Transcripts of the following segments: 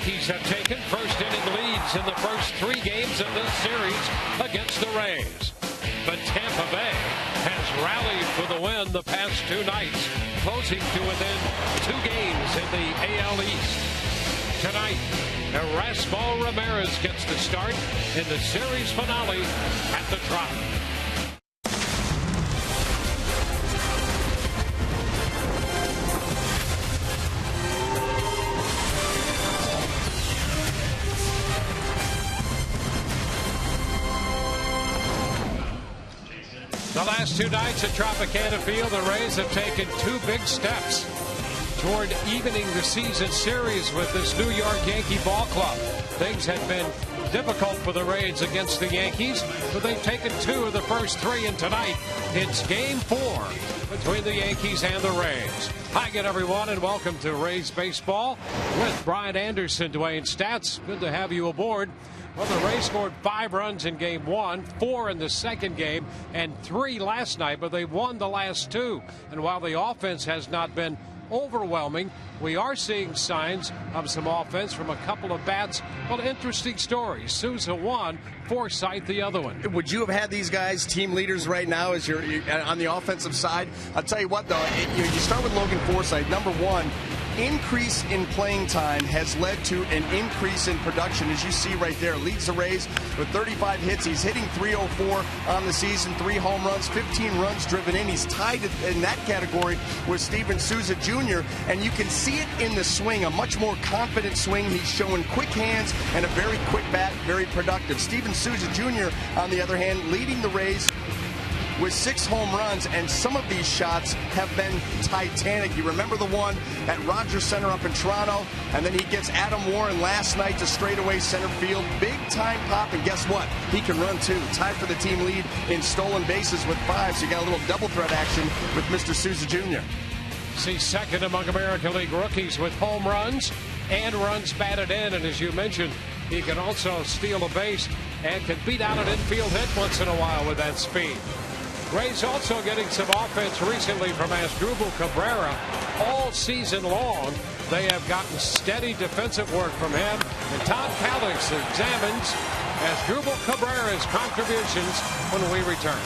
Yankees have taken first inning leads in the first 3 games of this series against the Rays. But Tampa Bay has rallied for the win the past 2 nights, closing to within 2 games in the AL East. Tonight, Erasmo Ramirez gets the start in the series finale at the Trop. The last 2 nights at Tropicana Field, the Rays have taken 2 big steps toward evening the season series with this New York Yankee ball club. Things had been difficult for the Rays against the Yankees, but they've taken 2 of the first 3, and tonight it's Game 4 between the Yankees and the Rays. Hi again, everyone, and welcome to Rays Baseball with Brian Anderson, Dwayne Stats. Good to have you aboard. Well, the Rays scored 5 runs in Game 1, 4 in the second game, and 3 last night, but they won the last 2. And while the offense has not been overwhelming, we are seeing signs of some offense from a couple of bats. Well, interesting stories. Souza one, Forsythe the other one. Would you have had these guys team leaders right now as you're on the offensive side? I'll tell you what, though, you start with Logan Forsythe. Number one, increase in playing time has led to an increase in production, as you see right there. Leads the Rays with 35 hits. He's hitting .304 on the season, 3 home runs, 15 runs driven in. He's tied in that category with Steven Souza Jr., and you can see it in the swing, a much more confident swing. He's showing quick hands and a very quick bat, very productive. Steven Souza Jr., on the other hand, leading the Rays with 6 home runs, and some of these shots have been titanic. You remember the one at Rogers Center up in Toronto, and then he gets Adam Warren last night to straightaway center field. Big time pop, and guess what? He can run too. Tied for the team lead in stolen bases with 5, so you got a little double threat action with Mr. Souza Jr. He's second among American League rookies with home runs and runs batted in, and as you mentioned, he can also steal a base and can beat out an infield hit once in a while with that speed. Rays also getting some offense recently from Asdrubal Cabrera. All season long, they have gotten steady defensive work from him. And Tom Calix examines Asdrubal Cabrera's contributions when we return.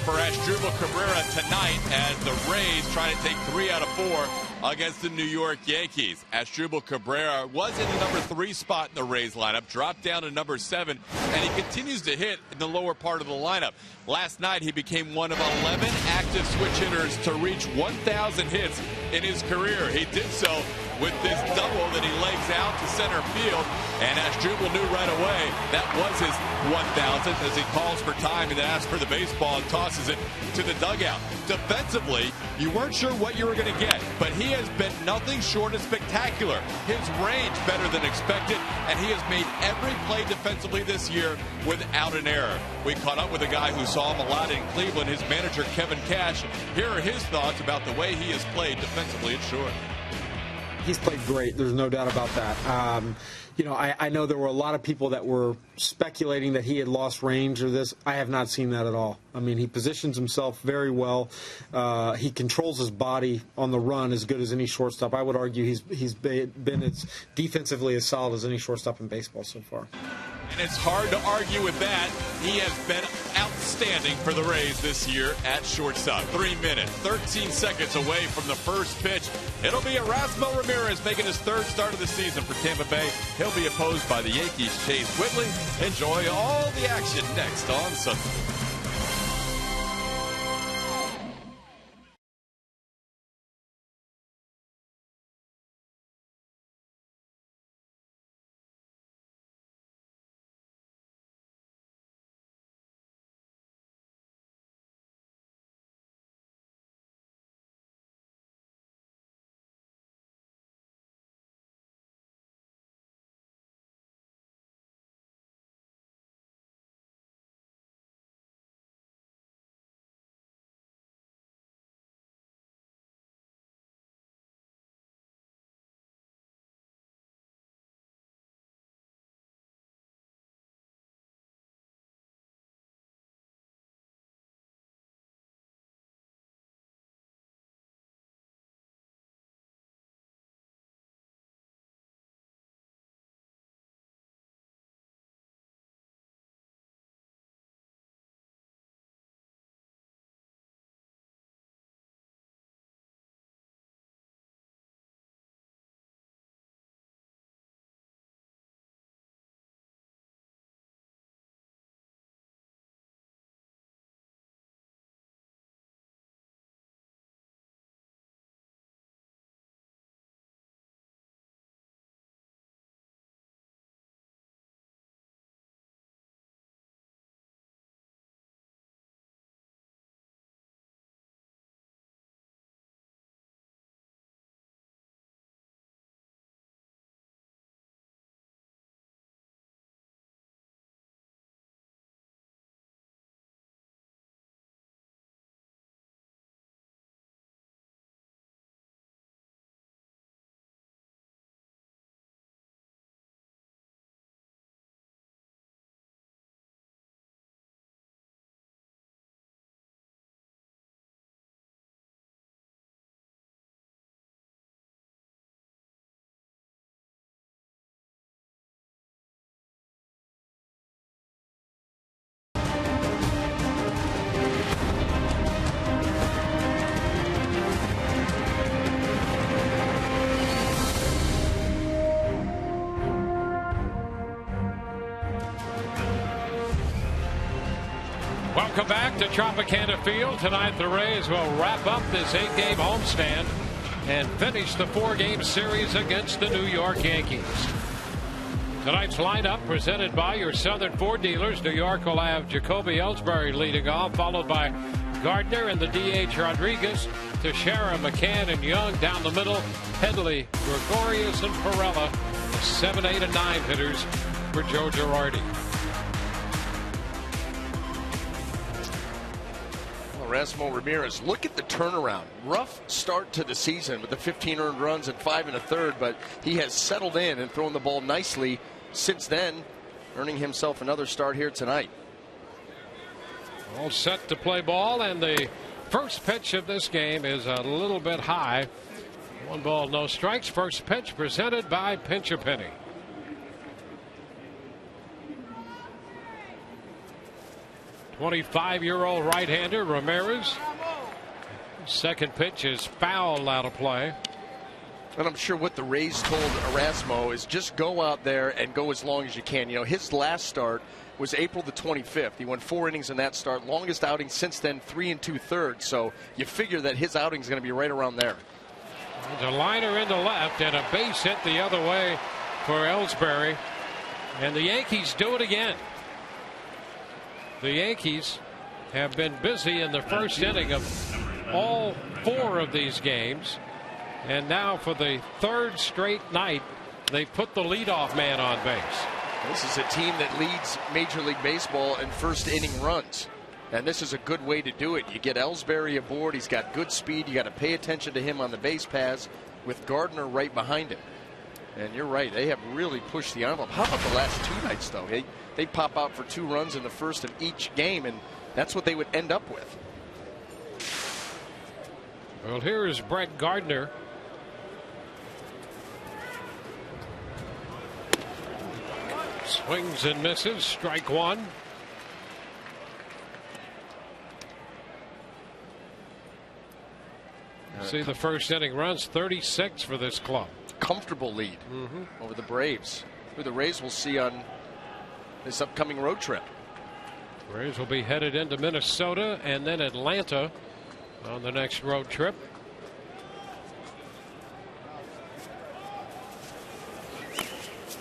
for Asdrubal Cabrera tonight as the Rays try to take 3 out of 4 against the New York Yankees. Asdrubal Cabrera was in the number 3 spot in the Rays lineup, dropped down to number 7, and he continues to hit in the lower part of the lineup. Last night, he became one of 11 active switch hitters to reach 1,000 hits in his career. He did so with this double that he legs out to center field, and Asdrubal knew right away that was his 1,000th as he calls for time and then asks for the baseball and tosses it to the dugout. Defensively, you weren't sure what you were going to get, but he has been nothing short of spectacular. His range better than expected, and he has made every play defensively this year without an error. We caught up with a guy who saw him a lot in Cleveland, his manager Kevin Cash. Here are his thoughts about the way he has played defensively at short. He's played great. There's no doubt about that. I know there were a lot of people that were speculating that he had lost range or this. I have not seen that at all. I mean, he positions himself very well. He controls his body on the run as good as any shortstop. I would argue he's been as defensively as solid as any shortstop in baseball so far. And it's hard to argue with that. He has been outstanding for the Rays this year at shortstop. 3 minutes, 13 seconds away from the first pitch. It'll be Erasmo Ramirez making his 3rd start of the season for Tampa Bay. He'll be opposed by the Yankees' Chase Whitley. Enjoy all the action next on Sunday. Welcome back to Tropicana Field. Tonight the Rays will wrap up this 8-game homestand and finish the 4-game series against the New York Yankees. Tonight's lineup presented by your Southern Ford dealers. New York will have Jacoby Ellsbury leading off, followed by Gardner and the DH Rodriguez, Teixeira, McCann, and Young down the middle. Headley, Gregorius, and Perella, 7, 8, and 9 hitters for Joe Girardi. Erasmo Ramirez, look at the turnaround. Rough start to the season with the 15 earned runs and 5 1/3, but he has settled in and thrown the ball nicely since then, earning himself another start here tonight. All set to play ball, and the first pitch of this game is a little bit high. 1 ball, no strikes. First pitch presented by Pinch A Penny. 25-year-old right-hander Ramirez. Second pitch is fouled out of play. And I'm sure what the Rays told Erasmo is just go out there and go as long as you can. You know, his last start was April the 25th. He went 4 innings in that start. Longest outing since then, 3 2/3. So you figure that his outing is going to be right around there. There's a liner into left and a base hit the other way for Ellsbury. And the Yankees do it again. The Yankees have been busy in the first inning of all 4 of these games. And now for the 3rd straight night, they put the leadoff man on base. This is a team that leads Major League Baseball in first inning runs. And this is a good way to do it. You get Ellsbury aboard. He's got good speed. You got to pay attention to him on the base paths with Gardner right behind him. And you're right. They have really pushed the envelope. How about the last 2 nights, though? They pop out for 2 runs in the first of each game, and that's what they would end up with. Well, here is Brett Gardner. Swings and misses. Strike 1. See the first inning runs, 36 for this club. Comfortable lead over the Braves, who the Rays will see on this upcoming road trip. Braves will be headed into Minnesota and then Atlanta on the next road trip.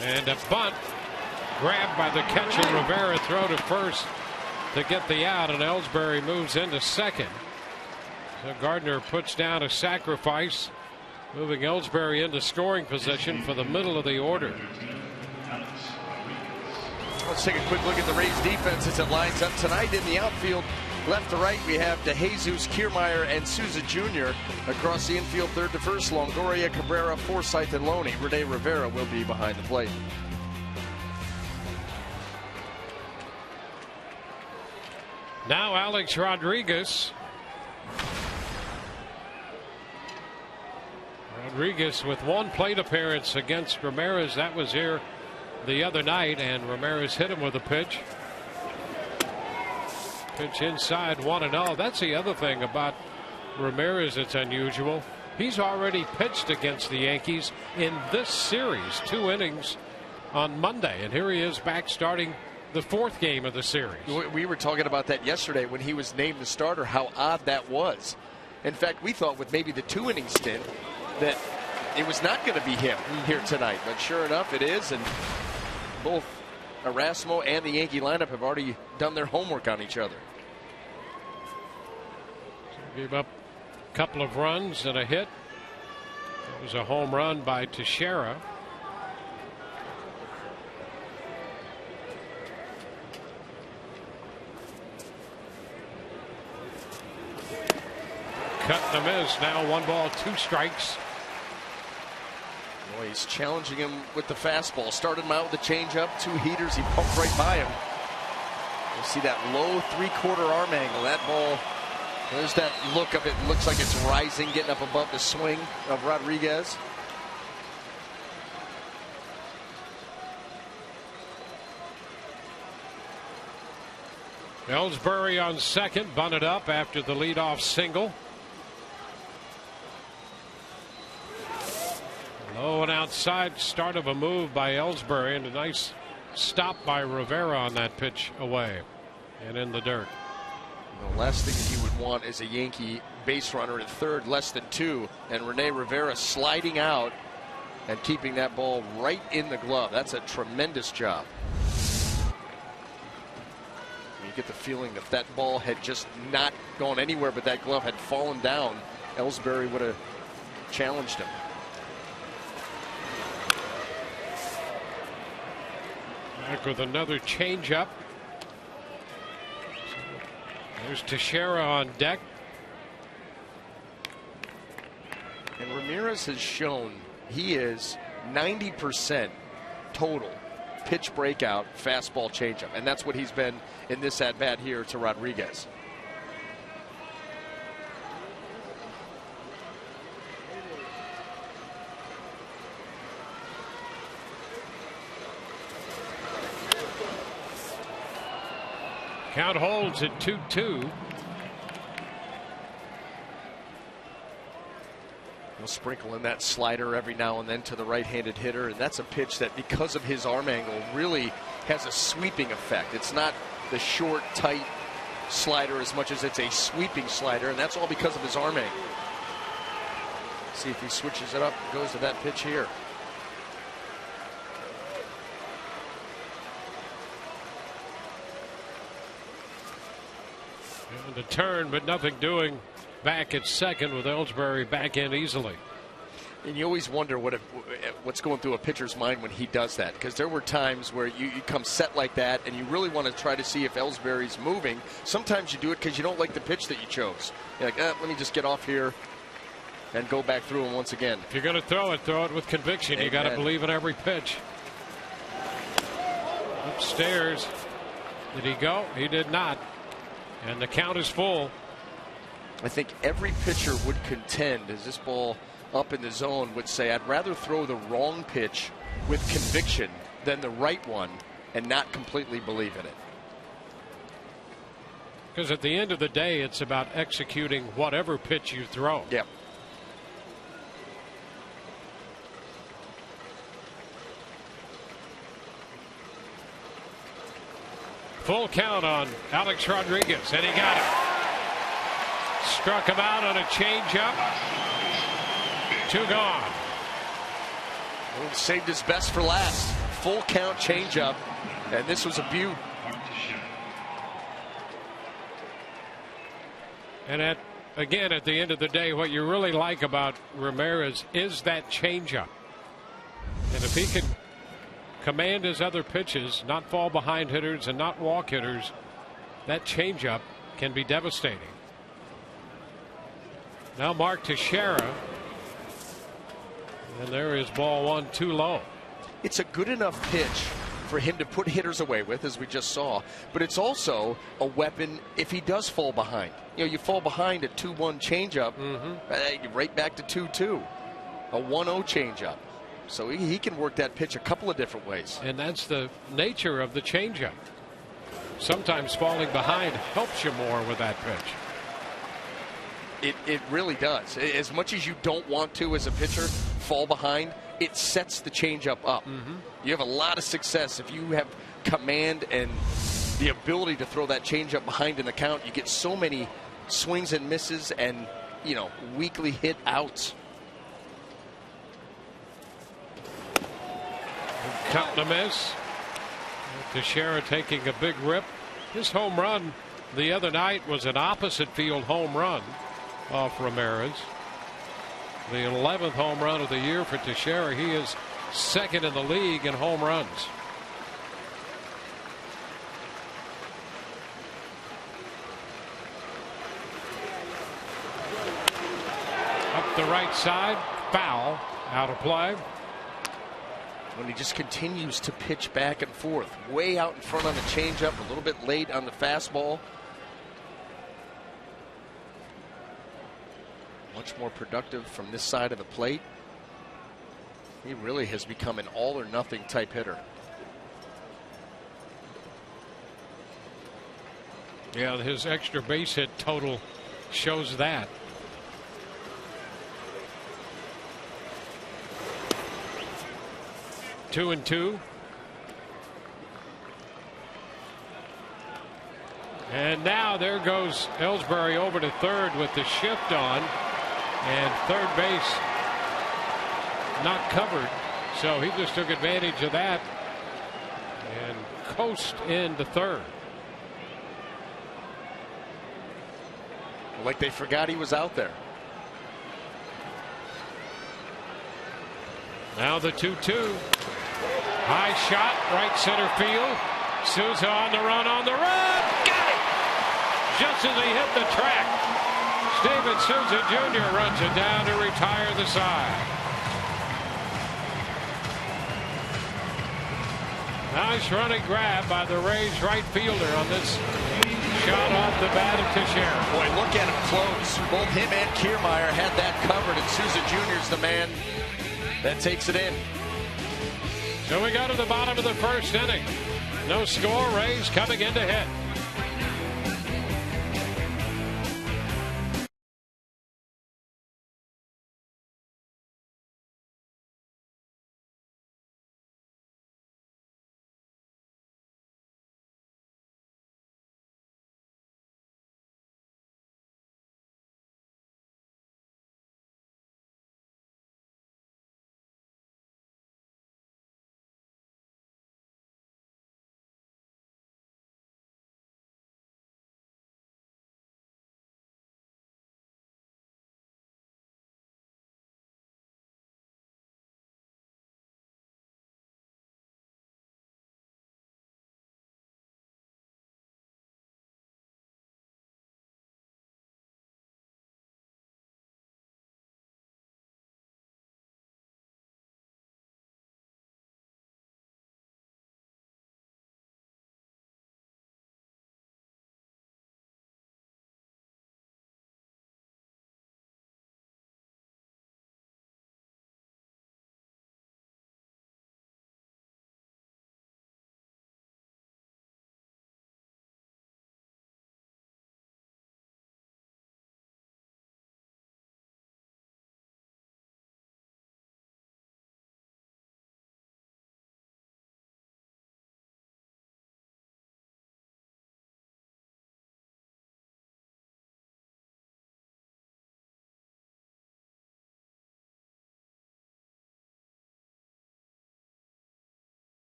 And a bunt grabbed by the catcher. Rivera throw to first to get the out, and Ellsbury moves into second. So Gardner puts down a sacrifice, moving Ellsbury into scoring position for the middle of the order. Let's take a quick look at the Rays defense as it lines up tonight in the outfield. Left to right, we have DeJesus, Kiermaier, and Souza Jr. Across the infield, third to first, Longoria, Cabrera, Forsythe, and Loney. Rene Rivera will be behind the plate. Now Alex Rodriguez. Rodriguez with 1 plate appearance against Ramirez. That was here the other night, and Ramirez hit him with a pitch. Pitch inside, 1-0. That's the other thing about Ramirez that's unusual. He's already pitched against the Yankees in this series, 2 innings on Monday, and here he is back starting the 4th game of the series. We were talking about that yesterday when he was named the starter, how odd that was. In fact, we thought with maybe the 2-inning stint that it was not going to be him here tonight, but sure enough it is, and both Erasmo and the Yankee lineup have already done their homework on each other. Gave up a couple of runs and a hit. It was a home run by Teixeira. Cut and a miss. Now 1 ball, 2 strikes. Boy, he's challenging him with the fastball. Started him out with the changeup, 2 heaters. He pumped right by him. You see that low 3/4 arm angle. That ball, there's that look of it. Looks like it's rising, getting up above the swing of Rodriguez. Ellsbury on second, bunted up after the leadoff single. Low and outside, start of a move by Ellsbury, and a nice stop by Rivera on that pitch away and in the dirt. The last thing that you would want is a Yankee base runner at third, less than 2, and Rene Rivera sliding out and keeping that ball right in the glove. That's a tremendous job. You get the feeling if that ball had just not gone anywhere but that glove had fallen down, Ellsbury would have challenged him. Back with another changeup. There's Teixeira on deck. And Ramirez has shown he is 90% total pitch breakout, fastball changeup. And that's what he's been in this at-bat here to Rodriguez. Count holds at 2-2. He'll sprinkle in that slider every now and then to the right-handed hitter, and that's a pitch that, because of his arm angle, really has a sweeping effect. It's not the short, tight slider as much as it's a sweeping slider, and that's all because of his arm angle. See if he switches it up and goes to that pitch here. And the turn, but nothing doing back at second with Ellsbury back in easily. And you always wonder what's going through a pitcher's mind when he does that, because there were times where you come set like that and you really want to try to see if Ellsbury's moving. Sometimes you do it because you don't like the pitch that you chose. You're like, let me just get off here and go back through him once again. If you're going to throw it with conviction. Amen. You got to believe in every pitch. Upstairs. Did he go? He did not. And the count is full. I think every pitcher would contend, as this ball up in the zone, would say, I'd rather throw the wrong pitch with conviction than the right one and not completely believe in it. Because at the end of the day, it's about executing whatever pitch you throw. Yep. Full count on Alex Rodriguez, and he got it. Struck him out on a changeup. 2 gone. Well, saved his best for last. Full count changeup, and this was a beaut. And again, at the end of the day, what you really like about Ramirez is that changeup. And if he can command his other pitches, not fall behind hitters and not walk hitters, that changeup can be devastating. Now Mark Teixeira, and there is ball 1 too low. It's a good enough pitch for him to put hitters away with, as we just saw, but it's also a weapon if he does fall behind. You know, you fall behind a 2-1 changeup, right back to 2-2, a 1-0 changeup. So he can work that pitch a couple of different ways. And that's the nature of the changeup. Sometimes falling behind helps you more with that pitch. It really does. As much as you don't want to, as a pitcher, fall behind, it sets the changeup up. You have a lot of success if you have command and the ability to throw that changeup behind in the count. You get so many swings and misses and, you know, weakly hit outs. Counting a miss. Teixeira taking a big rip. His home run the other night was an opposite field home run off Ramirez. The 11th home run of the year for Teixeira. He is second in the league in home runs. Up the right side, foul, out of play. When he just continues to pitch back and forth, way out in front on the changeup, a little bit late on the fastball. Much more productive from this side of the plate. He really has become an all or nothing type hitter. Yeah, his extra base hit total shows that. Two and two. And now there goes Ellsbury over to third with the shift on. And third base not covered. So he just took advantage of that and coast into third. Like they forgot he was out there. Now the 2-2. High shot, right center field. Souza on the run, Got it! Just as he hit the track. Steven Souza Jr. runs it down to retire the side. Nice running grab by the Rays right fielder on this shot off the bat of Teixeira. Boy, look at him close. Both him and Kiermaier had that covered, and Souza Jr. is the man that takes it in. So we go to the bottom of the first inning. No score. Rays coming in to hit.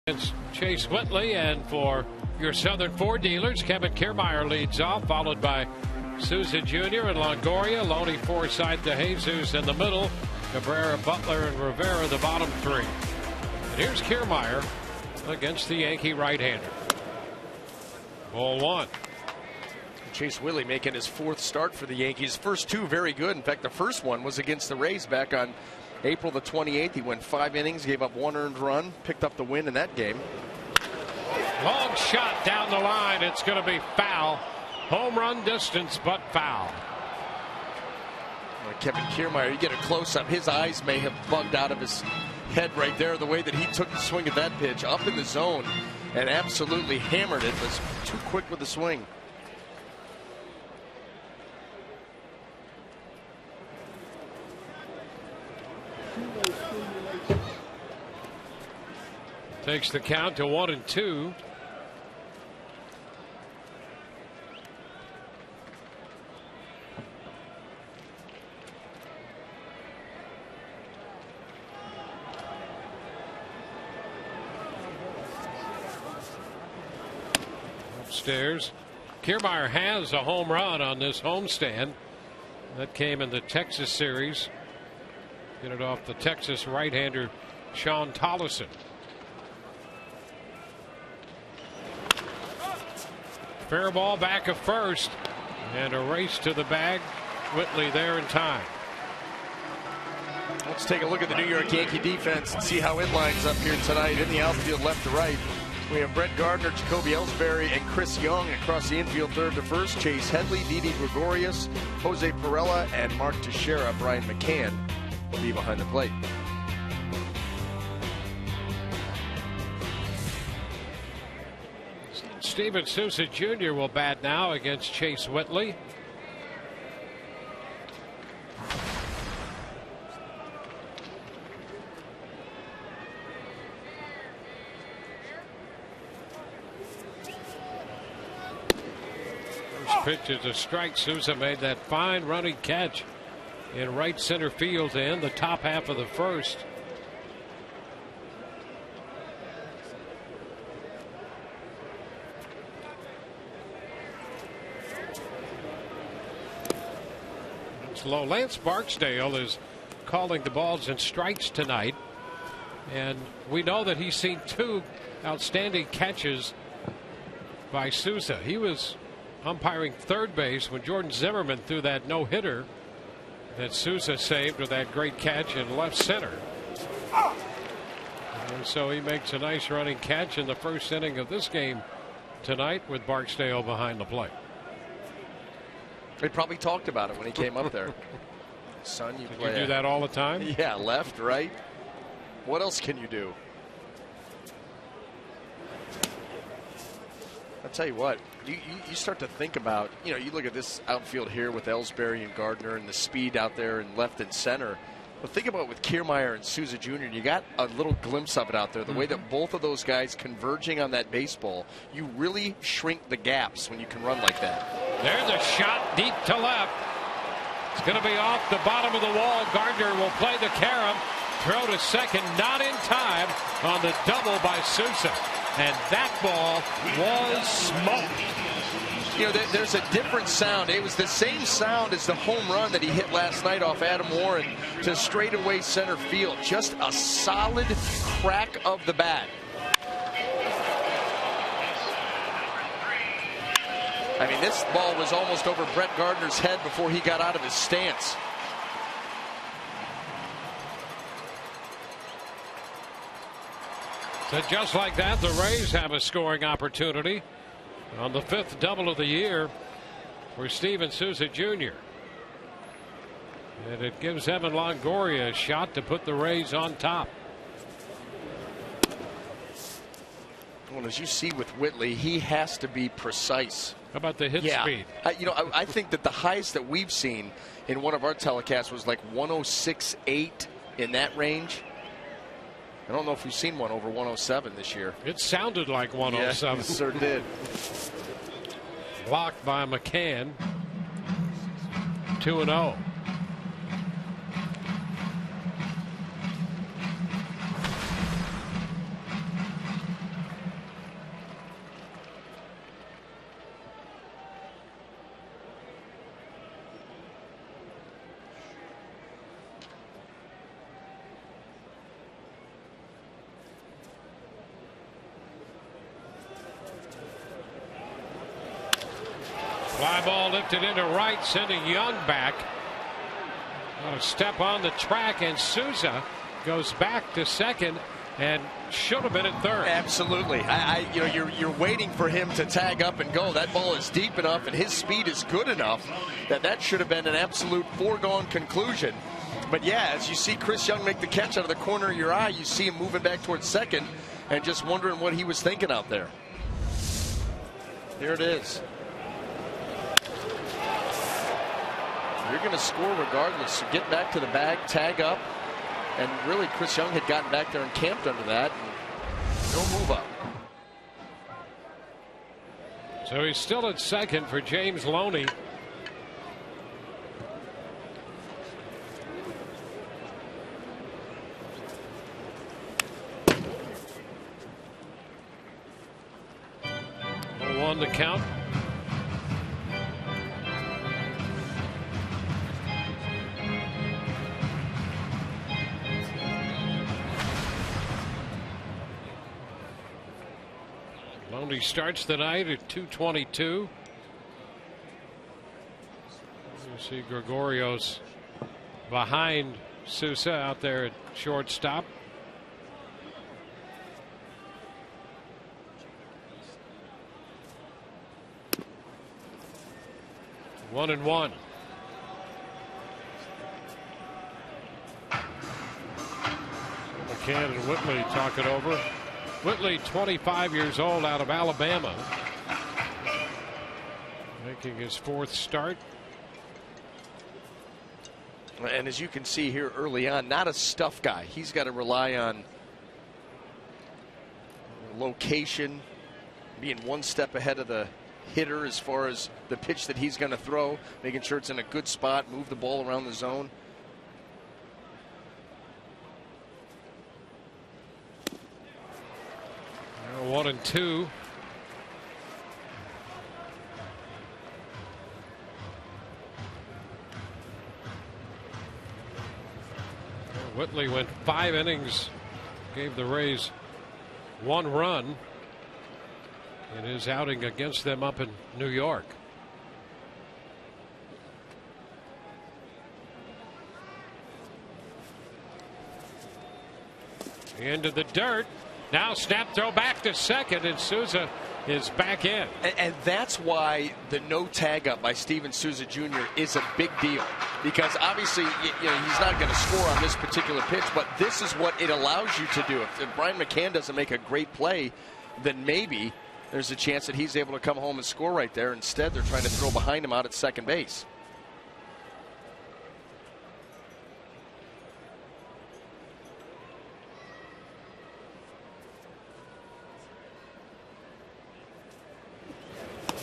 It's Chase Whitley, and for your Southern Ford dealers, Kevin Kiermaier leads off, followed by Souza Jr. and Longoria, Loney, Forsythe, DeJesus in the middle, Cabrera, Butler, and Rivera the bottom three. And here's Kiermaier against the Yankee right-hander. Ball one. Chase Whitley making his fourth start for the Yankees. First two very good. In fact, the first one was against the Rays back on April the 28th. He went 5 innings, gave up 1 earned run, picked up the win in that game. Long shot down the line. It's going to be foul. Home run distance, but foul. Kevin Kiermaier, you get a close-up. His eyes may have bugged out of his head right there, the way that he took the swing at that pitch up in the zone and absolutely hammered it. Was too quick with the swing. Takes the count to 1-2. Upstairs, Kiermaier has a home run on this homestand. That came in the Texas series. Get it off the Texas right-hander Sean Tollison. Fair ball back of first, and a race to the bag. Whitley there in time. Let's take a look at the New York Yankee defense and see how it lines up here tonight. In the outfield, left to right, we have Brett Gardner, Jacoby Ellsbury, and Chris Young. Across the infield, third to first, Chase Headley, Didi Gregorius, Jose Perella, and Mark Teixeira. Brian McCann will be behind the plate. Steven Souza Jr. will bat now against Chase Whitley. First pitch is a strike. Souza made that fine running catch in right center field to end the top half of the first. Low. Lance Barksdale is calling the balls and strikes tonight, and we know that he's seen 2 outstanding catches by Souza. He was umpiring third base when Jordan Zimmerman threw that no-hitter that Souza saved with that great catch in left center. And so he makes a nice running catch in the first inning of this game tonight with Barksdale behind the plate. They probably talked about it when he came up there. Son, you play. You do that all the time? Yeah, left, right. What else can you do? I'll tell you what, you start to think about, you look at this outfield here with Ellsbury and Gardner and the speed out there in left and center. But think about with Kiermaier and Souza Jr., and you got a little glimpse of it out there, the way that both of those guys converging on that baseball, you really shrink the gaps when you can run like that. There's a shot deep to left. It's going to be off the bottom of the wall. Gardner will play the carom. Throw to second, not in time on the double by Souza. And that ball was smoked. There's a different sound. It was the same sound as the home run that he hit last night off Adam Warren to straightaway center field. Just a solid crack of the bat. I mean, this ball was almost over Brett Gardner's head before he got out of his stance. So just like that, the Rays have a scoring opportunity on the 5th double of the year for Steven Souza Jr. And it gives Evan Longoria a shot to put the Rays on top. Well, as you see with Whitley, he has to be precise. How about the hit speed? I think that the highest that we've seen in one of our telecasts was like 106.8 in that range. I don't know if we've seen one over 107 this year. It sounded like 107. Yeah, it sure did. Blocked by McCann. 2-0. Fly ball lifted into right, sending Young back. On a step on the track, and Souza goes back to second and should have been at third. Absolutely. You're waiting for him to tag up and go. That ball is deep enough and his speed is good enough that should have been an absolute foregone conclusion. But yeah, as you see Chris Young make the catch out of the corner of your eye, you see him moving back towards second and just wondering what he was thinking out there. Here it is. You're going to score regardless. So get back to the bag, tag up. And really, Chris Young had gotten back there and camped under that. And no move up. So he's still at second for James Loney. On the count. Loney starts the night at 222. You see Gregorio's behind Souza out there at shortstop. 1-1. McCann and Whitley talk it over. Whitley, 25 years old, out of Alabama, making his fourth start. And as you can see here early on, not a stuff guy. He's got to rely on location, being one step ahead of the hitter as far as the pitch that he's going to throw, making sure it's in a good spot, move the ball around the zone. Now 1-2. Whitley went 5 innings, gave the Rays 1 run in his outing against them up in New York. Into the dirt. Now snap throw back to second, and Souza is back in. And that's why the no tag up by Steven Souza Jr. is a big deal, because obviously he's not going to score on this particular pitch, but this is what it allows you to do. If Brian McCann doesn't make a great play, then maybe there's a chance that he's able to come home and score right there. Instead, they're trying to throw behind him out at second base.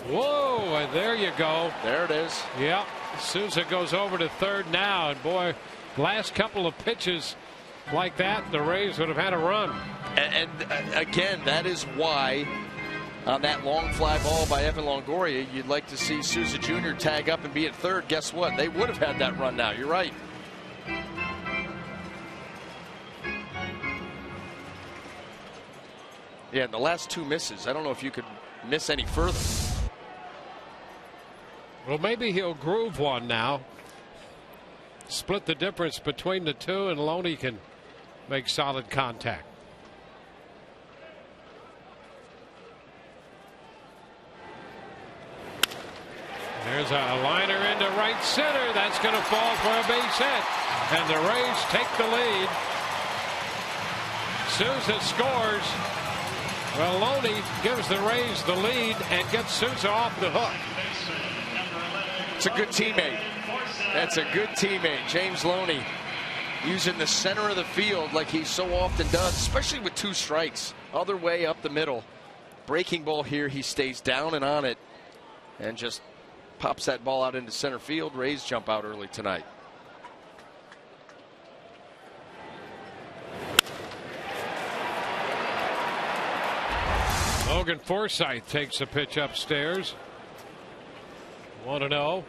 Whoa, and there you go. There it is. Yep. Souza goes over to third now, and boy, last couple of pitches like that, the Rays would have had a run. And again, that is why on that long fly ball by Evan Longoria, you'd like to see Souza Jr. tag up and be at third. Guess what? They would have had that run now. You're right. Yeah, and the last 2 misses, I don't know if you could miss any further. Well, maybe he'll groove one now. Split the difference between the two, and Loney can make solid contact. There's a liner into right center. That's going to fall for a base hit. And the Rays take the lead. Souza scores. Well, Loney gives the Rays the lead and gets Souza off the hook. It's a good teammate. That's a good teammate. James Loney using the center of the field like he so often does, especially with 2 strikes. Other way up the middle. Breaking ball here. He stays down and on it and just pops that ball out into center field. Rays jump out early tonight. Logan Forsythe takes a pitch upstairs. 1-0.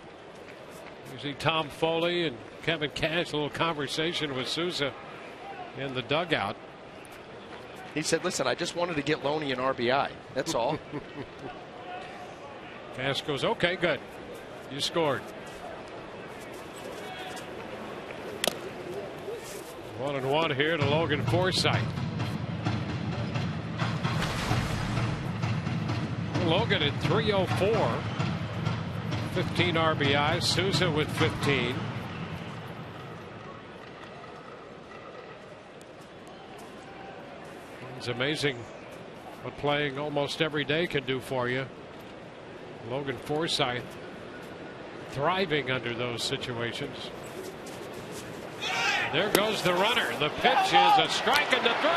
You see Tom Foley and Kevin Cash, a little conversation with Souza in the dugout. He said, listen, I just wanted to get Loney an RBI. That's all. Cash goes, okay, good. You scored. 1-1 here to Logan Forsythe. Logan at 304. 15 RBIs. Souza with 15. It's amazing what playing almost every day can do for you. Logan Forsythe thriving under those situations. There goes the runner. The pitch is a strike and the throw.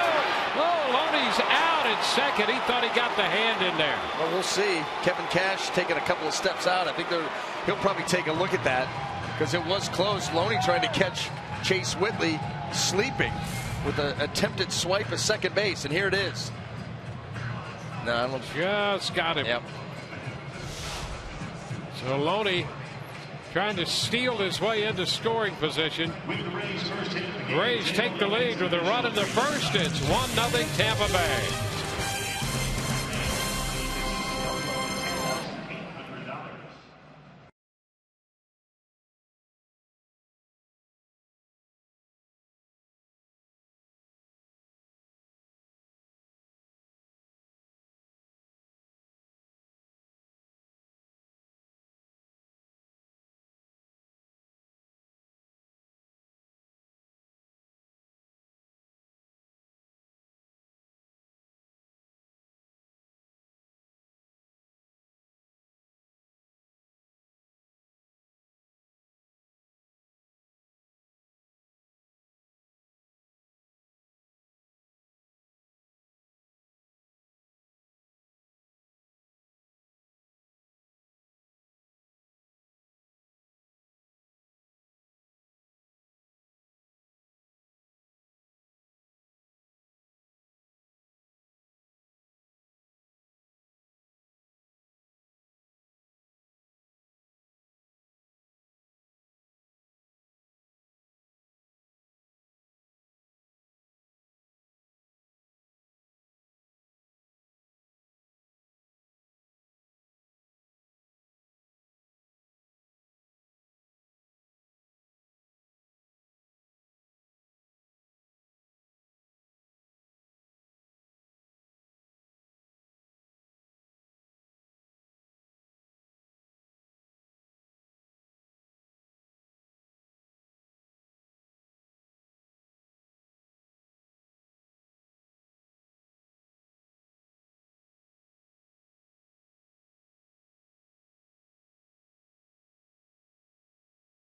Oh, Loney's out at second. He thought he got the hand in there. Well, we'll see. Kevin Cash taking a couple of steps out. I think he'll probably take a look at that because it was close. Loney trying to catch Chase Whitley sleeping with an attempted swipe at second base, and here it is. No, I don't. Just got him. Yep. So Loney trying to steal his way into scoring position. Rays take the lead with a run in the first. It's 1-0 Tampa Bay.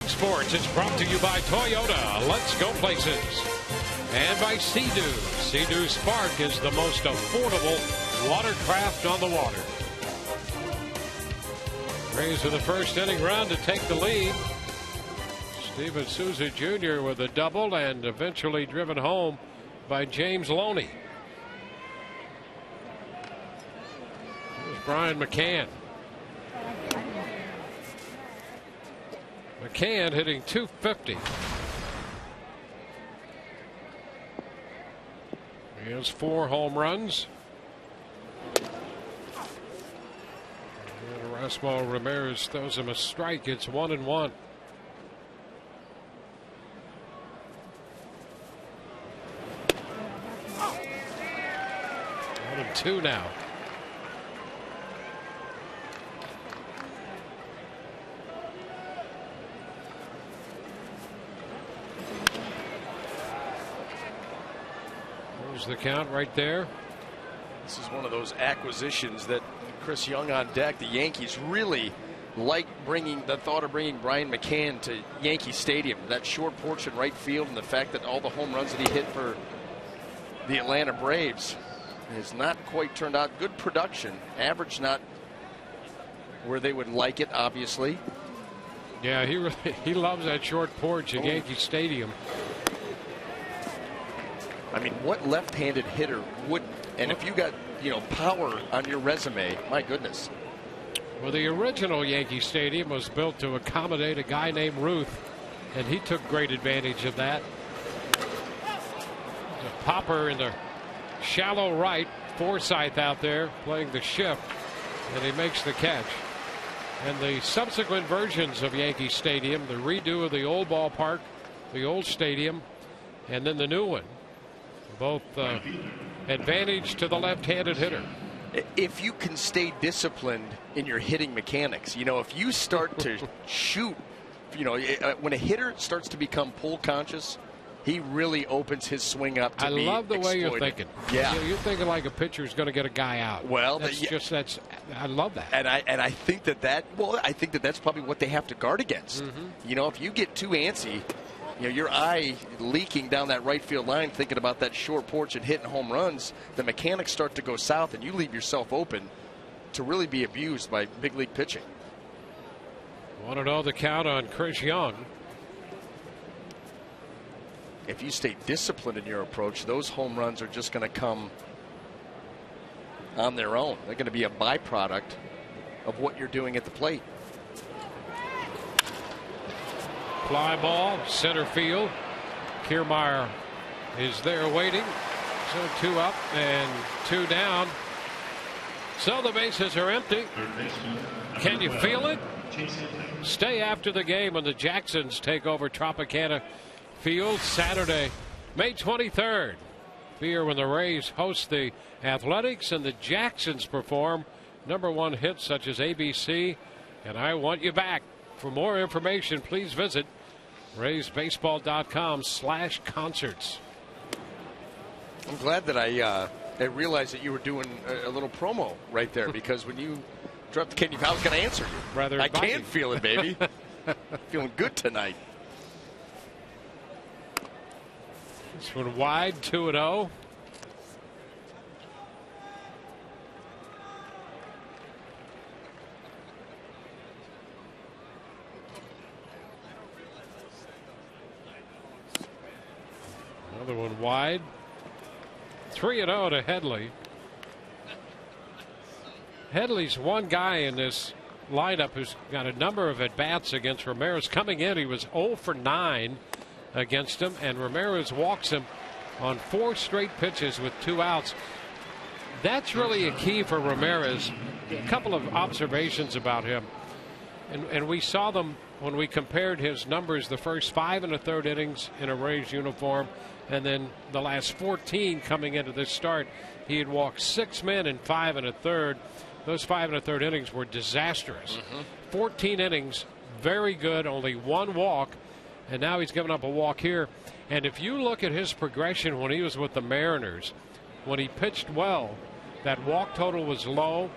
Sports. It's brought to you by Toyota. Let's go places. And by Sea-Doo. Sea-Doo Spark is the most affordable watercraft on the water. Rays with the first inning run to take the lead. Steven Souza Jr. with a double and eventually driven home by James Loney. Here's Brian McCann. McCann hitting .250. He has 4 home runs. And Erasmo Ramirez throws him a strike. It's 1-1. 1-2 now. The count right there. This is one of those acquisitions that Chris Young on deck. The Yankees really like the thought of bringing Brian McCann to Yankee Stadium. That short porch in right field and the fact that all the home runs that he hit for the Atlanta Braves has not quite turned out. Good production. Average not where they would like it, obviously. Yeah, he loves that short porch at Yankee Stadium. I mean, what left-handed hitter wouldn't? And if you got, power on your resume, my goodness. Well, the original Yankee Stadium was built to accommodate a guy named Ruth, and he took great advantage of that. The popper in the shallow right. Forsythe out there playing the shift, and he makes the catch. and the subsequent versions of Yankee Stadium, the redo of the old ballpark, the old stadium, and then the new one, both advantage to the left-handed hitter. If you can stay disciplined in your hitting mechanics, if you start to shoot, when a hitter starts to become pull conscious, he really opens his swing up to I love the way you're thinking. Yeah, you're thinking like a pitcher's going to get a guy out. Well, I love that. And I think that's probably what they have to guard against. Mm-hmm. If you get too antsy, your eye leaking down that right field line, thinking about that short porch and hitting home runs, the mechanics start to go south, and you leave yourself open to really be abused by big league pitching. Want to know the count on Chris Young? If you stay disciplined in your approach, those home runs are just going to come on their own. They're going to be a byproduct of what you're doing at the plate. Fly ball, center field. Kiermaier is there waiting. So 2 up and 2 down. So the bases are empty. Can you feel it? Stay after the game when the Jacksons take over Tropicana Field Saturday, May 23rd. Be here when the Rays host the Athletics and the Jacksons perform #1 hits such as ABC and I Want You Back. For more information, please visit RaysBaseball.com/concerts. I'm glad that I realized that you were doing a little promo right there, because when you dropped the kidney, I was going to answer you. I can feel it, baby. Feeling good tonight. This one wide, 2-0. Another one wide. 3-0 to Headley. Headley's one guy in this lineup who's got a number of at-bats against Ramirez. Coming in, he was 0 for 9 against him, and Ramirez walks him on 4 straight pitches with 2 outs. That's really a key for Ramirez. A couple of observations about him, and we saw them when we compared his numbers the first 5 1/3 innings in a Rays uniform, and then the last 14 coming into this start. He had walked 6 men in 5 1/3. Those 5 1/3 innings were disastrous. 14 innings, very good, only 1 walk, and now he's given up a walk here. And if you look at his progression when he was with the Mariners, when he pitched well, that walk total was low,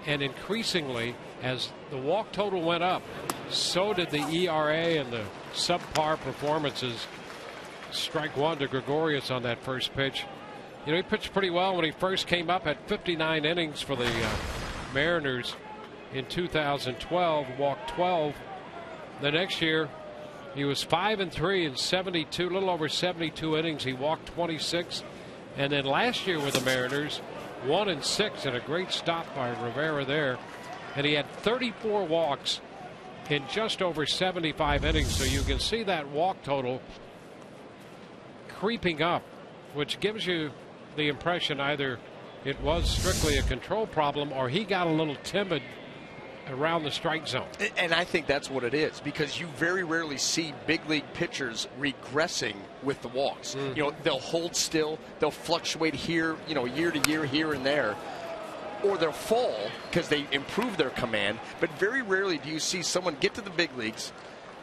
and increasingly as the walk total went up, so did the ERA and the subpar performances. Strike 1 to Gregorius on that first pitch. He pitched pretty well when he first came up, at 59 innings for the Mariners in 2012, walked 12. The next year he was 5-3 in 72, a little over 72 innings. He walked 26, and then last year with the Mariners, 1-6, and a great stop by Rivera there, and he had 34 walks in just over 75 innings. So you can see that walk total creeping up, which gives you the impression either it was strictly a control problem or he got a little timid around the strike zone. And I think that's what it is, because you very rarely see big league pitchers regressing with the walks. They'll hold still, they'll fluctuate here, year to year, here and there, or they'll fall because they improve their command. But very rarely do you see someone get to the big leagues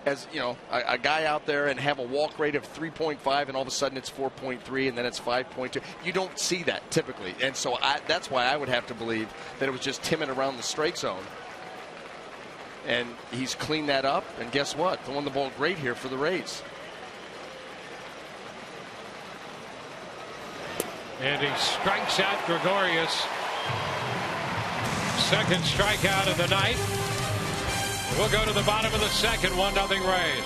as a guy out there and have a walk rate of 3.5 and all of a sudden it's 4.3 and then it's 5.2. You don't see that typically, and so that's why I would have to believe that it was just timid around the strike zone. And he's cleaned that up, and guess what? Throwing the ball great here for the Rays. And he strikes out Gregorius. Second strikeout of the night. We'll go to the bottom of the second, 1-0 Rays.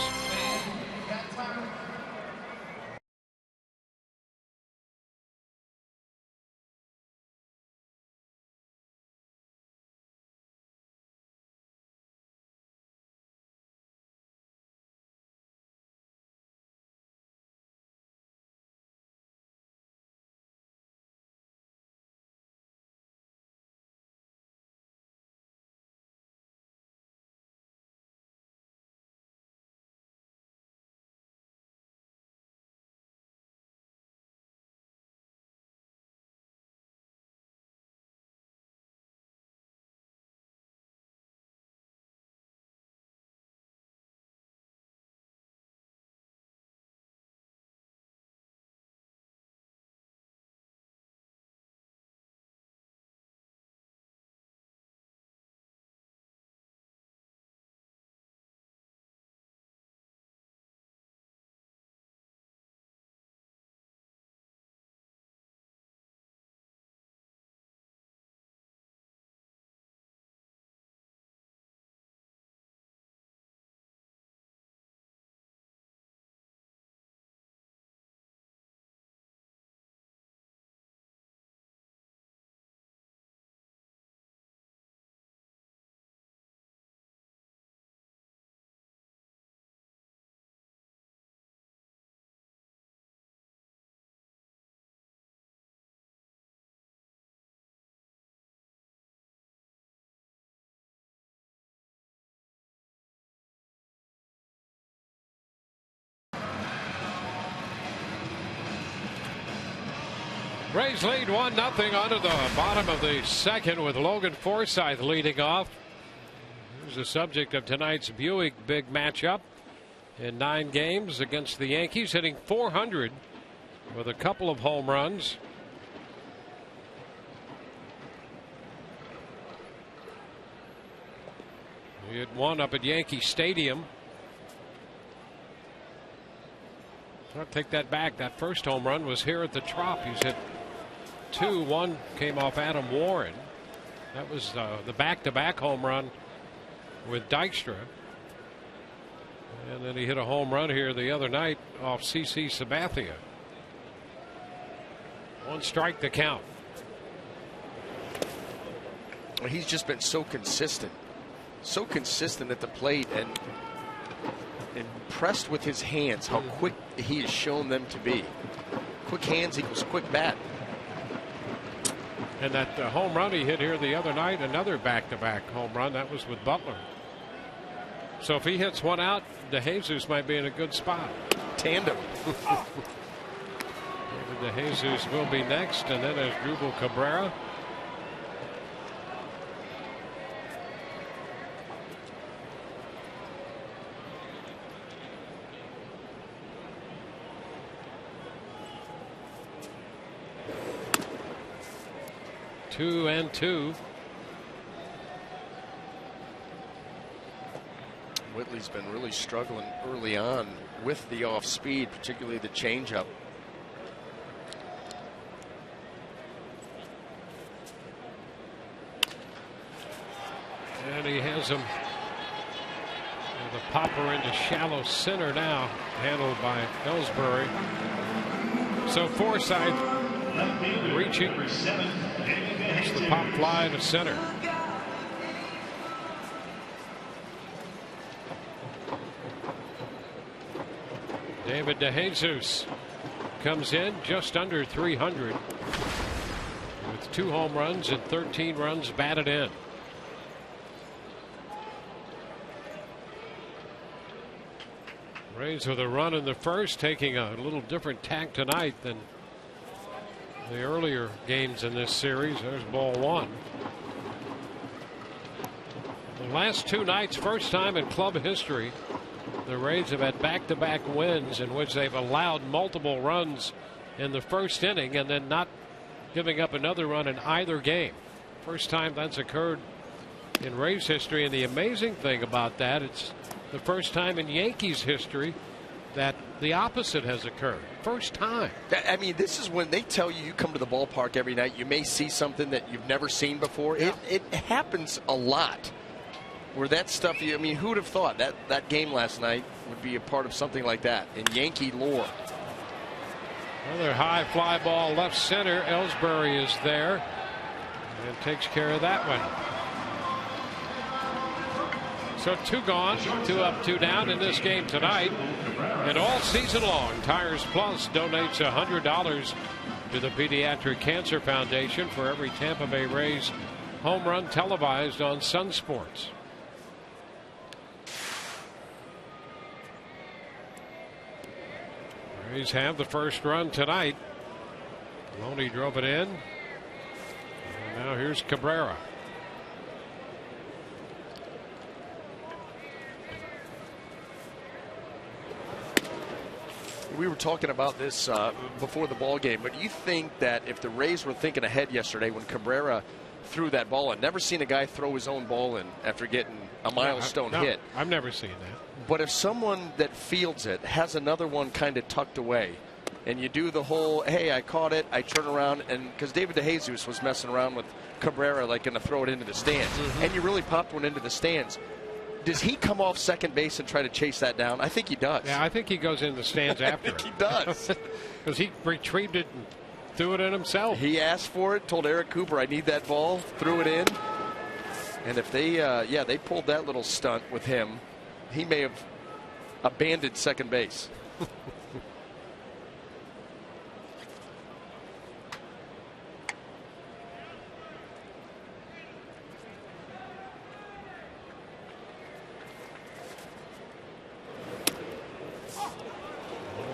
Rays lead 1-0 onto the bottom of the second with Logan Forsythe leading off. He's the subject of tonight's Buick big matchup in 9 games against the Yankees, hitting .400 with a couple of home runs. He hit one up at Yankee Stadium. I'll take that back. That first home run was here at the Trop. He's hit 2. One came off Adam Warren. That was the back-to-back home run with Dykstra. And then he hit a home run here the other night off CC Sabathia. 1 strike to count. Well, he's just been so consistent at the plate, and impressed with his hands, how quick he has shown them to be. Quick hands equals quick bat. And that home run he hit here the other night, another back-to-back home run, that was with Butler. So if he hits one out, DeJesus might be in a good spot. Tandem. David DeJesus will be next, and then there's Asdrubal Cabrera. Two and two. Whitley's been really struggling early on with the off speed, particularly the changeup. And he has him with a popper into shallow center now, handled by Ellsbury. So Forsythe reaching. That's the pop fly to center. David DeJesus comes in just under 300 with 2 home runs and 13 runs batted in. Rays with a run in the first, taking a little different tack tonight than the earlier games in this series. There's ball 1. The last 2 nights, first time in club history, the Rays have had back-to-back wins in which they've allowed multiple runs in the first inning and then not giving up another run in either game. First time that's occurred in Rays history, and the amazing thing about that, it's the first time in Yankees history that the opposite has occurred. First time. I mean, this is when they tell you come to the ballpark every night, you may see something that you've never seen before. Yeah. It happens a lot. Where that stuff, I mean, who would have thought that game last night would be a part of something like that in Yankee lore? Another high fly ball left center. Ellsbury is there and takes care of that one. So 2 gone, 2 up, 2 down in this game tonight. And all season long, Tires Plus donates $100 to the Pediatric Cancer Foundation for every Tampa Bay Rays home run televised on Sun Sports. Rays have the first run tonight. Loney drove it in. And now here's Cabrera. We were talking about this before the ball game, but you think that if the Rays were thinking ahead yesterday when Cabrera threw that ball in, never seen a guy throw his own ball in after getting a milestone hit. I've never seen that. But if someone that fields it has another one kind of tucked away, and you do the whole, hey, I caught it, I turn around, and because David DeJesus was messing around with Cabrera, like going to throw it into the stands, and you really popped one into the stands. Does he come off second base and try to chase that down? I think he does. Yeah, I think he goes in the stands after I think he does. Because he retrieved it and threw it in himself. He asked for it, told Eric Cooper, I need that ball, threw it in. And if they, they pulled that little stunt with him, he may have abandoned second base.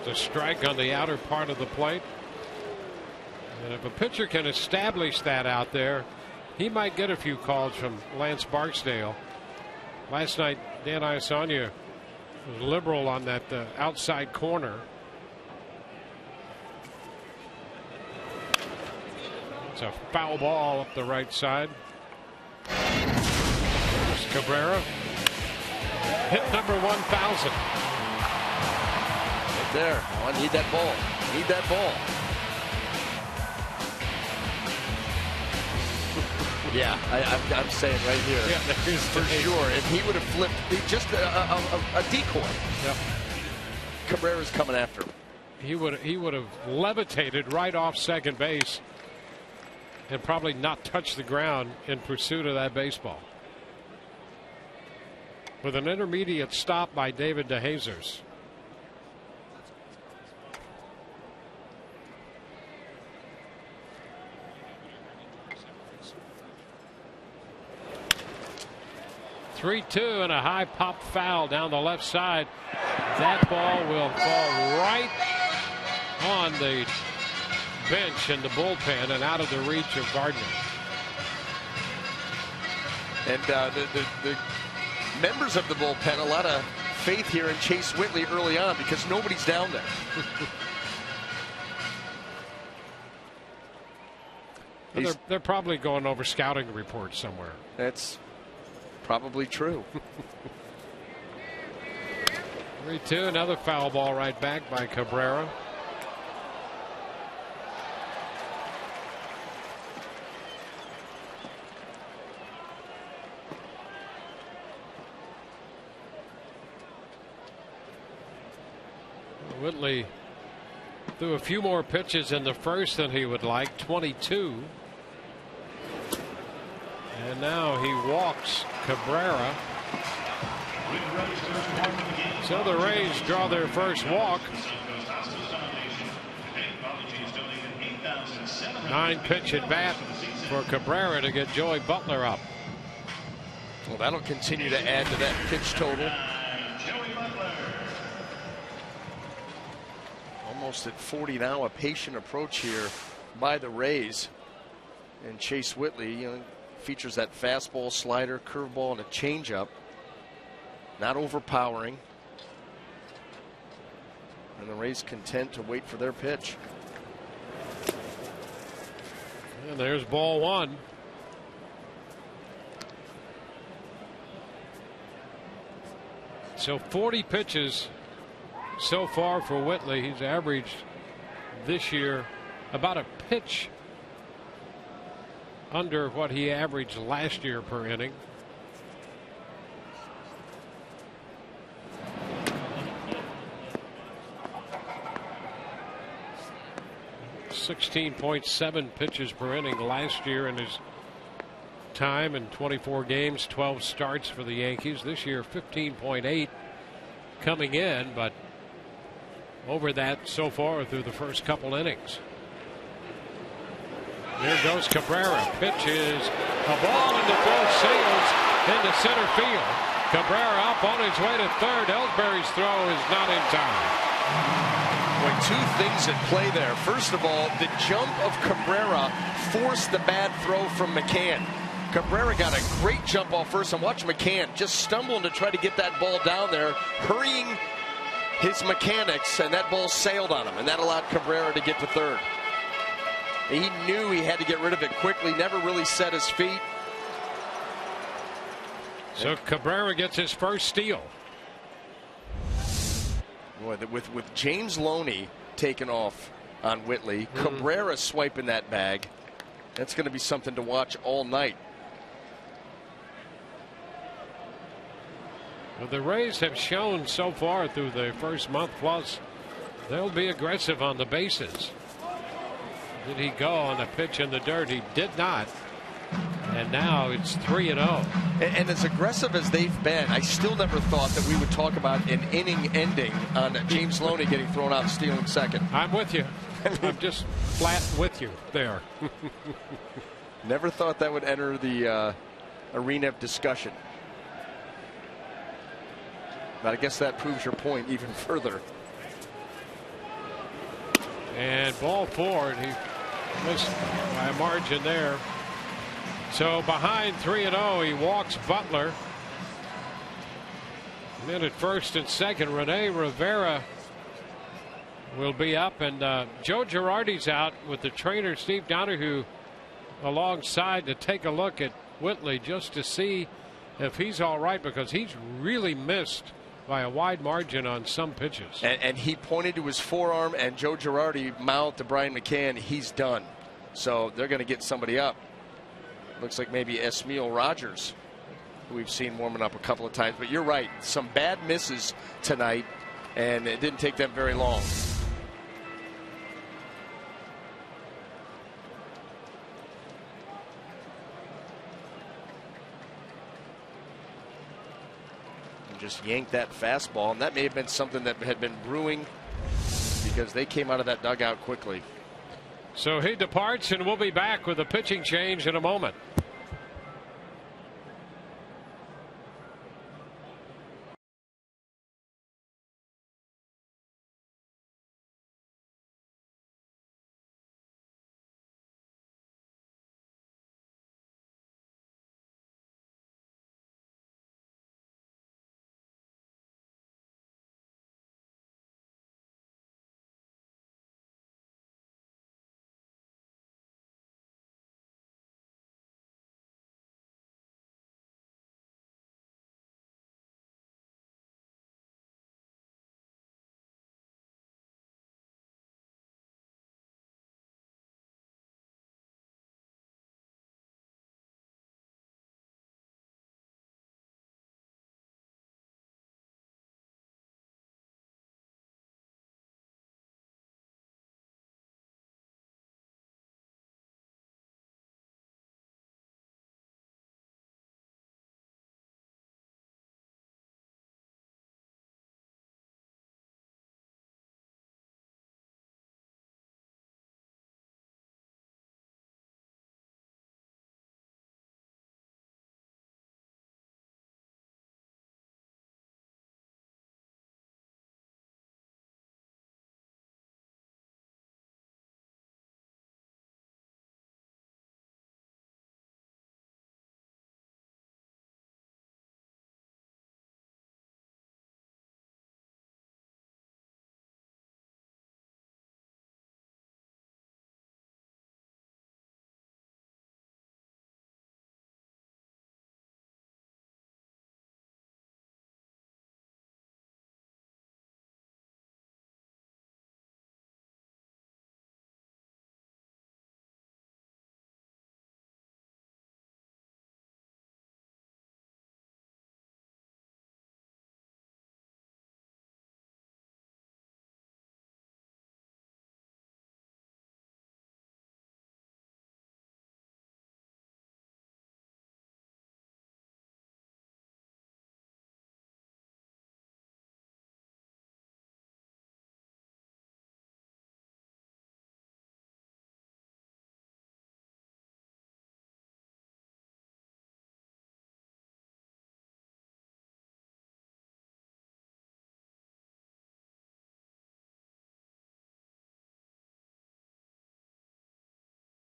A strike on the outer part of the plate. And if a pitcher can establish that out there, he might get a few calls from Lance Barksdale. Last night, Dan Iasogna was liberal on that outside corner. It's a foul ball up the right side. There's Cabrera. Hit number 1,000. Right there. Oh, I need that ball. Need that ball. Yeah, I'm saying right here. Yeah, for sure. If he would have flipped just a decoy. Yep. Cabrera's coming after him. He would have levitated right off second base and probably not touched the ground in pursuit of that baseball. With an intermediate stop by David DeHazers. (3-2) and a high pop foul down the left side. That ball will fall right on the bench in the bullpen and out of the reach of Gardner. And the members of the bullpen, a lot of faith here in Chase Whitley early on because nobody's down there. They're probably going over scouting reports somewhere. That's probably true. 3-2, another foul ball right back by Cabrera. Whitley threw a few more pitches in the first than he would like, 22. And now he walks Cabrera. So the Rays draw their first walk. 9-pitch at bat for Cabrera to get Joey Butler up. Well, that'll continue to add to that pitch total. Almost at 40 now, a patient approach here by the Rays. And Chase Whitley, features that fastball, slider, curveball, and a changeup. Not overpowering. And the Rays content to wait for their pitch. And there's ball one. So 40 pitches so far for Whitley. He's averaged this year about a pitch under what he averaged last year per inning. .7 pitches per inning last year in his time in 24 games, 12 starts for the Yankees. This year 15.8 coming in, but over that so far through the first couple innings. There goes Cabrera. Pitches a ball into full sails into center field. Cabrera up on his way to third. Ellsbury's throw is not in time. Well, two things at play there. First of all, the jump of Cabrera forced the bad throw from McCann. Cabrera got a great jump off first, and watch McCann just stumbling to try to get that ball down there, hurrying his mechanics, and that ball sailed on him, and that allowed Cabrera to get to third. He knew he had to get rid of it quickly, never really set his feet. So Cabrera gets his first steal. Boy, with James Loney taking off on Whitley, Cabrera swiping that bag, that's going to be something to watch all night. Well, the Rays have shown so far through the first month plus they'll be aggressive on the bases. Did he go on a pitch in the dirt? He did not. And now it's 3-0. And as aggressive as they've been, I still never thought that we would talk about an inning ending on James Loney getting thrown out stealing second. I'm with you. I'm just flat with you there. Never thought that would enter the arena of discussion. But I guess that proves your point even further. And ball forward. He Missed by a margin there. So behind 3-0, he walks Butler. Men at first and second. Rene Rivera will be up, and Joe Girardi's out with the trainer Steve Donahue alongside to take a look at Whitley just to see if he's all right, because he's really missed by a wide margin on some pitches. And he pointed to his forearm, and Joe Girardi mouthed to Brian McCann, he's done. So they're going to get somebody up. Looks like maybe Esmil Rogers, who we've seen warming up a couple of times. But you're right, some bad misses tonight, and it didn't take them very long. Just yanked that fastball, and that may have been something that had been brewing because they came out of that dugout quickly. So he departs, and we'll be back with a pitching change in a moment.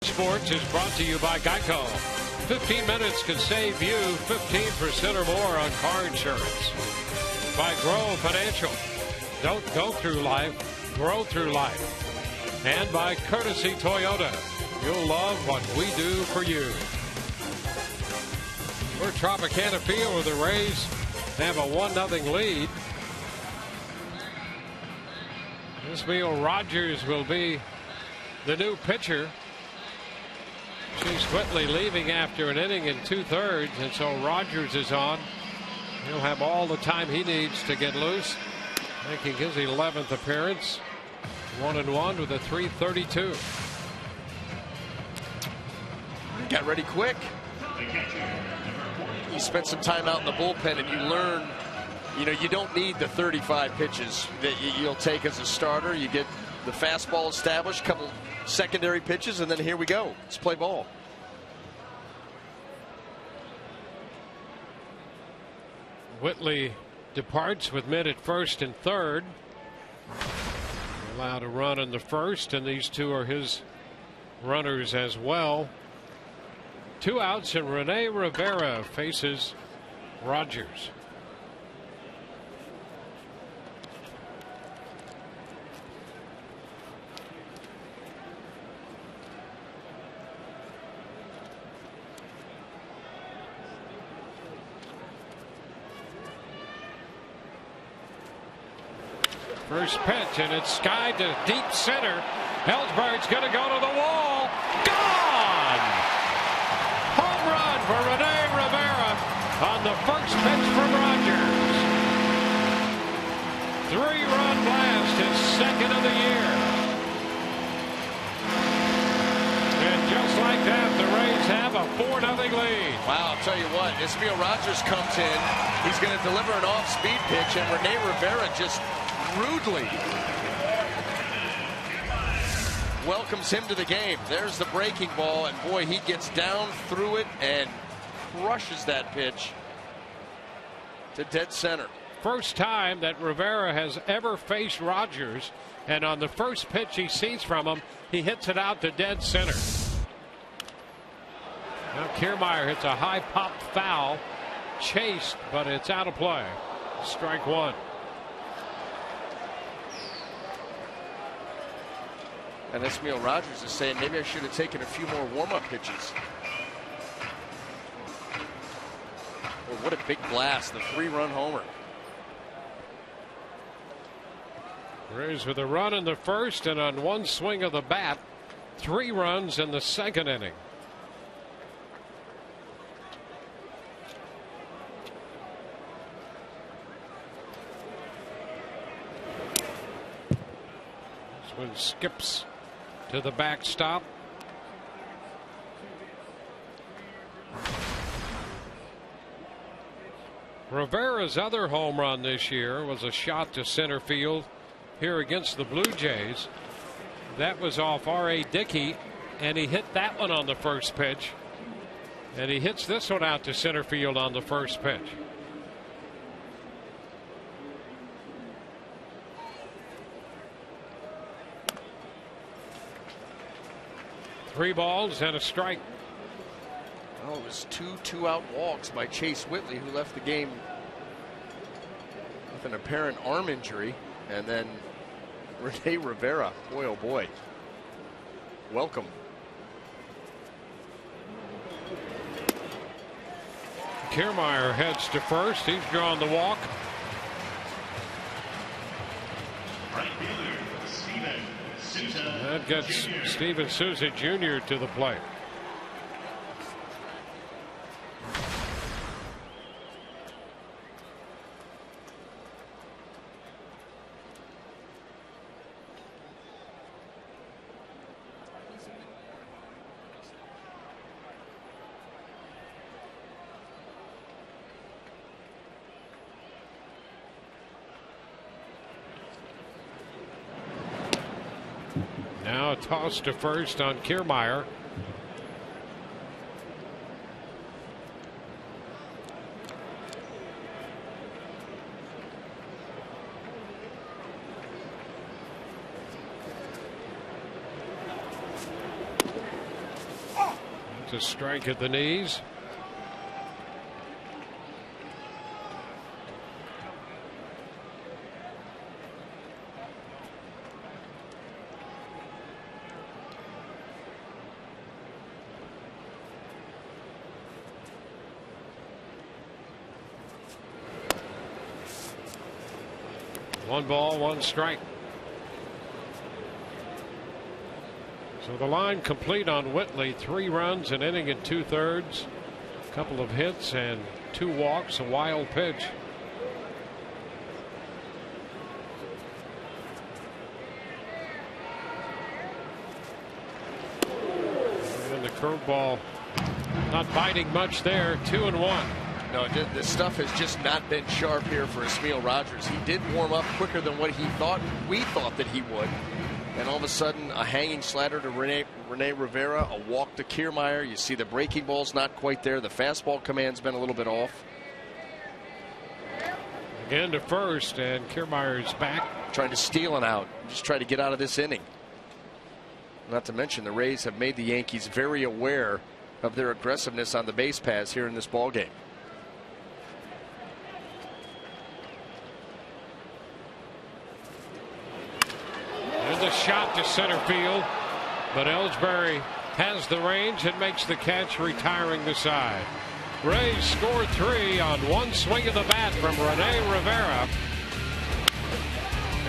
Sports is brought to you by Geico. 15 minutes can save you 15% or more on car insurance. By Grow Financial. Don't go through life, grow through life. And by Courtesy Toyota. You'll love what we do for you. We're Tropicana Field where the Rays have a 1-0 lead. Esmil Rogers will be the new pitcher. Chase Whitley leaving after an inning and 2/3, and so Rogers is on. He'll have all the time he needs to get loose, making his 11th appearance. 1-1 with a 3.32. Got ready quick. You spent some time out in the bullpen, and you learn, you don't need the 35 pitches that you'll take as a starter. You get the fastball established, couple secondary pitches, and then here we go. Let's play ball. Whitley departs with men at first and third. Allowed a run in the first, and these two are his runners as well. 2 outs, and Rene Rivera faces Rogers. First pitch, and it's skied to deep center. Ellsbury's going to go to the wall. Gone! Home run for Rene Rivera on the first pitch from Rogers. 3-run blast, his second of the year. And just like that, the Rays have a 4-0 lead. Wow, I'll tell you what, Ismael Rogers comes in. He's going to deliver an off-speed pitch, and Rene Rivera just rudely welcomes him to the game. There's the breaking ball, and boy, he gets down through it and crushes that pitch to dead center. First time that Rivera has ever faced Rogers, and on the first pitch he sees from him, he hits it out to dead center. Now Kiermaier hits a high pop foul, chased, but it's out of play. Strike one. And Ismael Rogers is saying maybe I should have taken a few more warm-up pitches. Well, what a big blast, the 3-run homer. Rays with a run in the first, and on one swing of the bat, 3 runs in the second inning. This one skips to the backstop. Rivera's other home run this year was a shot to center field here against the Blue Jays. That was off R.A. Dickey, and he hit that one on the first pitch. And he hits this one out to center field on the first pitch. Three balls and a strike. Oh, it was two-out walks by Chase Whitley, who left the game with an apparent arm injury. And then Rene Rivera, boy oh boy, welcome. Kiermaier heads to first. He's drawn the walk. That gets Steven Souza Jr. to the plate. Now a toss to first on Kiermaier. It's a strike at the knees. One ball, one strike. So the line complete on Whitley. 3 runs, an inning and 2/3. A couple of hits and 2 walks, a wild pitch. And the curveball not biting much there. 2-1. No, the stuff has just not been sharp here for Ismael Rogers. He did warm up quicker than what we thought that he would. And all of a sudden, a hanging slider to Rene Rivera, a walk to Kiermaier. You see the breaking ball's not quite there. The fastball command's been a little bit off. Again to first, and Kiermaier's back. Trying to steal an out. Just try to get out of this inning. Not to mention the Rays have made the Yankees very aware of their aggressiveness on the base paths here in this ball game. There's a shot to center field, but Ellsbury has the range and makes the catch, retiring the side. Rays score 3 on one swing of the bat from Rene Rivera.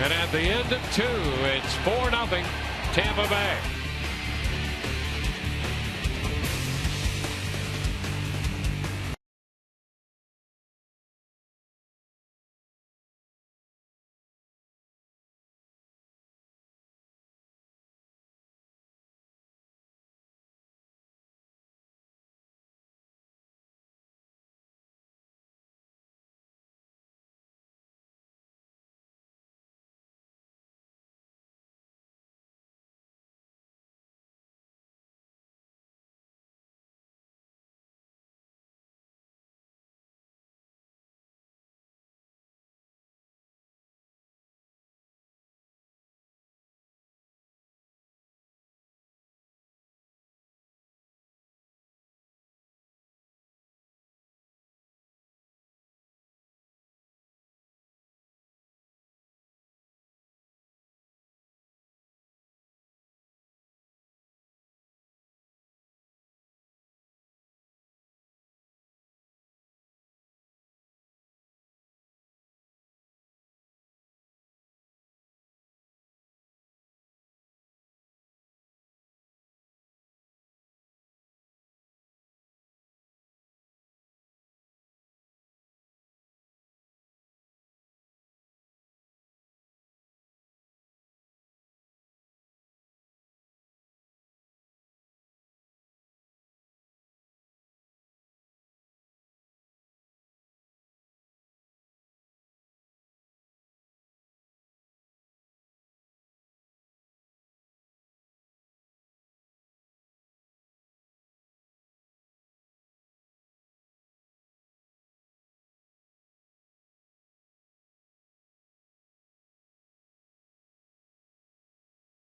And at the end of 2, it's 4-0 Tampa Bay.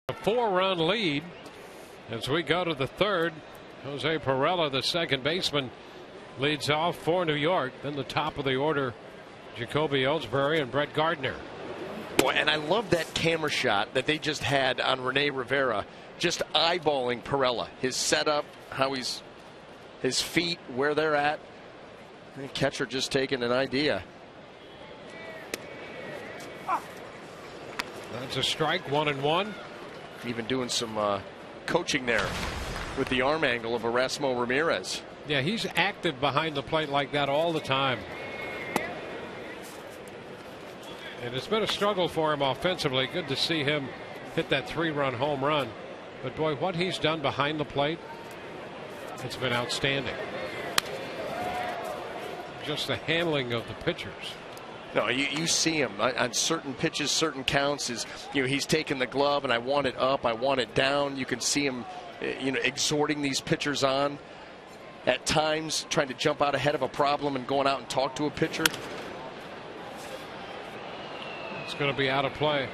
A 4-run lead as we go to the 3rd. Jose Pirela, the second baseman, leads off for New York. Then the top of the order, Jacoby Ellsbury and Brett Gardner. Boy, and I love that camera shot that they just had on Rene Rivera, just eyeballing Pirela, his setup, how his feet, where they're at. The catcher just taking an idea. That's a strike, 1-1. Even doing some coaching there with the arm angle of Erasmo Ramirez. Yeah, he's active behind the plate like that all the time. And it's been a struggle for him offensively. Good to see him hit that 3-run home run. But boy, what he's done behind the plate, it's been outstanding. Just the handling of the pitchers. No, you see him on certain pitches, certain counts. He's taking the glove, and I want it up, I want it down. You can see him, exhorting these pitchers on. At times, trying to jump out ahead of a problem and going out and talk to a pitcher. It's going to be out of play.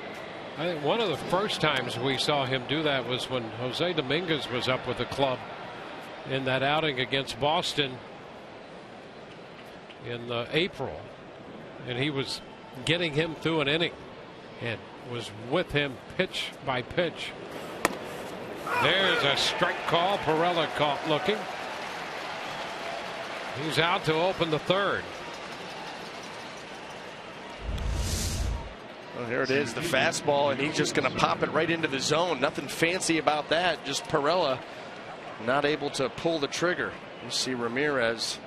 I think one of the first times we saw him do that was when Jose Dominguez was up with the club in that outing against Boston in April. And he was getting him through an inning and was with him pitch by pitch. There's a strike call. Pirela caught looking. He's out to open the 3rd. Well, here it is, the fastball, and he's just going to pop it right into the zone. Nothing fancy about that. Just Pirela not able to pull the trigger. You see Ramirez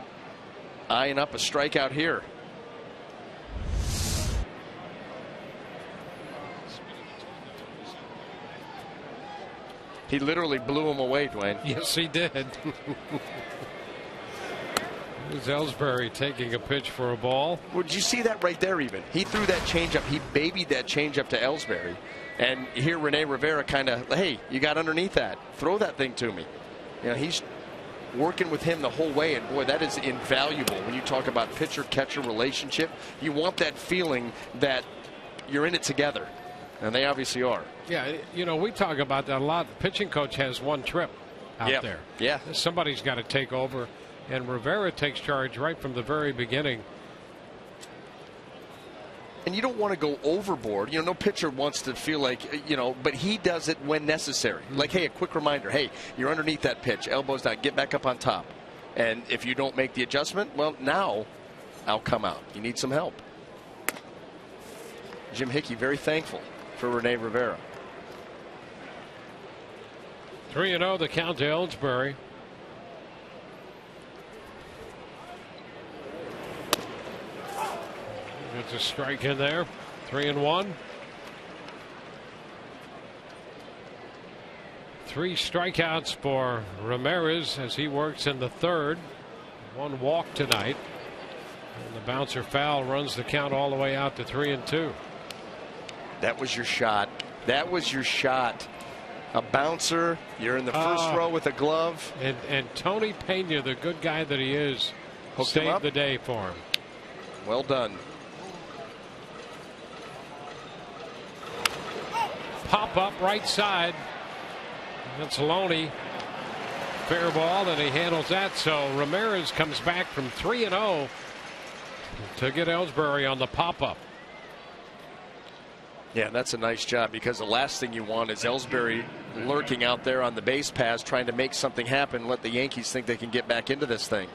eyeing up a strikeout here. He literally blew him away, Dwayne. Yes, he did. Here's Ellsbury taking a pitch for a ball. Well, did you see that right there even? He threw that changeup. He babied that changeup to Ellsbury. And here Rene Rivera kind of, hey, you got underneath that. Throw that thing to me. He's working with him the whole way. And, boy, that is invaluable when you talk about pitcher-catcher relationship. You want that feeling that you're in it together. And they obviously are. Yeah, you know, we talk about that a lot. The pitching coach has one trip out there. Yeah. Somebody's got to take over. And Rivera takes charge right from the very beginning. And you don't want to go overboard. You know, no pitcher wants to feel like, you know, but he does it when necessary. Like, hey, a quick reminder. Hey, you're underneath that pitch. Elbows down. Get back up on top. And if you don't make the adjustment, well, now I'll come out. You need some help. Jim Hickey very thankful for Rene Rivera. 3-0 the count to Ellsbury. It's a strike in there. 3-1. 3 strikeouts for Ramirez as he works in the third. 1 walk tonight. And the bouncer foul runs the count all the way out to 3-2. That was your shot. That was your shot. A bouncer. You're in the first row with a glove. And Tony Pena, the good guy that he is, saved the day for him. Well done. Pop up right side. That's Loney. Fair ball, and he handles that. So Ramirez comes back from 3-0 to get Ellsbury on the pop up. Yeah, that's a nice job, because the last thing you want is Ellsbury lurking out there on the base pass trying to make something happen, let the Yankees think they can get back into this thing.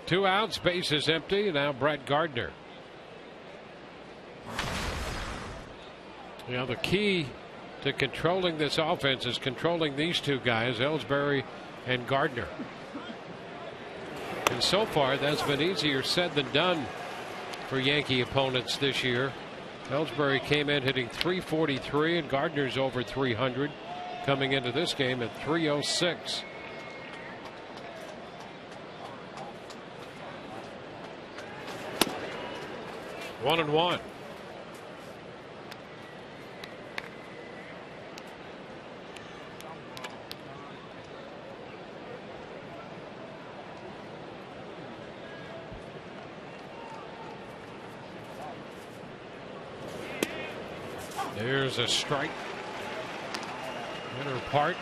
Two outs, base is empty. Now Brett Gardner. You know, the key to controlling this offense is controlling these two guys, Ellsbury and Gardner. And so far, that's been easier said than done for Yankee opponents this year. Ellsbury came in hitting .343, and Gardner's over .300, coming into this game at .306. One and one. There's a strike. Inner part.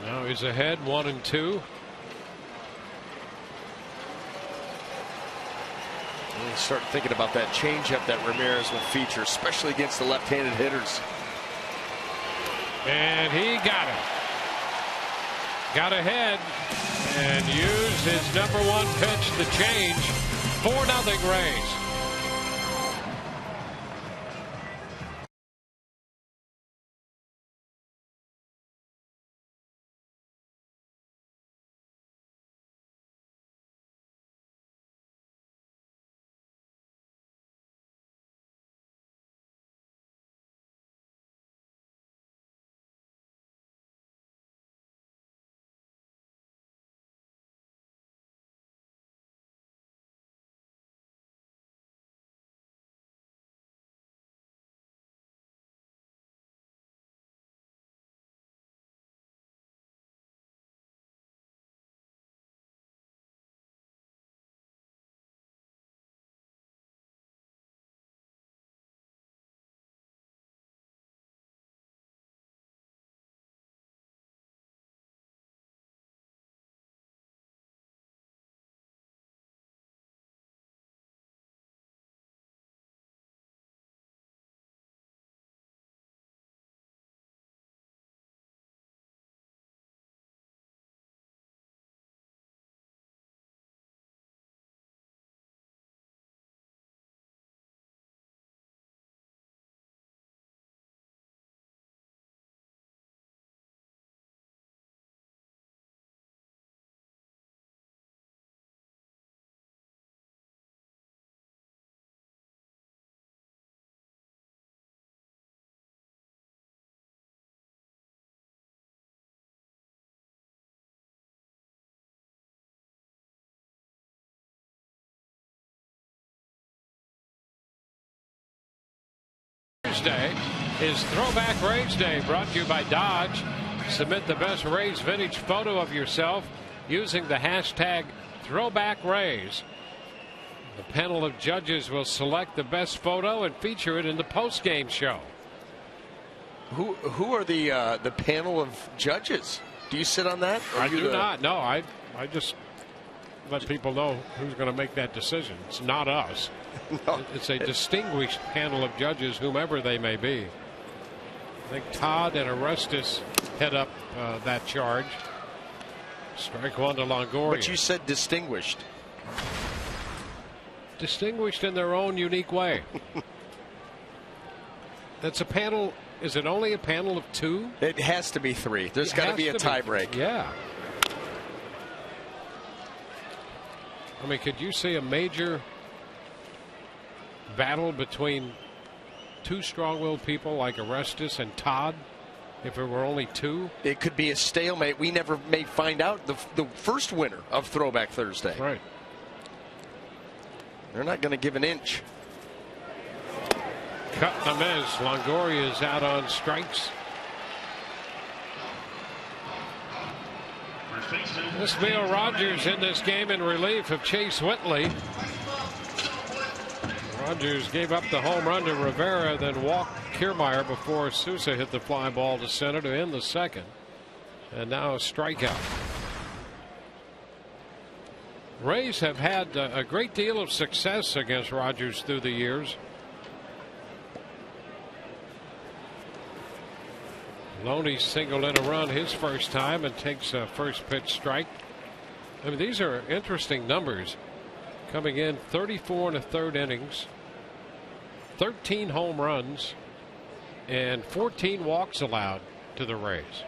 Now he's ahead 1-2. Start thinking about that changeup that Ramirez will feature, especially against the left-handed hitters. And he got it. Got ahead and used his #1 pitch to change. 4-0 Rays. Thursday is Throwback Rays Day, brought to you by Dodge. Submit the best Rays vintage photo of yourself using the hashtag #ThrowbackRays. The panel of judges will select the best photo and feature it in the post-game show. Who are the panel of judges? Do you sit on that? I do not. No, I just let people know who's going to make that decision. It's not us. No. It's a distinguished panel of judges, whomever they may be. I think Todd and Arestis head up that charge. Strike one to Longoria. But you said distinguished. Distinguished in their own unique way. That's a panel. Is it only a panel of 2? It has to be 3. There's got to be a tie break. Yeah. I mean, could you see a major battle between 2 strong-willed people like Arestis and Todd if it were only 2? It could be a stalemate. We never may find out the first winner of Throwback Thursday. Right. They're not going to give an inch. Cut the miss. Longoria is out on strikes. This Neil Rogers in this game in relief of Chase Whitley. Rogers gave up the home run to Rivera, then walked Kiermaier before Sousa hit the fly ball to center to end the second. And now a strikeout. Rays have had a great deal of success against Rogers through the years. Loney singled in a run his first time and takes a first pitch strike. I mean, these are interesting numbers. Coming in 34 1/3 innings, 13 home runs, and 14 walks allowed to the Rays.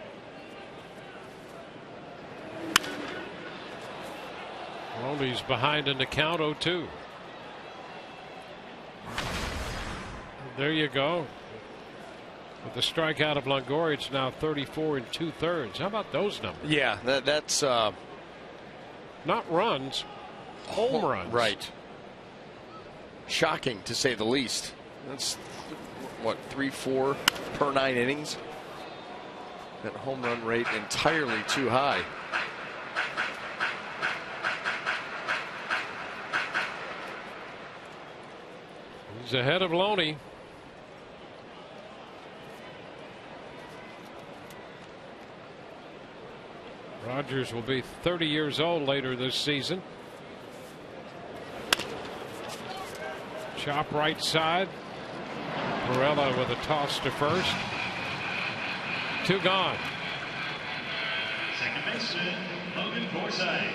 Loney's behind in the count, 0-2. There you go. With the strikeout of Longoria, it's now 34 2/3. How about those numbers? Yeah, that's not runs, home runs. Right. Shocking to say the least. That's what, 3-4 per 9 innings. That home run rate entirely too high. He's ahead of Loney. Rogers will be 30 years old later this season. Chop right side. Perella with a toss to first. 2 gone. Second baseman, Logan Forsythe.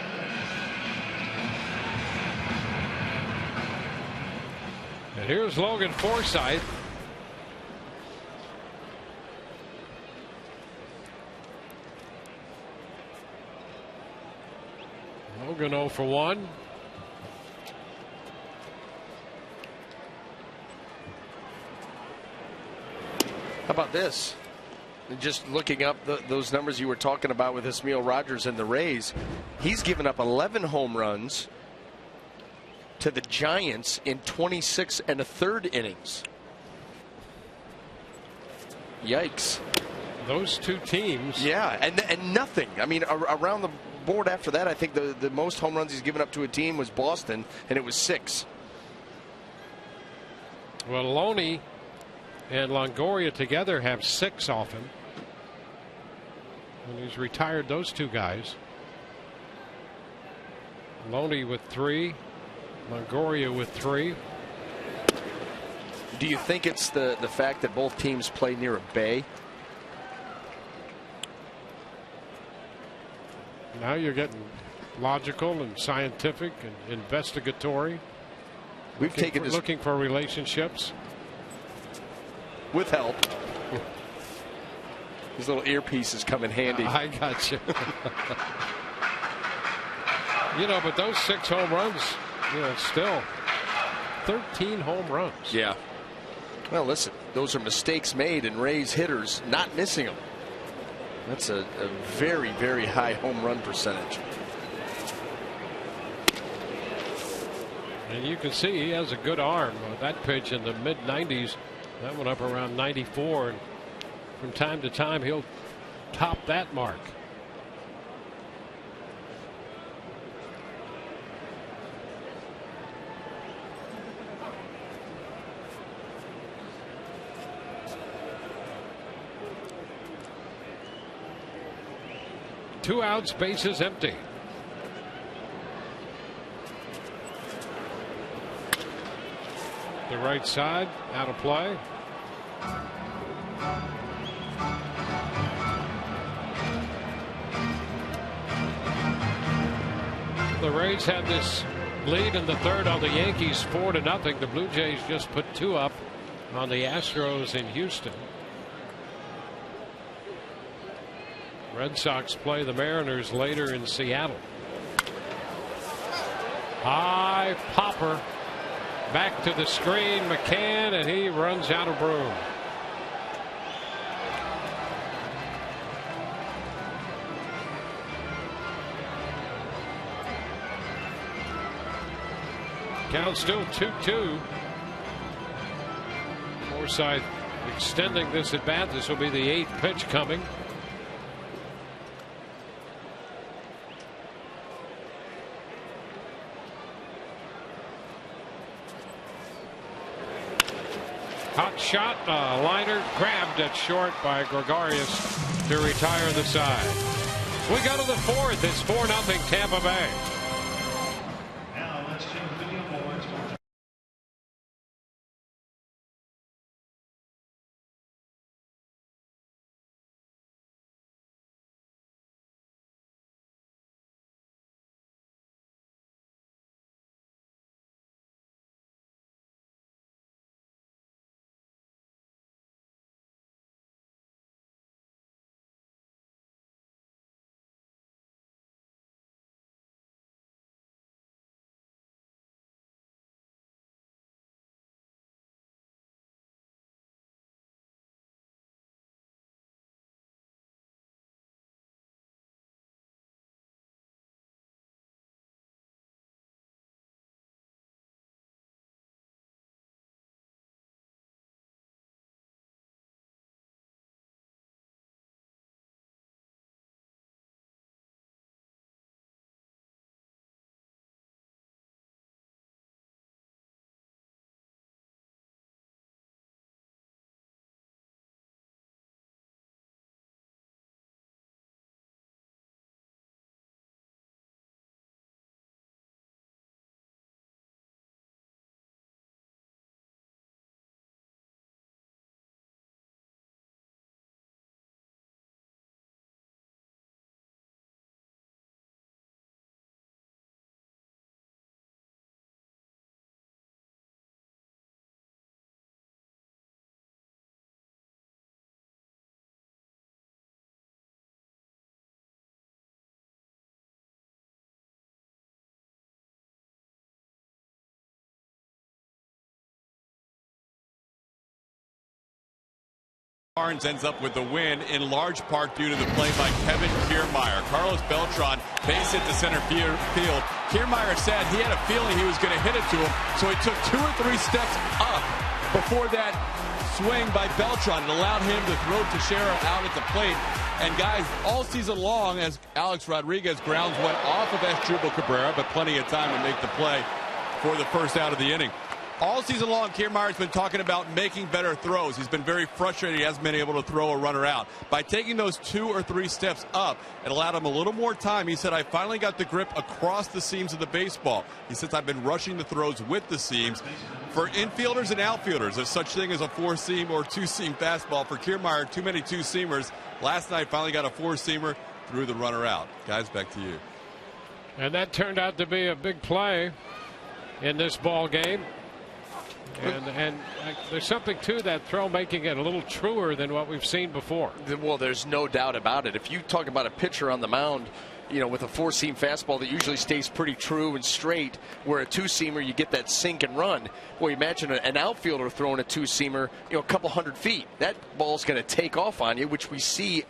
And here's Logan Forsythe. Logan 0 for 1. How about this? Just looking up those numbers you were talking about with Ismael Rogers and the Rays, he's given up 11 home runs to the Giants in 26 1/3 innings. Yikes. Those 2 teams. Yeah, and nothing. I mean, around the board after that, I think the most home runs he's given up to a team was Boston, and it was 6. Well, Loney and Longoria together have 6 off him. And he's retired those 2 guys. Loney with 3. Longoria with 3. Do you think it's the fact that both teams play near a bay? Now you're getting logical and scientific and investigatory. Looking for relationships. With help. These little earpieces come in handy. I got you. You know, but those 6 home runs, you know, still 13 home runs. Yeah. Well, listen, those are mistakes made, and Rays hitters not missing them. That's a very, very high home run percentage. And you can see he has a good arm. That pitch in the mid-90s, that went up around 94, and from time to time he'll top that mark. 2 outs, bases empty. The right side out of play. The Rays had this lead in the third on the Yankees 4-0. The Blue Jays just put 2 up on the Astros in Houston. Red Sox play the Mariners later in Seattle. High popper. Back to the screen, McCann, and he runs out of room. Count still 2-2. Forsythe extending this at bat. This will be the 8th pitch coming. Hot shot, liner grabbed at short by Gregorius to retire the side. We go to the 4th. It's 4-0 Tampa Bay. Now let's check the video boards. Barnes ends up with the win in large part due to the play by Kevin Kiermaier. Carlos Beltran base hit to center field. Kiermaier said he had a feeling he was going to hit it to him, so he took 2 or 3 steps up before that swing by Beltran. It allowed him to throw Teixeira out at the plate. And guys, all season long, as Alex Rodriguez grounds went off of Asdrubal Cabrera, but plenty of time to make the play for the first out of the inning. All season long, Kiermaier's been talking about making better throws. He's been very frustrated he hasn't been able to throw a runner out. By taking those 2 or 3 steps up, it allowed him a little more time. He said, I finally got the grip across the seams of the baseball. He says, I've been rushing the throws with the seams. For infielders and outfielders, there's such thing as a 4-seam or 2-seam fastball. For Kiermaier, too many 2-seamers. Last night, finally got a 4-seamer, threw the runner out. Guys, back to you. And that turned out to be a big play in this ball game. And there's something to that throw, making it a little truer than what we've seen before. Well, there's no doubt about it. If you talk about a pitcher on the mound, you know, with a 4-seam fastball that usually stays pretty true and straight, where a 2-seamer you get that sink and run. Well, imagine an outfielder throwing a 2-seamer, you know, a couple hundred feet. That ball's going to take off on you, which we see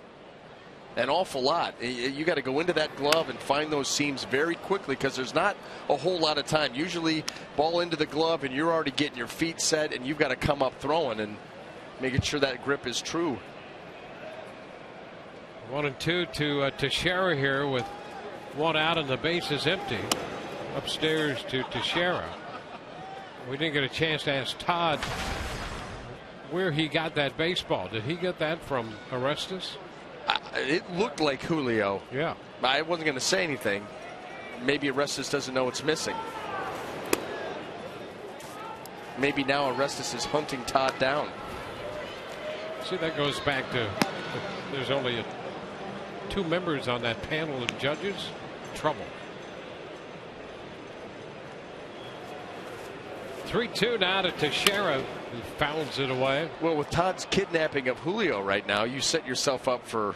an awful lot. You got to go into that glove and find those seams very quickly because there's not a whole lot of time. Usually ball into the glove and you're already getting your feet set and you've got to come up throwing and making sure that grip is true. 1-2 to Teixeira here with 1 out and the base is empty. Upstairs to Teixeira. We didn't get a chance to ask Todd where he got that baseball. Did he get that from Orestes? It looked like Julio. Yeah. I wasn't going to say anything. Maybe Arestas doesn't know it's missing. Maybe now Arestas is hunting Todd down. See, that goes back to there's only 2 members on that panel of judges. Trouble. 3-2 now to Teixeira, who fouls it away. Well, with Todd's kidnapping of Julio right now, you set yourself up for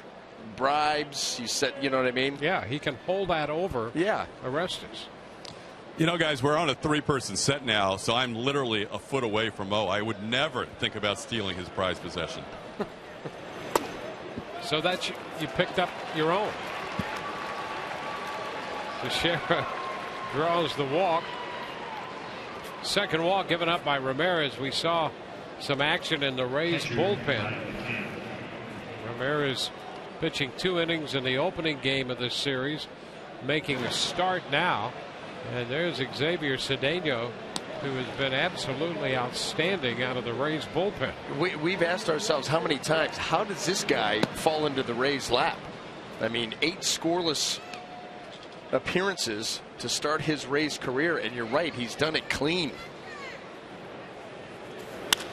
bribes. You know what I mean? Yeah, he can hold that over. Yeah. Arestas. You know, guys, we're on a 3-person set now, so I'm literally a foot away from Mo. I would never think about stealing his prized possession. So that you picked up your own. Teixeira draws the walk. Second walk given up by Ramirez. We saw some action in the Rays bullpen. Ramirez pitching 2 innings in the opening game of this series, making a start now. And there's Xavier Cedeno, who has been absolutely outstanding out of the Rays bullpen. We've asked ourselves how many times, how does this guy fall into the Rays' lap? I mean, 8 scoreless appearances to start his Rays career, and you're right, he's done it clean.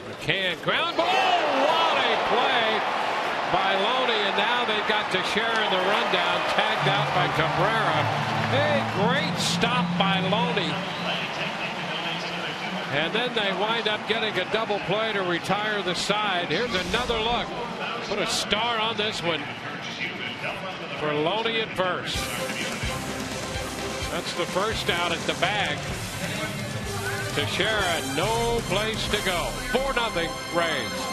McCann, ground ball. What a play by Loney, and now they've got Teixeira in the rundown, tagged out by Cabrera. A great stop by Loney. And then they wind up getting a double play to retire the side. Here's another look. Put a star on this one for Loney at first. That's the first out at the bag. Teixeira, no place to go. 4-0 Rays.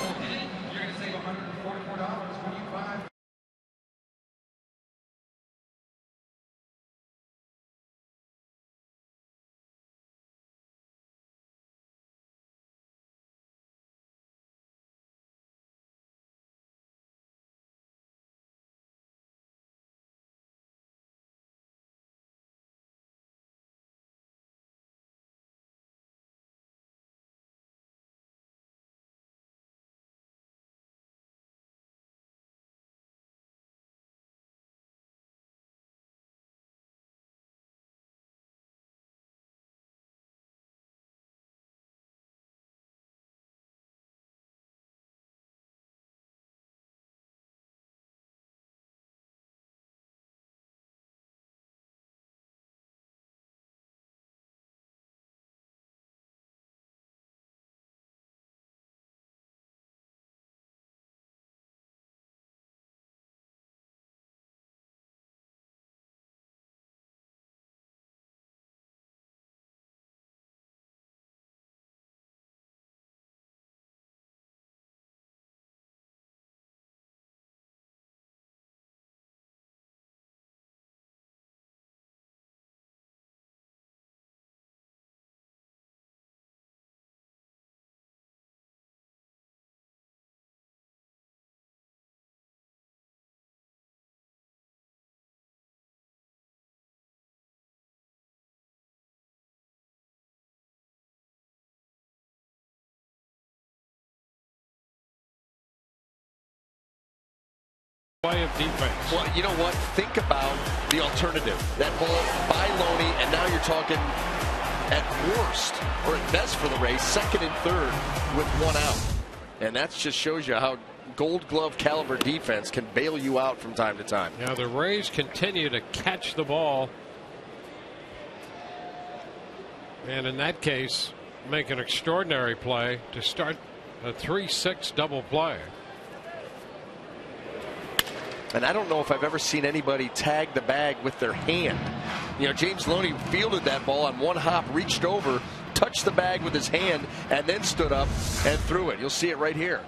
Play of defense. Well, you know what? Think about the alternative. That ball by Loney, and now you're talking at worst, or at best for the Rays, second and third with 1 out. And that just shows you how Gold Glove caliber defense can bail you out from time to time. Now the Rays continue to catch the ball, and in that case make an extraordinary play to start a 3-6 double play. And I don't know if I've ever seen anybody tag the bag with their hand. You know, James Loney fielded that ball on 1 hop, reached over, touched the bag with his hand, and then stood up and threw it. You'll see it right here.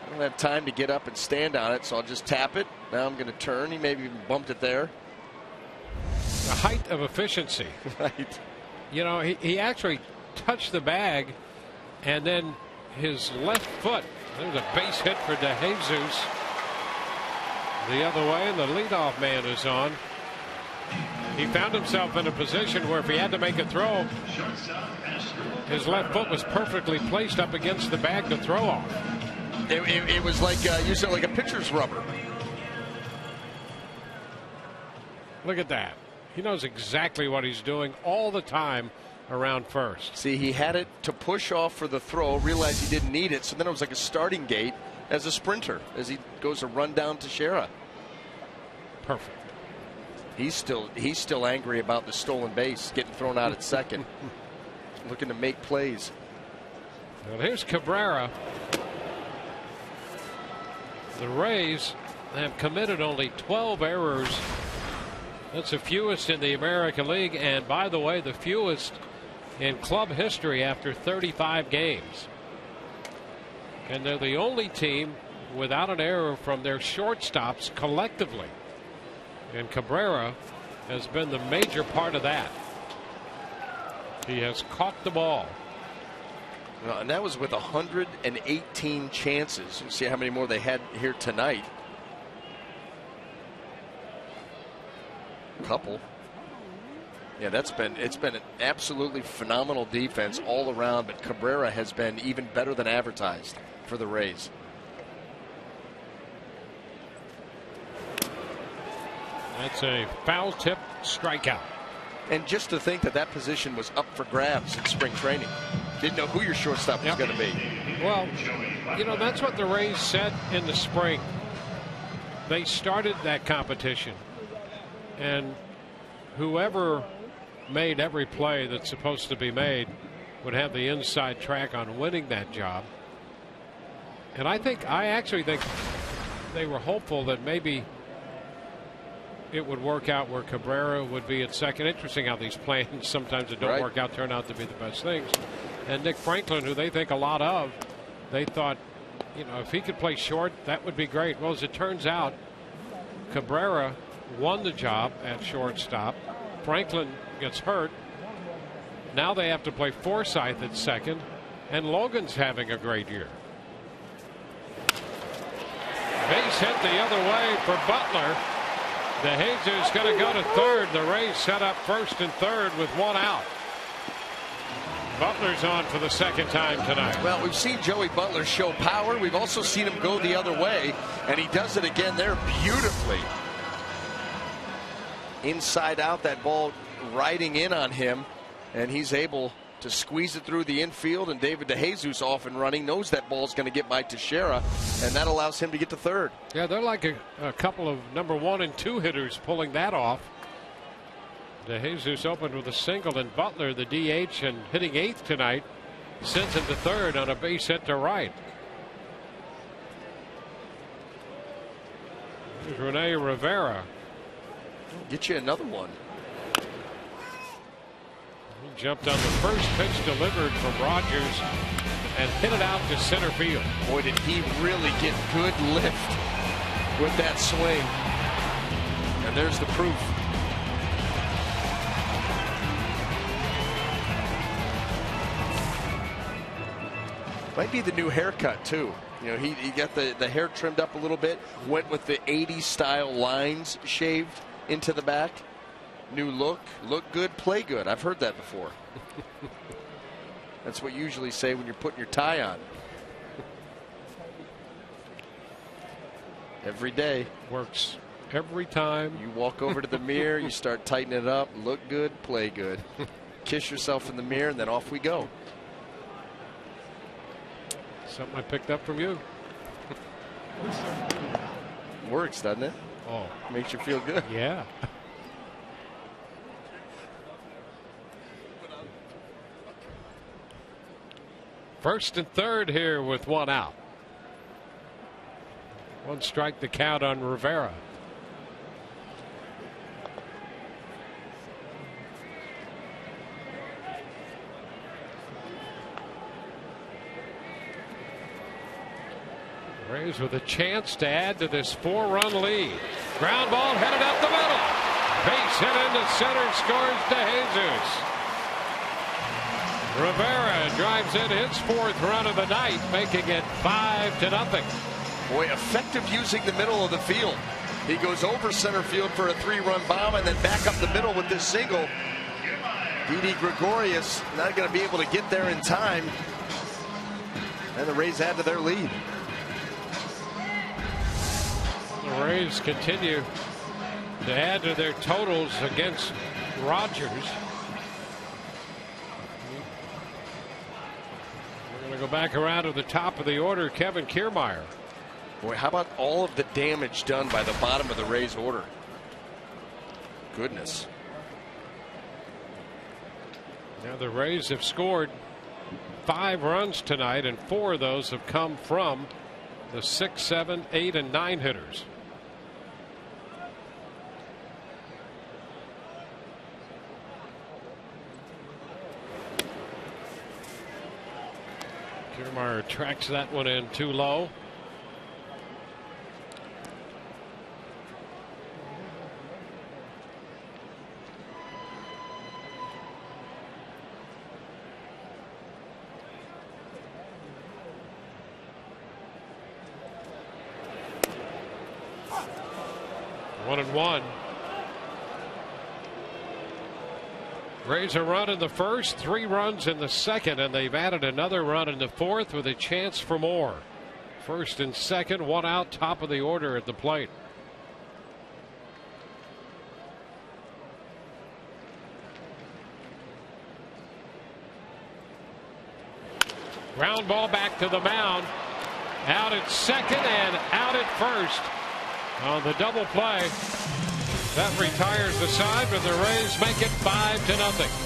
I don't have time to get up and stand on it, so I'll just tap it. Now I'm going to turn. He maybe even bumped it there. The height of efficiency. Right. You know, he actually touched the bag, and then his left foot, there's a base hit for DeJesus. The other way, and the leadoff man is on. He found himself in a position where if he had to make a throw, his left foot was perfectly placed up against the bag to throw off. It was like you said, like a pitcher's rubber. Look at that. He knows exactly what he's doing all the time around first. See, he had it to push off for the throw, realized he didn't need it, so then it was like a starting gate as a sprinter as he goes to run down Teixeira. Perfect. He's still angry about the stolen base getting thrown out at second. Looking to make plays. Well, here's Cabrera. The Rays have committed only 12 errors. That's the fewest in the American League, and by the way, the fewest in club history after 35 games. And they're the only team without an error from their shortstops collectively. And Cabrera has been the major part of that. He has caught the ball. Well, and that was with 118 chances. You see how many more they had here tonight. Couple. Yeah, it's been an absolutely phenomenal defense all around, but Cabrera has been even better than advertised for the Rays. That's a foul tip strikeout. And just to think that that position was up for grabs in spring training. Didn't know who your shortstop was going to be. Well, you know, that's what the Rays said in the spring. They started that competition, and whoever made every play that's supposed to be made would have the inside track on winning that job. And I actually think they were hopeful that maybe it would work out where Cabrera would be at second. Interesting how these plans sometimes that don't work out turn out to be the best things. And Nick Franklin, who they think a lot of, they thought, you know, if he could play short, that would be great. Well, as it turns out, Cabrera won the job at shortstop. Franklin gets hurt. Now they have to play Forsythe at second, and Logan's having a great year. Base hit the other way for Butler. DeJesus going to go to third. The Rays set up first and third with one out. Butler's on for the second time tonight. Well, we've seen Joey Butler show power. We've also seen him go the other way, and he does it again there beautifully. Inside out, that ball riding in on him, and he's able to squeeze it through the infield, and David DeJesus off and running, knows that ball's going to get by Teixeira, and that allows him to get to third. Yeah, they're like a couple of number 1 and 2 hitters pulling that off. DeJesus opened with a single, and Butler, the DH and hitting 8th tonight, sends him to third on a base hit to right. Here's Rene Rivera. Get you another one. He jumped on the first pitch delivered from Rogers and hit it out to center field. Boy, did he really get good lift with that swing. And there's the proof. Might be the new haircut, too. You know, he got the hair trimmed up a little bit, went with the 80s style lines shaved into the back. New look, look good, play good. I've heard that before. That's what you usually say when you're putting your tie on. Every day. Works every time. You walk over to the mirror, you start tightening it up, look good, play good. Kiss yourself in the mirror, and then off we go. Something I picked up from you. Works, doesn't it? Oh. Makes you feel good. Yeah. First and third here with one out. One strike the count on Rivera. Rays with a chance to add to this 4-run lead. Ground ball headed up the middle. Base hit into center, scores DeJesus. Rivera drives in his 4th run of the night, making it 5-0. Boy, effective using the middle of the field. He goes over center field for a 3-run bomb and then back up the middle with this single. Didi Gregorius not going to be able to get there in time. And the Rays add to their lead. The Rays continue to add to their totals against Rogers. We're going to go back around to the top of the order. Kevin Kiermaier. Boy, how about all of the damage done by the bottom of the Rays order? Goodness. Now the Rays have scored 5 runs tonight, and 4 of those have come from the 6, 7, 8, and 9 hitters. Kiermaier tracks that one in too low. One and one. Rays a run in the first, 3 runs in the second, and they've added another run in the fourth with a chance for more. First and second, 1 out, top of the order at the plate. Ground ball back to the mound. Out at second and out at first on the double play. That retires the side, but the Rays make it 5-0.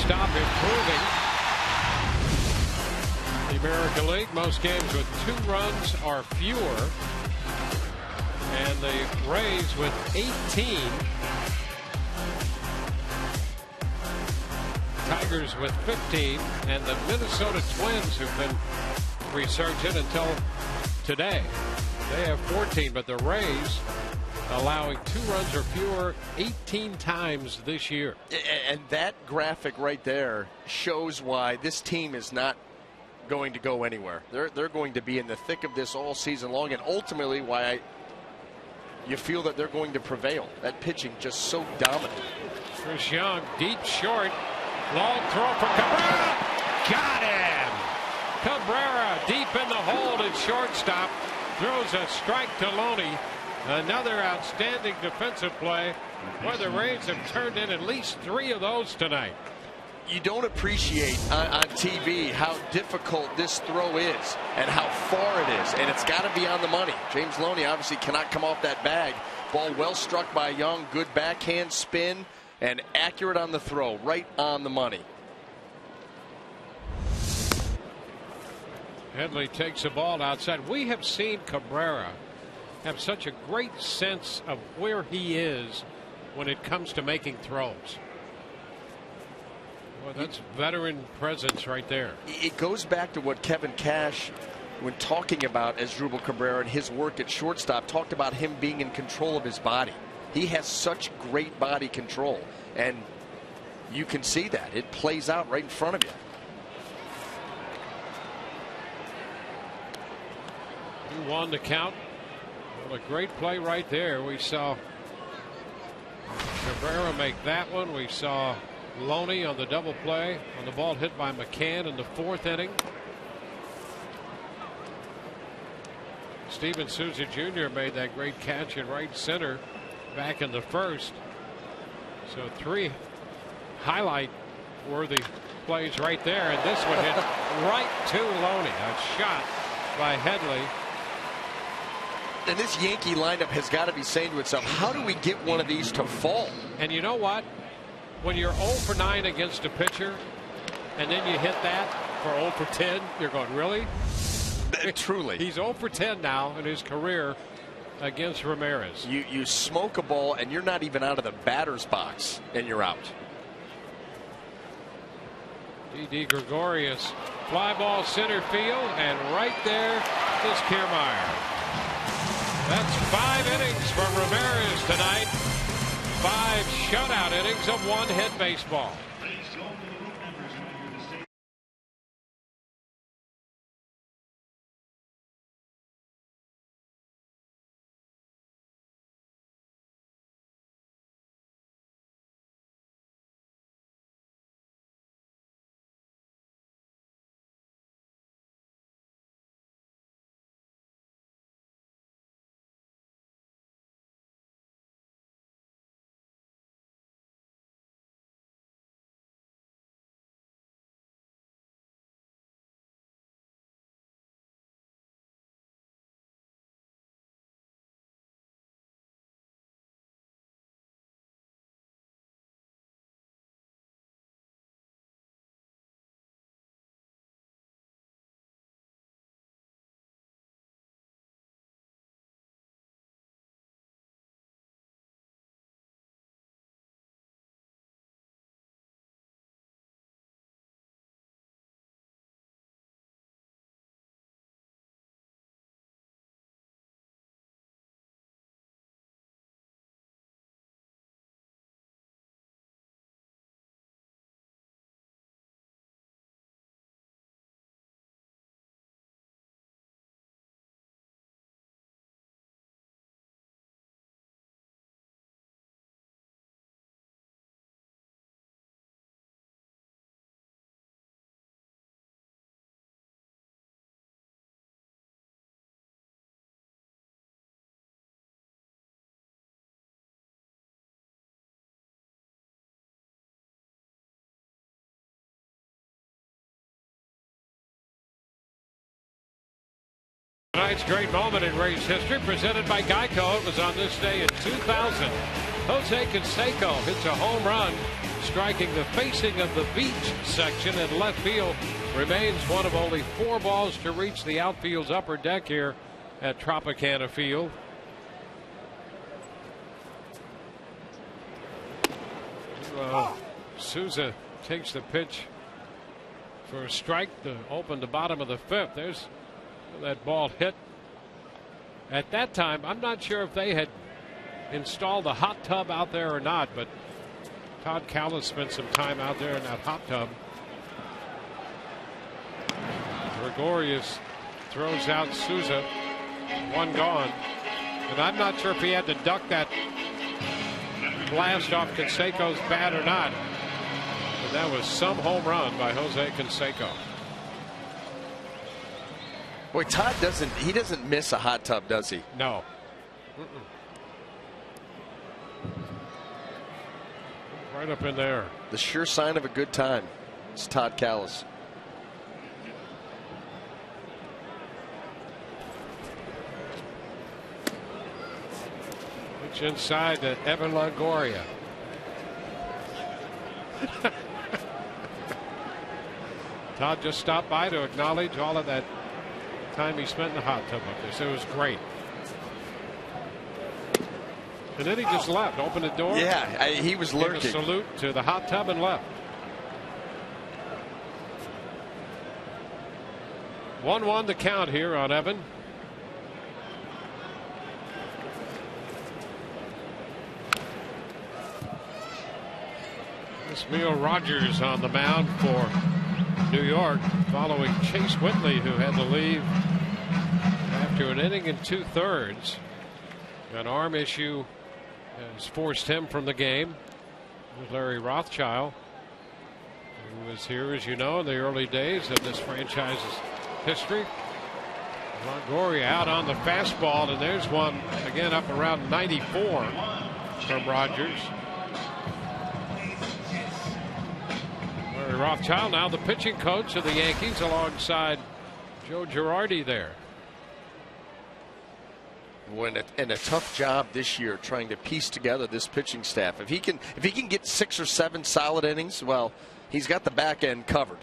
Stop improving. The American League, most games with 2 runs or fewer. And the Rays with 18. Tigers with 15. And the Minnesota Twins, who've been resurgent until today, they have 14. But the Rays allowing 2 runs or fewer 18 times this year. And that graphic right there shows why this team is not going to go anywhere. They're going to be in the thick of this all season long, and ultimately why you feel that they're going to prevail. That pitching just so dominant. Chris Young, deep short, long throw for Cabrera. Got him. Cabrera deep in the hole at shortstop, throws a strike to Loney. Another outstanding defensive play, where the Rays have turned in at least 3 of those tonight. You don't appreciate on TV how difficult this throw is and how far it is, and it's got to be on the money. James Loney obviously cannot come off that bag. Ball well struck by Young, good backhand spin, and accurate on the throw, right on the money. Headley takes the ball outside. We have seen Cabrera have such a great sense of where he is when it comes to making throws. Well, that's veteran presence right there. It goes back to what Kevin Cash, when talking about Asdrubal Cabrera and his work at shortstop, talked about him being in control of his body. He has such great body control, and you can see that. It plays out right in front of you. 2-1 to count. Well, a great play right there. We saw Cabrera make that one. We saw Loney on the double play on the ball hit by McCann in the 4th inning. Steven Souza Jr. made that great catch in right center back in the 1st. So 3 highlight worthy plays right there, and this one hit right to Loney. A shot by Headley. And this Yankee lineup has got to be saying to itself, how do we get one of these to fall? And you know what? When you're 0 for 9 against a pitcher, and then you hit that for 0 for 10, you're going, really? Truly. He's 0 for 10 now in his career against Ramirez. You smoke a ball, and you're not even out of the batter's box, and you're out. D.D. Gregorius, fly ball center field, and right there is Kiermaier. That's 5 innings from Ramirez tonight. 5 shutout innings of 1-hit baseball. Tonight's great moment in Rays history presented by Geico. It was on this day in 2000. Jose Canseco hits a home run, striking the facing of the beach section in left field. Remains one of only 4 balls to reach the outfield's upper deck here at Tropicana Field. Souza takes the pitch for a strike to open the bottom of the 5th. There's that ball hit. At that time, I'm not sure if they had installed a hot tub out there or not, but Todd Callis spent some time out there in that hot tub. Gregorius throws out Souza. 1 gone. And I'm not sure if he had to duck that blast off Canseco's bat or not. But that was some home run by Jose Canseco. Boy, Todd doesn't miss a hot tub, does he? No. Right up in there. The sure sign of a good time. It's Todd Callis. Pitch inside to Evan Longoria. Todd just stopped by to acknowledge all of that time he spent in the hot tub up there. So it was great. And then he just left, opened the door. Yeah, he was lurking. Gave a salute to the hot tub and left. 1-1 to count here on Evan. Esmil Rogers on the mound for New York, following Chase Whitley, who had to leave after an inning and 2/3. An arm issue has forced him from the game. With Larry Rothschild, who was here, as you know, in the early days of this franchise's history. Longoria out on the fastball, and there's one again up around 94 from Rogers. Larry Rothschild, now the pitching coach of the Yankees, alongside Joe Girardi there. And a tough job this year trying to piece together this pitching staff. If he can get 6 or 7 solid innings, well, he's got the back end covered.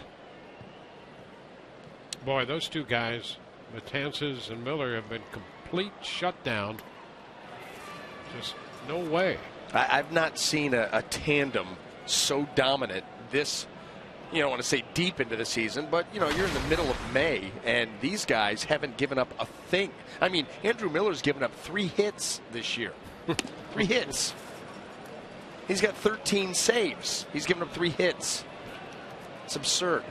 Boy, those two guys, Matanzas and Miller, have been complete shutdown. Just no way. I've not seen a tandem so dominant this, you don't want to say deep into the season, but you're in the middle of May, and these guys haven't given up a thing. I mean, Andrew Miller's given up 3 hits this year. 3 hits. He's got 13 saves. He's given up 3 hits. It's absurd.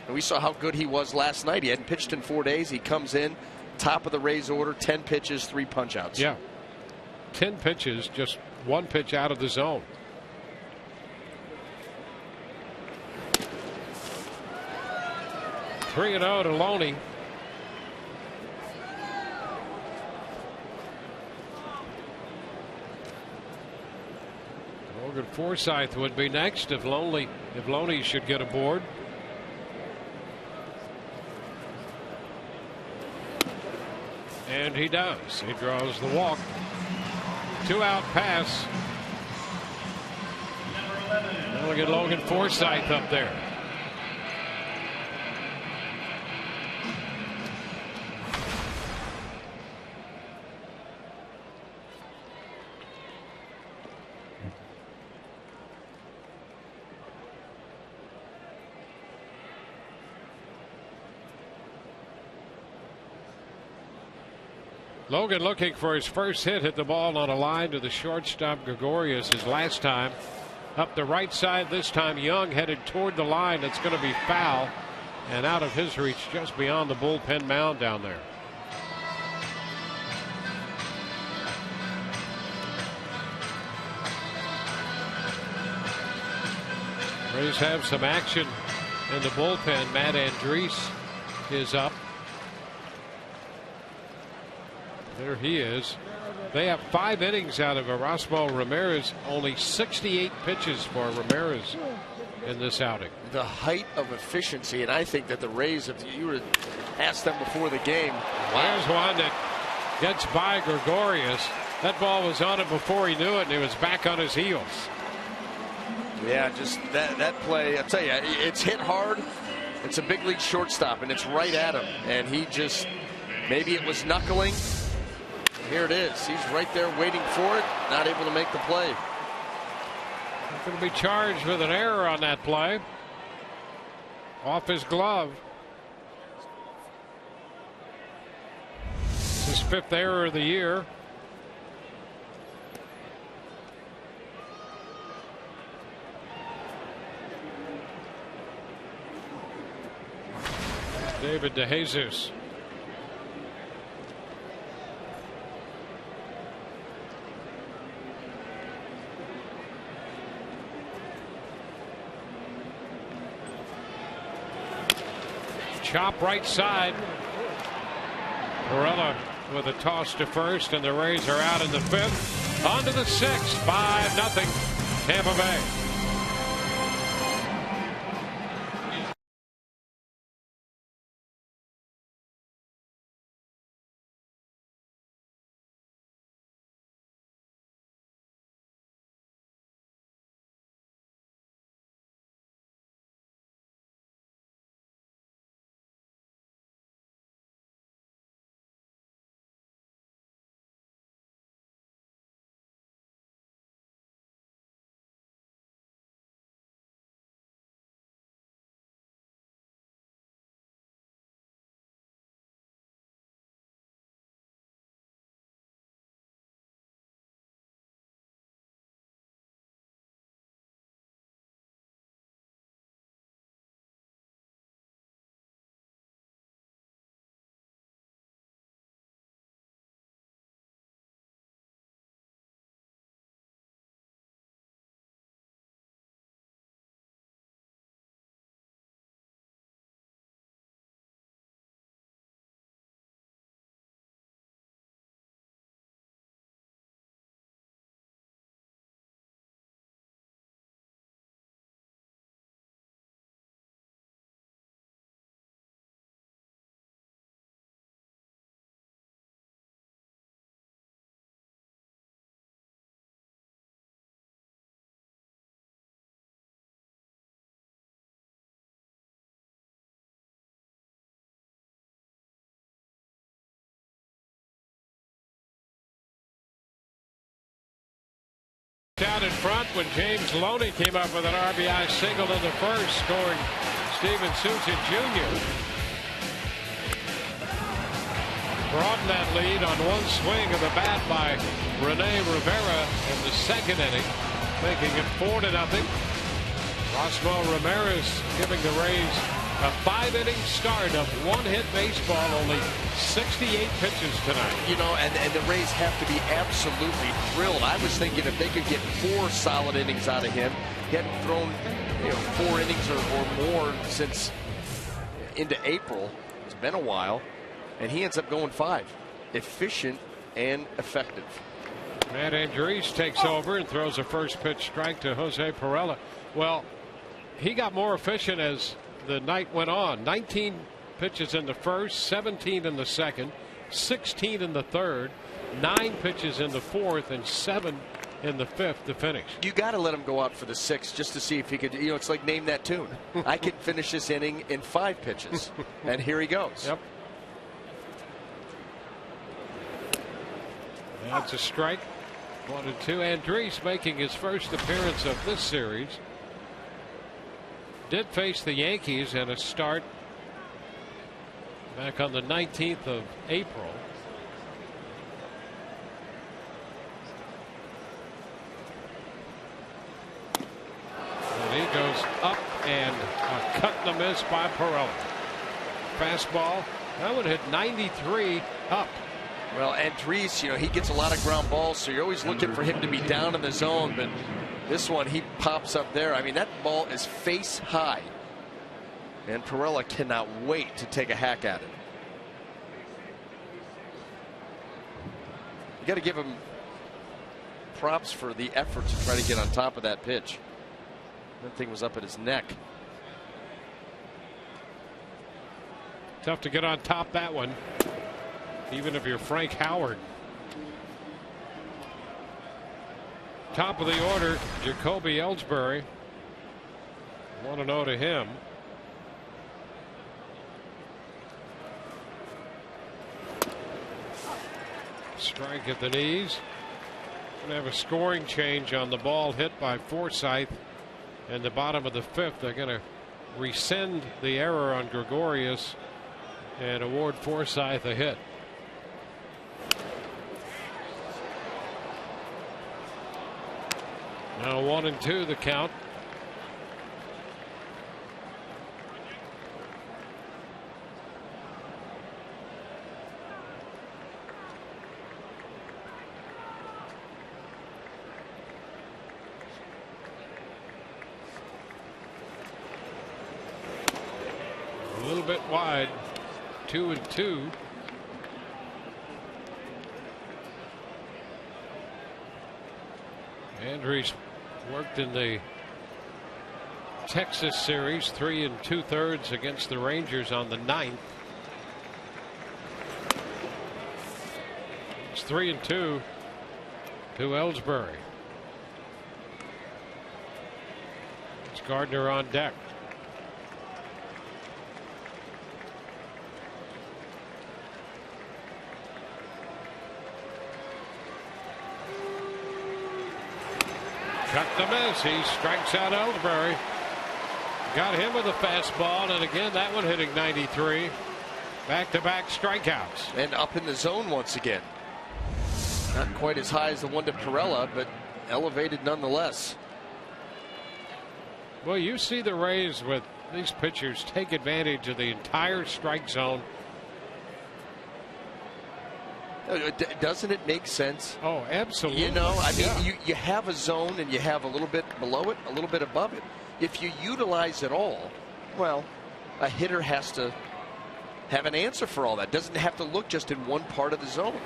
And we saw how good he was last night. He hadn't pitched in 4 days. He comes in, top of the Rays order, 10 pitches, 3 punch-outs. Yeah. 10 pitches, just 1 pitch out of the zone. Three and 0 to Loney. Logan Forsythe would be next if Loney should get aboard. And he does. He draws the walk. 2-out pass. Now look at Logan Forsythe up there. Logan looking for his first hit, hit the ball on a line to the shortstop Gregorius his last time. Up the right side this time, Young headed toward the line. It's going to be foul and out of his reach, just beyond the bullpen mound down there. Rays have some action in the bullpen. Matt Andriese is up. There he is. They have 5 innings out of Erasmo Ramirez. Only 68 pitches for Ramirez in this outing. The height of efficiency, and I think that the Rays, if you were to ask them before the game. There's one that gets by Gregorius. That ball was on him before he knew it, and he was back on his heels. Yeah, just that play, I'll tell you, it's hit hard. It's a big league shortstop, and it's right at him. And he just, maybe it was knuckling. Here it is. He's right there waiting for it, not able to make the play. Going to be charged with an error on that play. Off his glove. It's his 5th error of the year. David DeJesus. Chop right side. Varela with a toss to first, and the Rays are out in the 5th. On to the 6th. 5-0 Tampa Bay. pushed out in front when James Loney came up with an RBI single in the first, scoring Steven Souza Jr. Broadened that lead on one swing of the bat by Rene Rivera in the second inning, making it 4-0. Roswell Ramirez giving the Rays a 5-inning start of one-hit baseball, only 68 pitches tonight. You know, and the Rays have to be absolutely thrilled. I was thinking if they could get 4 solid innings out of him. He hadn't thrown 4 innings or more since into April. It's been a while. And he ends up going 5. Efficient and effective. Matt Andriese takes over and throws a first pitch strike to Jose Perella. Well, he got more efficient as the night went on. 19 pitches in the first, 17 in the second, 16 in the third, 9 pitches in the fourth, and 7 in the fifth to finish. You got to let him go out for the 6th just to see if he could. You know, it's like name that tune. I could finish this inning in 5 pitches, and here he goes. Yep. That's a strike. 1-2. Andriese making his first appearance of this series. Did face the Yankees in a start back on the 19th of April. And he goes up and a cut and a miss by Perella. Fastball. That one hit 93 up. Well, Andriese, he gets a lot of ground balls, so you're always looking for him to be down in the zone, but this one, he pops up there. I mean, that ball is face high, and Perella cannot wait to take a hack at it. You got to give him props for the effort to try to get on top of that pitch. That thing was up at his neck. Tough to get on top that one, even if you're Frank Howard. Top of the order, Jacoby Ellsbury. 1-0 to him. Strike at the knees. Gonna have a scoring change on the ball hit by Forsythe in the bottom of the 5th. They're gonna rescind the error on Gregorius and award Forsythe a hit. Now 1-2 the count. A little bit wide. 2-2. Andriese worked in the Texas series 3 2/3 against the Rangers on the 9th. It's 3-2 to Ellsbury. It's Gardner on deck. Cut the miss. He strikes out Ellsbury. Got him with a fastball, and again that one hitting 93. Back-to-back strikeouts. And up in the zone once again. Not quite as high as the one to Perella, but elevated nonetheless. Well, you see the Rays with these pitchers take advantage of the entire strike zone. Doesn't it make sense? Oh, absolutely. I mean, you have a zone and you have a little bit below it, a little bit above it. If you utilize it all, well, a hitter has to have an answer for all that. Doesn't have to look just in one part of the zone.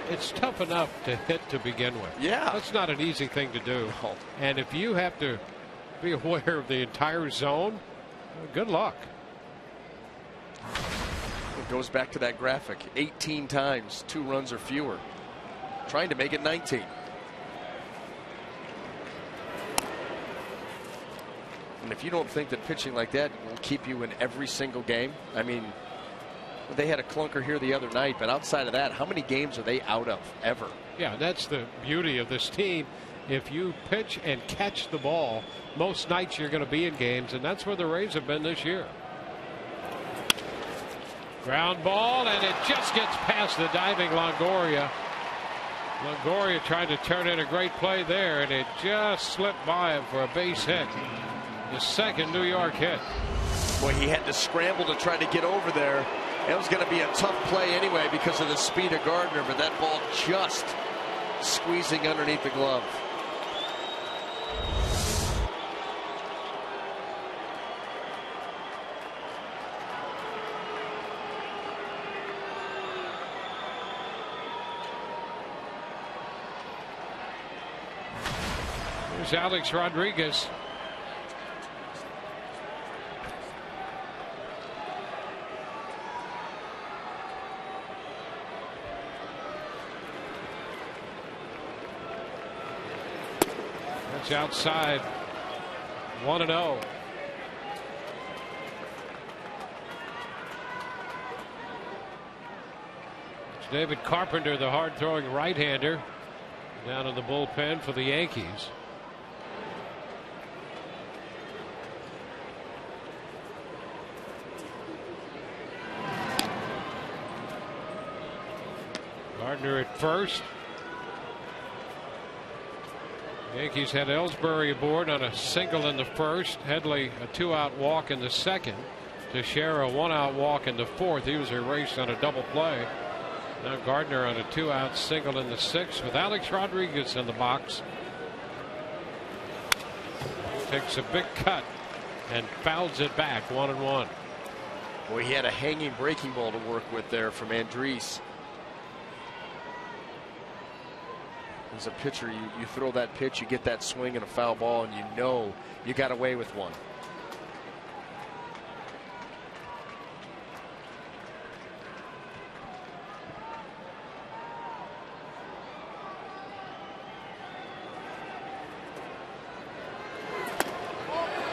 It's tough enough to hit to begin with. Yeah. That's not an easy thing to do. No. And if you have to be aware of the entire zone, good luck. It goes back to that graphic. 18 times, 2 runs or fewer. Trying to make it 19. And if you don't think that pitching like that will keep you in every single game, I mean, they had a clunker here the other night, but outside of that, how many games are they out of ever? Yeah, that's the beauty of this team. if you pitch and catch the ball, most nights you're going to be in games, and that's where the Rays have been this year. Ground ball, and it just gets past the diving Longoria. Longoria tried to turn in a great play there, and it just slipped by him for a base hit. The second New York hit. Boy, he had to scramble to try to get over there. It was going to be a tough play anyway because of the speed of Gardner, but that ball just squeezing underneath the glove. Here's Alex Rodriguez. That's outside. 1-0. It's David Carpenter, the hard-throwing right-hander, down in the bullpen for the Yankees. Gardner at first. Yankees had Ellsbury aboard on a single in the first. Headley a 2-out walk in the second. Teixeira a 1-out walk in the fourth. He was erased on a double play. Now Gardner on a 2-out single in the sixth with Alex Rodriguez in the box. Takes a big cut and fouls it back 1-1. Boy, he had a hanging breaking ball to work with there from Andriese. As a pitcher, you throw that pitch, you get that swing and a foul ball, and you know you got away with one.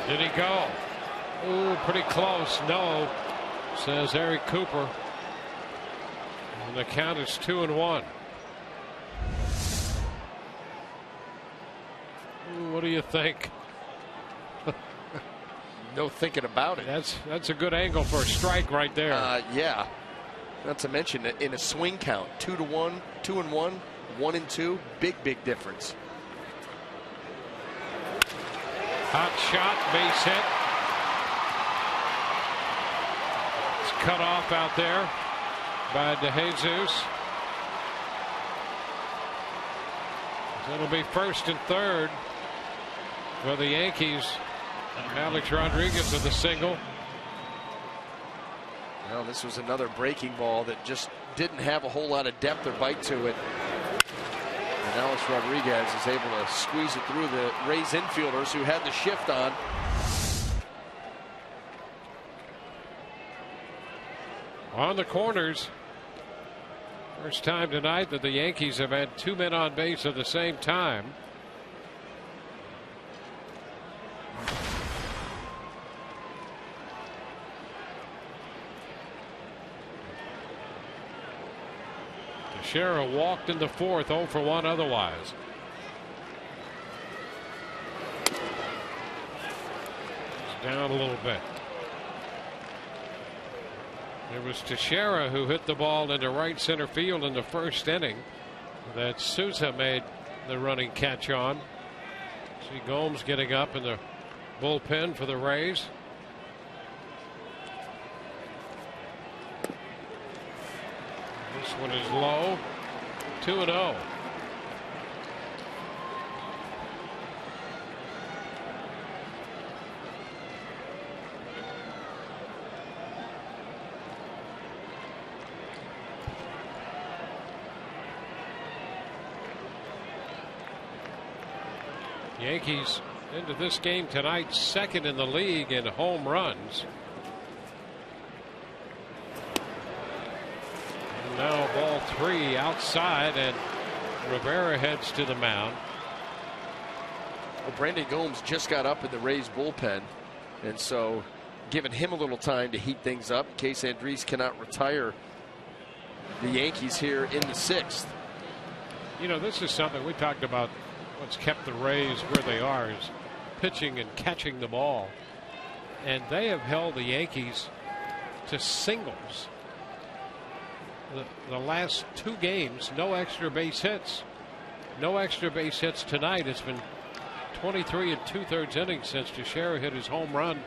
Did he go? Ooh, pretty close. No, says Eric Cooper. And the count is 2-1. What do you think? No thinking about it. That's a good angle for a strike right there. Yeah. Not to mention in a swing count, 2-1, 2-1, 1-2, big difference. Hot shot, base hit. It's cut off out there by DeJesus. So it'll be first and third for the Yankees. Alex Rodriguez with a single. Well, this was another breaking ball that just didn't have a whole lot of depth or bite to it. And Alex Rodriguez is able to squeeze it through the Rays infielders who had the shift on. On the corners. First time tonight that the Yankees have had two men on base at the same time. Teixeira walked in the fourth, 0 for 1 otherwise. It's down a little bit. It was Teixeira who hit the ball into right center field in the first inning that Souza made the running catch on. See Gomes getting up in the bullpen for the Rays. This one is low. 2-0. Yankees into this game tonight, second in the league in home runs. And now ball 3 outside, and Rivera heads to the mound. Well, Brandon Gomes just got up in the Rays bullpen, and so giving him a little time to heat things up in case Andriese cannot retire the Yankees here in the 6th. You know, this is something we talked about what's kept the Rays where they are is pitching and catching the ball. And they have held the Yankees to singles. The last 2 games, no extra base hits. No extra base hits tonight. It's been 23 2/3 innings since Teixeira hit his home run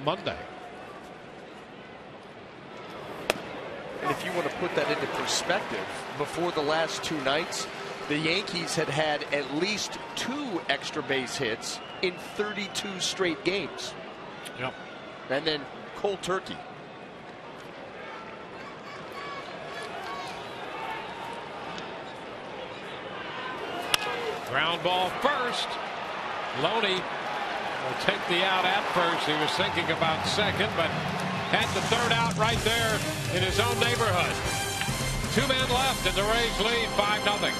Monday. And if you want to put that into perspective, before the last 2 nights, the Yankees had had at least 2 extra base hits in 32 straight games. Yep. And then cold turkey. Ground ball first. Loney will take the out at first. He was thinking about second, but had the third out right there in his own neighborhood. 2 men left, and the Rays lead 5-0.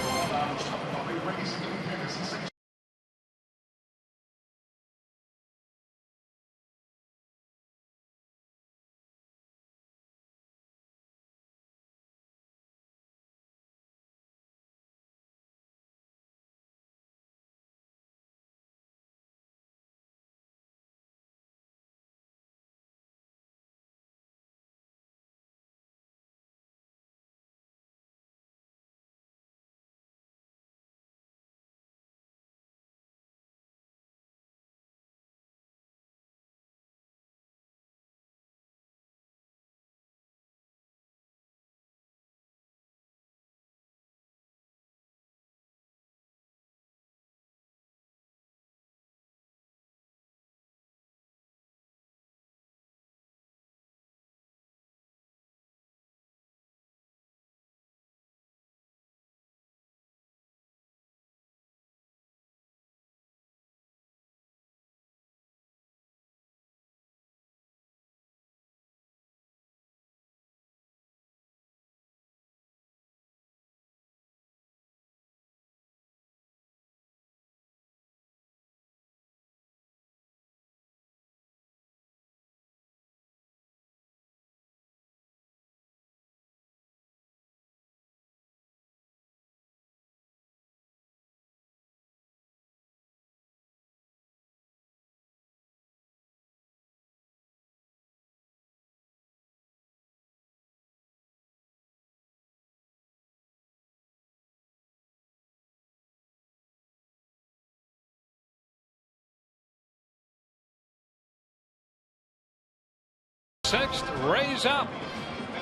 Sixth, Rays up,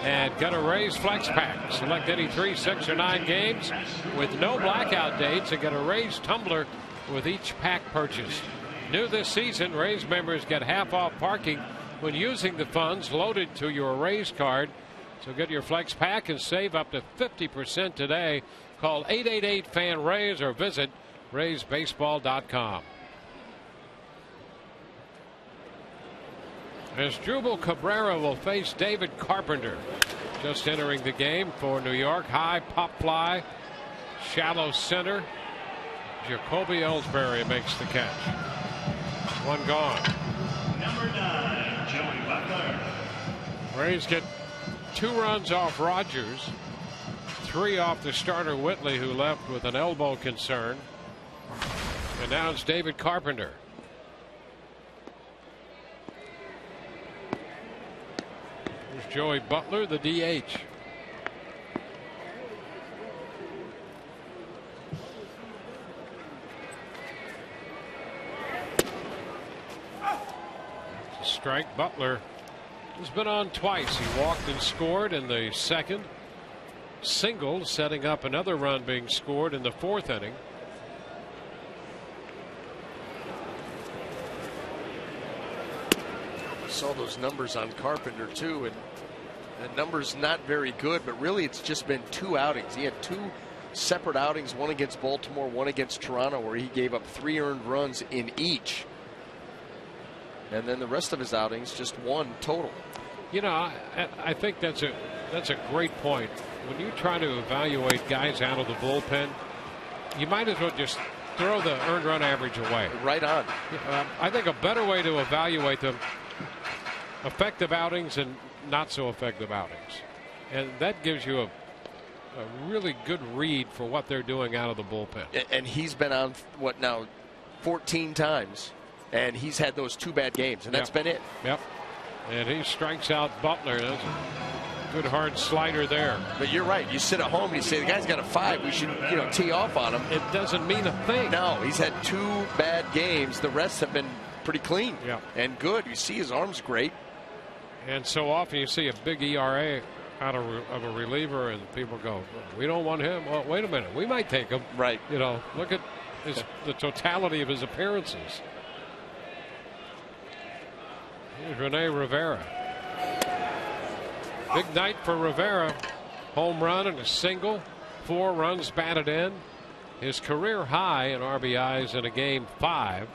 and got a Rays flex pack. Select any 3, 6, or 9 games with no blackout dates and get a Rays tumbler with each pack purchased. New this season, Rays members get half off parking when using the funds loaded to your Rays card. So get your flex pack and save up to 50% today. Call 888-FAN-RAYS or visit RaysBaseball.com. As Asdrubal Cabrera will face David Carpenter. Just entering the game for New York. High pop fly, shallow center. Jacoby Ellsbury makes the catch. 1 gone. Number 9, Joey Butler. Rays get 2 runs off Rogers, 3 off the starter Whitley, who left with an elbow concern. And now it's David Carpenter. Joey Butler, the DH. Strike. Butler has been on twice. He walked and scored in the second. Single, setting up another run being scored in the 4th inning. Saw those numbers on Carpenter too, and the numbers not very good, but really it's just been 2 outings. He had 2 separate outings, one against Baltimore, one against Toronto, where he gave up 3 earned runs in each, and then the rest of his outings just 1 total. You know, I think that's a great point. When you try to evaluate guys out of the bullpen, you might as well just throw the earned run average away. Right on. I think a better way to evaluate them: effective outings and not so effective outings, and that gives you a really good read for what they're doing out of the bullpen. And he's been on, what now, 14 times, and he's had those 2 bad games, and that's been it. Yep. And he strikes out Butler. That's a good hard slider there. But you're right. You sit at home and you say, the guy's got a 5. We should, tee off on him. It doesn't mean a thing. No, he's had 2 bad games. The rest have been pretty clean and good. You see his arm's great. And so often you see a big ERA out of a reliever, and people go, we don't want him. Well, wait a minute. We might take him. Right. Look at the totality of his appearances. Here's Rene Rivera. Big night for Rivera. Home run and a single. 4 runs batted in. His career high in RBIs in a game 5.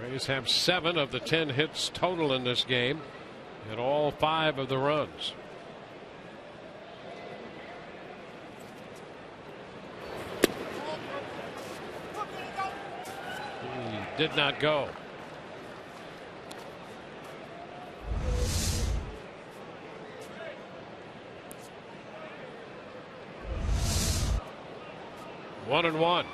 Rays have 7 of the 10 hits total in this game, and all 5 of the runs. He did not go. One and one.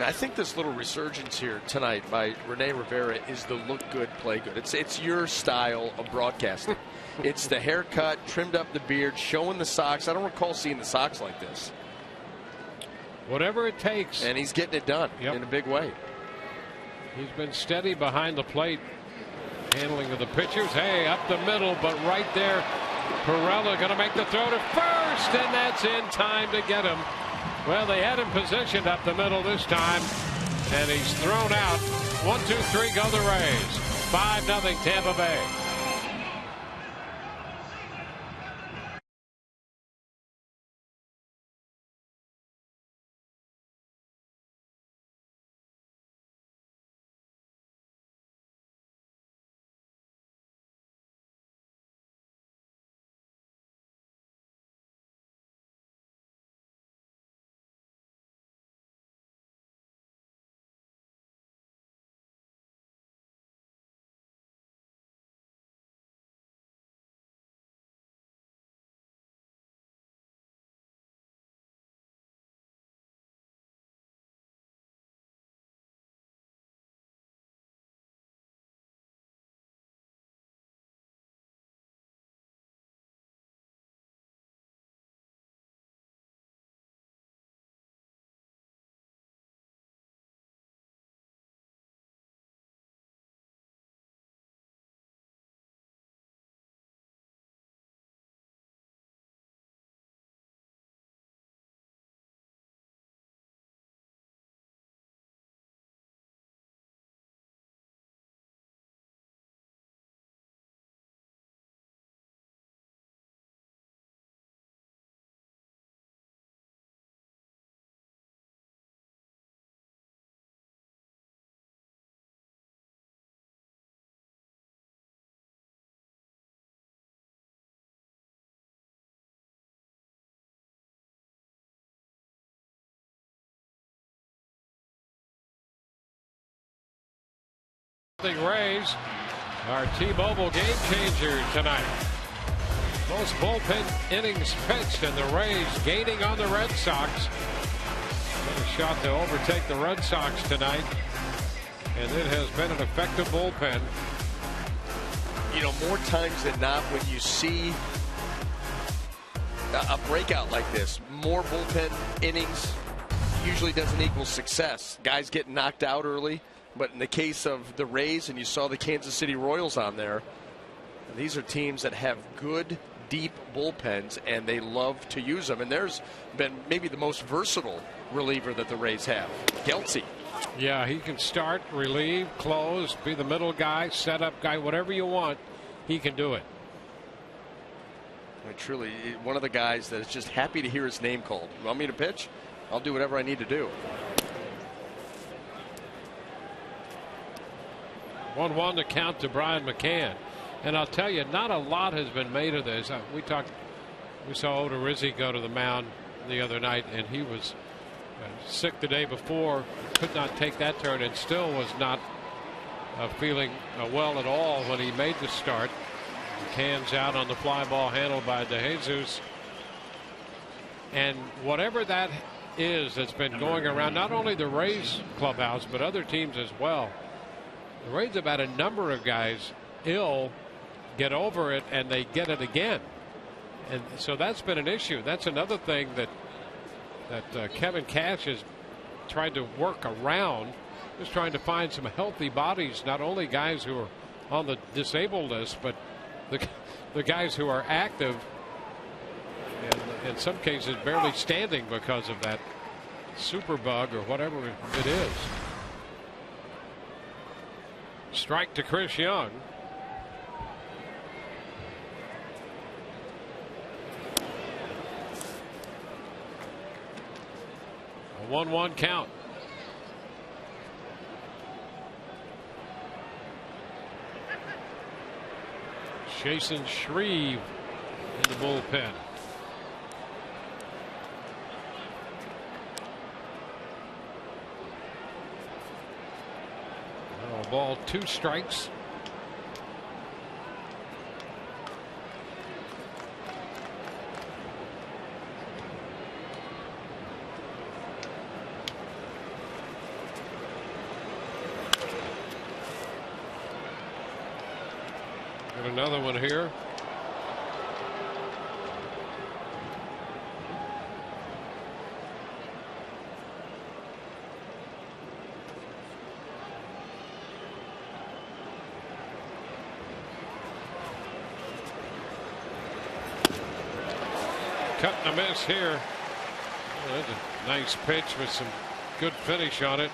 I think this little resurgence here tonight by Rene Rivera is the look good, play good. It's your style of broadcasting. It's the haircut, trimmed up the beard, showing the socks. I don't recall seeing the socks like this. Whatever it takes. And he's getting it done in a big way. He's been steady behind the plate. Handling of the pitchers. Hey, up the middle, but right there, Pirela going to make the throw to first, and that's in time to get him. Well, they had him positioned up the middle this time, and he's thrown out. 1, 2, 3, go the Rays. 5-0 Tampa Bay. Rays, our T-Mobile game changer tonight. Most bullpen innings pitched, and the Rays gaining on the Red Sox. Another shot to overtake the Red Sox tonight, and it has been an effective bullpen. More times than not, when you see a breakout like this, more bullpen innings usually doesn't equal success. Guys get knocked out early. But in the case of the Rays, and you saw the Kansas City Royals on there, these are teams that have good, deep bullpens, and they love to use them. And there's been maybe the most versatile reliever that the Rays have, Geltzy. Yeah, he can start, relieve, close, be the middle guy, setup guy, whatever you want, he can do it. Truly, one of the guys that is just happy to hear his name called. You want me to pitch? I'll do whatever I need to do. 1-1 to count to Brian McCann. And I'll tell you, not a lot has been made of this. We saw Odorizzi go to the mound the other night, and he was sick the day before, could not take that turn, and still was not feeling well at all when he made the start. McCann's out on the fly ball handled by DeJesus. And whatever that is that's been going around not only the Rays clubhouse but other teams as well. The Rays have had a number of guys ill, get over it, and they get it again. And so that's been an issue. That's another thing that Kevin Cash has tried to work around, just trying to find some healthy bodies, not only guys who are on the disabled list, but the guys who are active, and in some cases barely standing because of that superbug or whatever it is. Strike to Chris Young. A 1-1 count. Jason Shreve in the bullpen. Ball, 2 strikes. Got another one here. Cut and a miss here. Well, that's a nice pitch with some good finish on it.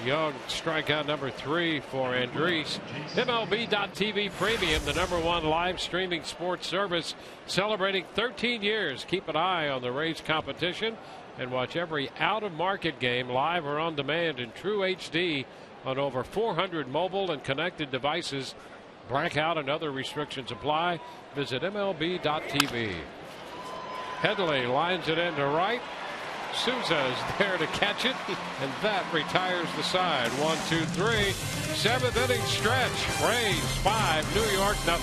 Young, strikeout number 3 for Andres. MLB.TV Premium, the #1 live streaming sports service, celebrating 13 years. Keep an eye on the Rays competition and watch every out-of-market game live or on demand in true HD on over 400 mobile and connected devices. Blackout and other restrictions apply. Visit MLB.TV. Headley lines it into right. Souza is there to catch it, and that retires the side. 1, 2, 3. 7th inning stretch. Rays 5, New York 0.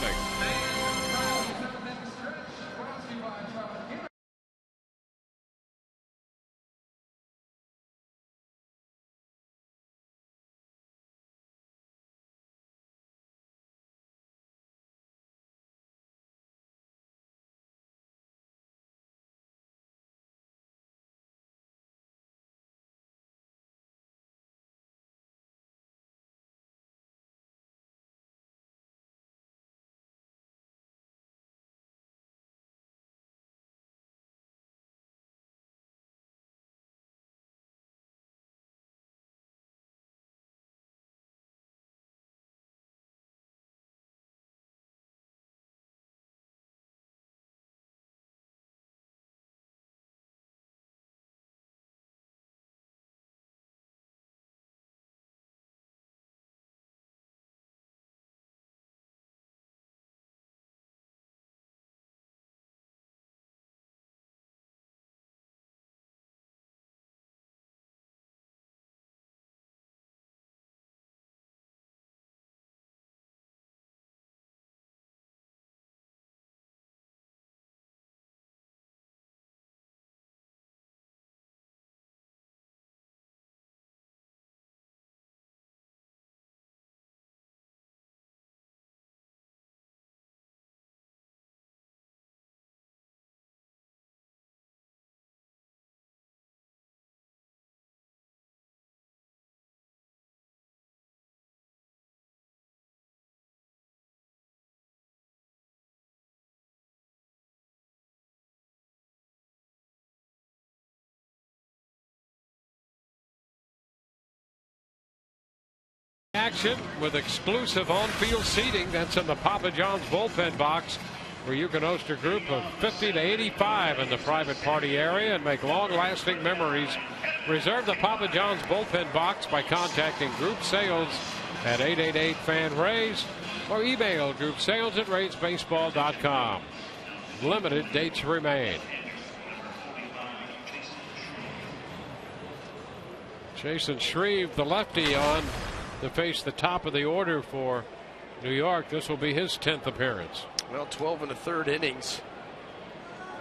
Action with exclusive on-field seating. That's in the Papa John's bullpen box, where you can host a group of 50 to 85 in the private party area and make long-lasting memories. Reserve the Papa John's bullpen box by contacting Group Sales at 888-FAN-RAISE or email group sales@raisebaseball.com. Limited dates remain. Jason Shreve, the lefty, on to face the top of the order for New York. This will be his 10th appearance. Well, 12 1/3 innings.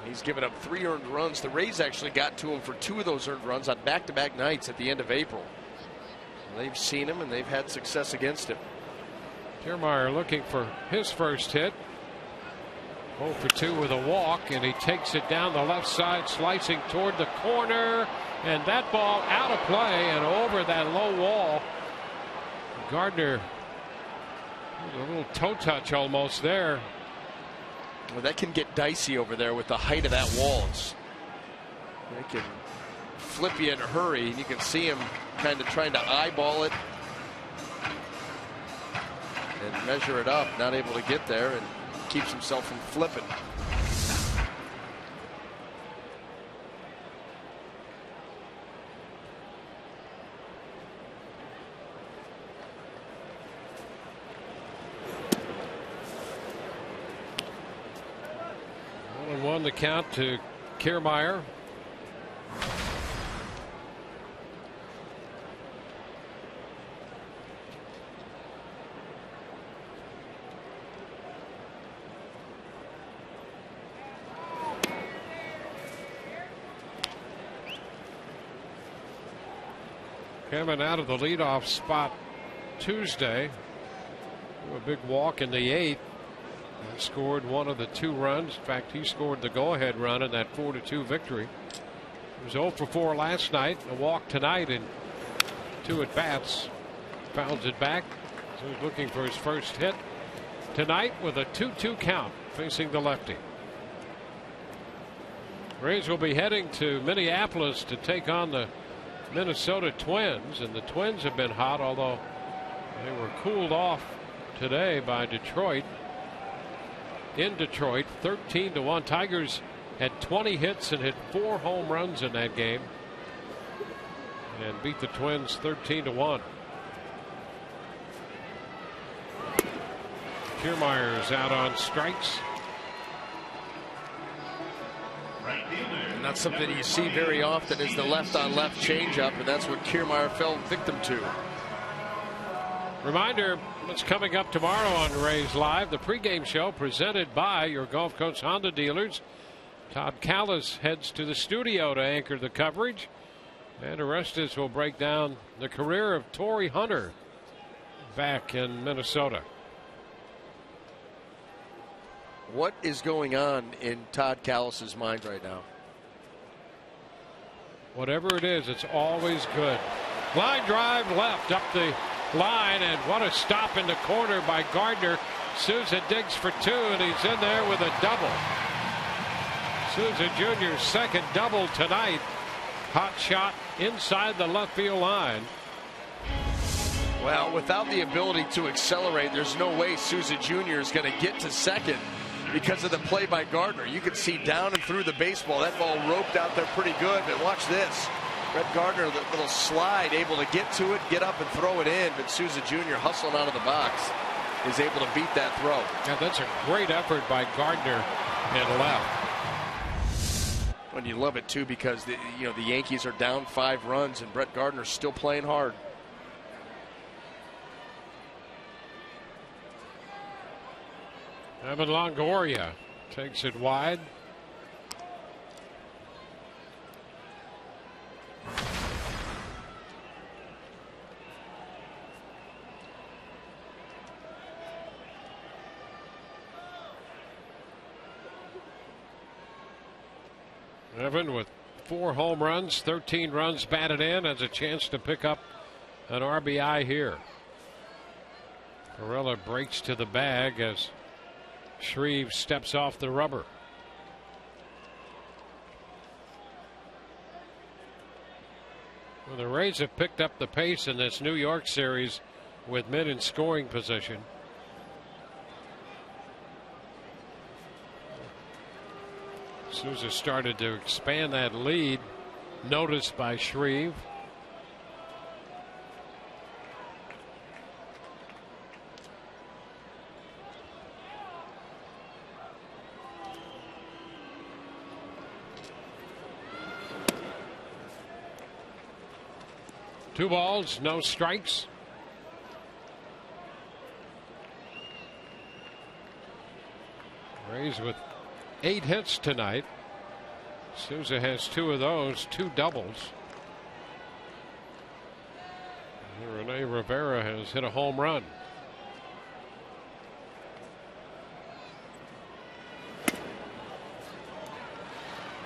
He's given up 3 earned runs. The Rays actually got to him for 2 of those earned runs on back-to-back nights at the end of April. They've seen him and they've had success against him. Kiermaier looking for his first hit. 0 for 2 with a walk, and he takes it down the left side, slicing toward the corner, and that ball out of play and over that low wall. Gardner, a little toe touch almost there. Well, that can get dicey over there with the height of that wall. They can flip you in a hurry, and you can see him kind of trying to eyeball it and measure it up, not able to get there, and keeps himself from flipping. Won the count to Kiermaier. Coming out of the leadoff spot Tuesday, a big walk in the 8th. He scored one of the 2 runs. In fact, he scored the go-ahead run in that 4-2 victory. He was 0 for 4 last night. A walk tonight in 2 at-bats. Fouls it back. So he's looking for his first hit tonight with a 2-2 count facing the lefty. Rays will be heading to Minneapolis to take on the Minnesota Twins, and the Twins have been hot, although they were cooled off today by Detroit. In Detroit, 13-1. Tigers had 20 hits and hit 4 home runs in that game and beat the Twins 13-1. Kiermaier's out on strikes. Not something you see very often is the left-on-left changeup, and that's what Kiermaier fell victim to. Reminder, what's coming up tomorrow on Rays Live, the pregame show presented by your Gulf Coast Honda dealers. Todd Callis heads to the studio to anchor the coverage, and Orestes will break down the career of Torrey Hunter back in Minnesota. What is going on in Todd Callis's mind right now? Whatever it is, it's always good. Line drive left up the line, and what a stop in the corner by Gardner. Souza digs for 2, and he's in there with a double. Souza Jr.'s second double tonight. Hot shot inside the left field line. Well, without the ability to accelerate, there's no way Souza Jr. is going to get to second because of the play by Gardner. You can see down and through the baseball. That ball roped out there pretty good, but watch this. Brett Gardner, the little slide, able to get to it, get up and throw it in, but Souza Jr. hustling out of the box is able to beat that throw. Yeah, that's a great effort by Gardner and left. And you love it too because the Yankees are down 5 runs and Brett Gardner's still playing hard. Evan Longoria takes it wide. Evan with 4 home runs, 13 runs batted in, has a chance to pick up an RBI here. Corella breaks to the bag as Shreve steps off the rubber. Well, the Rays have picked up the pace in this New York series with men in scoring position. Souza started to expand that lead, noticed by Shreve. 2 balls, no strikes. Rays with 8 hits tonight. Souza has 2 of those, 2 doubles. And Rene Rivera has hit a home run.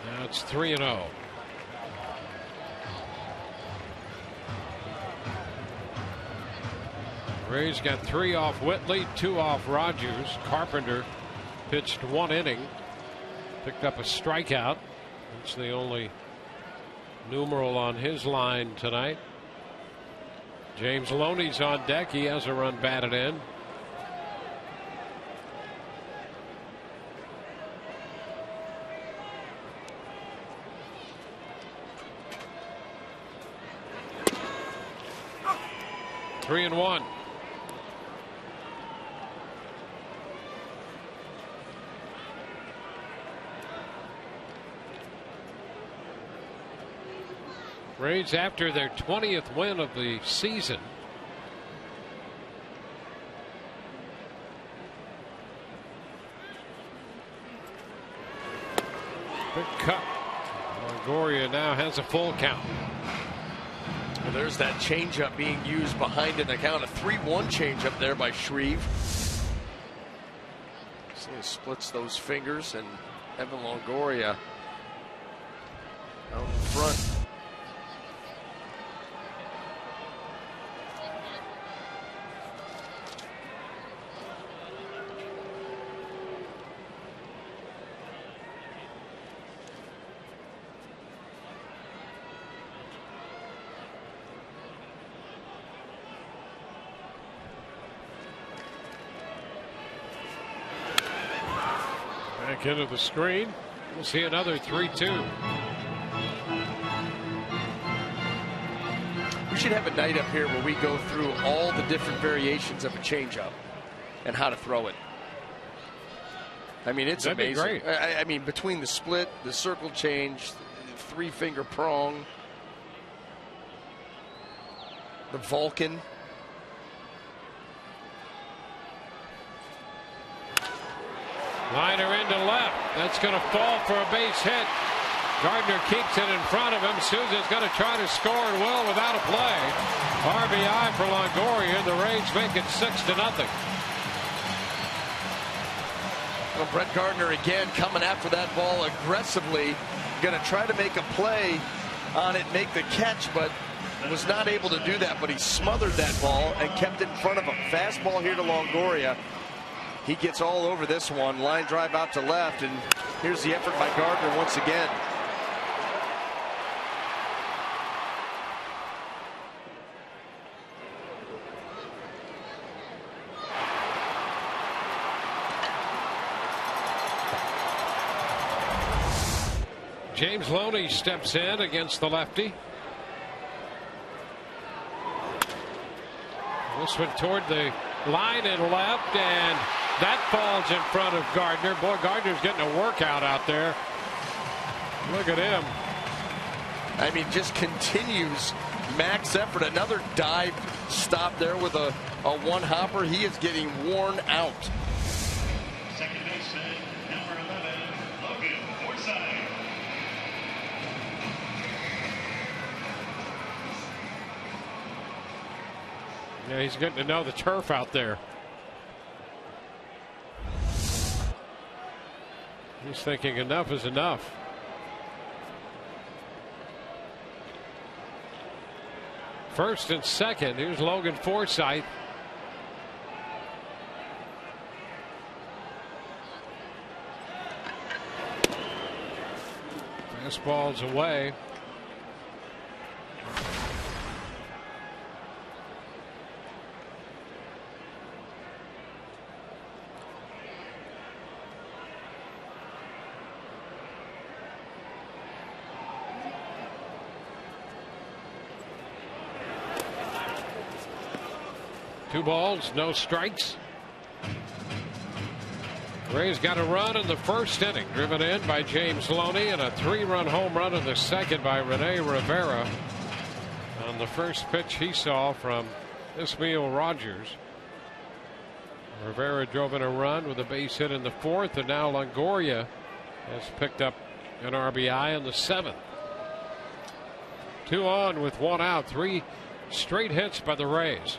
Now it's 3-0. Rays got 3 off Whitley, 2 off Rogers. Carpenter pitched 1 inning, picked up a strikeout. That's the only numeral on his line tonight. James Loney's on deck. He has a run batted in. Three and 1. Rays after their 20th win of the season. Big cut. Longoria now has a full count. Well, there's that changeup being used behind in the count. A 3-1 changeup there by Shreve. See, he splits those fingers, and Evan Longoria out in front. Back into the screen. We'll see another 3-2. We should have a night up here where we go through all the different variations of a changeup and how to throw it. I mean, it's That'd amazing. be great. I mean, between the split, the circle change, the 3-finger prong, the Vulcan. Liner into left. That's going to fall for a base hit. Gardner keeps it in front of him. Souza's going to try to score and will without a play. RBI for Longoria. The Rays make it 6-0. Well, Brett Gardner again coming after that ball aggressively. Going to try to make a play on it, make the catch, but was not able to do that. But he smothered that ball and kept it in front of him. Fastball here to Longoria. He gets all over this one. Line drive out to left, and here's the effort by Gardner once again. James Loney steps in against the lefty. This one toward the line and left, and that falls in front of Gardner. Boy, Gardner's getting a workout out there. Look at him. I mean, just continues max effort. Another dive stop there with a one-hopper. He is getting worn out. Second baseman, number 11, Logan Forsythe. Yeah, he's getting to know the turf out there. He's thinking enough is enough. First and second. Here's Logan Forsythe. Fastball's away. Two balls, no strikes. Rays got a run in the first inning, driven in by James Loney, and a 3-run home run in the second by Rene Rivera on the first pitch he saw from Ismael Rogers. Rivera drove in a run with a base hit in the 4th, and now Longoria has picked up an RBI in the 7th. 2 on with 1 out. 3 straight hits by the Rays.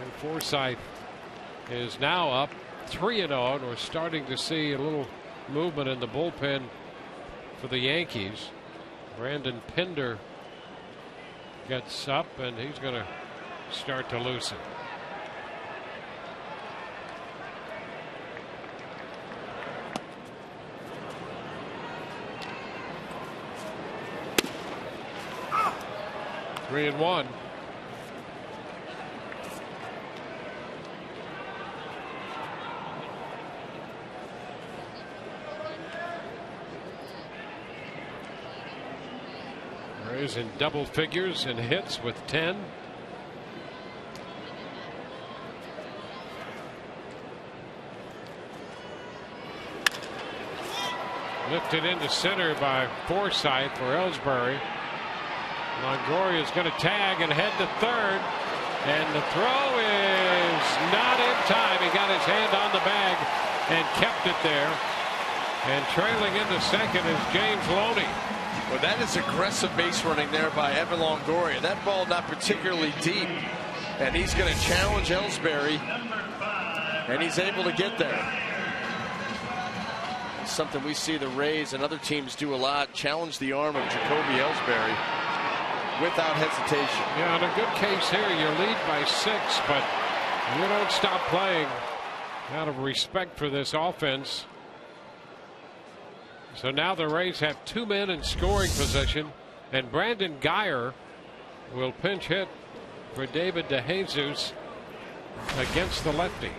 And Forsythe is now up 3-0. We're starting to see a little movement in the bullpen for the Yankees. Brandon Pinder gets up, and he's going to start to loosen. Three and one. Rays in double figures in hits with 10. Lifted into center by Forsythe for Ellsbury. Longoria is going to tag and head to third, and the throw is not in time. He got his hand on the bag and kept it there. And trailing into second is James Loney. Well, that is aggressive base running there by Evan Longoria. That ball not particularly deep, and he's going to challenge Ellsbury, and he's able to get there. Something we see the Rays and other teams do a lot, challenge the arm of Jacoby Ellsbury without hesitation. Yeah, in a good case here, you lead by 6, but you don't stop playing out of respect for this offense. So now the Rays have 2 men in scoring position, and Brandon Guyer will pinch hit for David DeJesus against the lefty.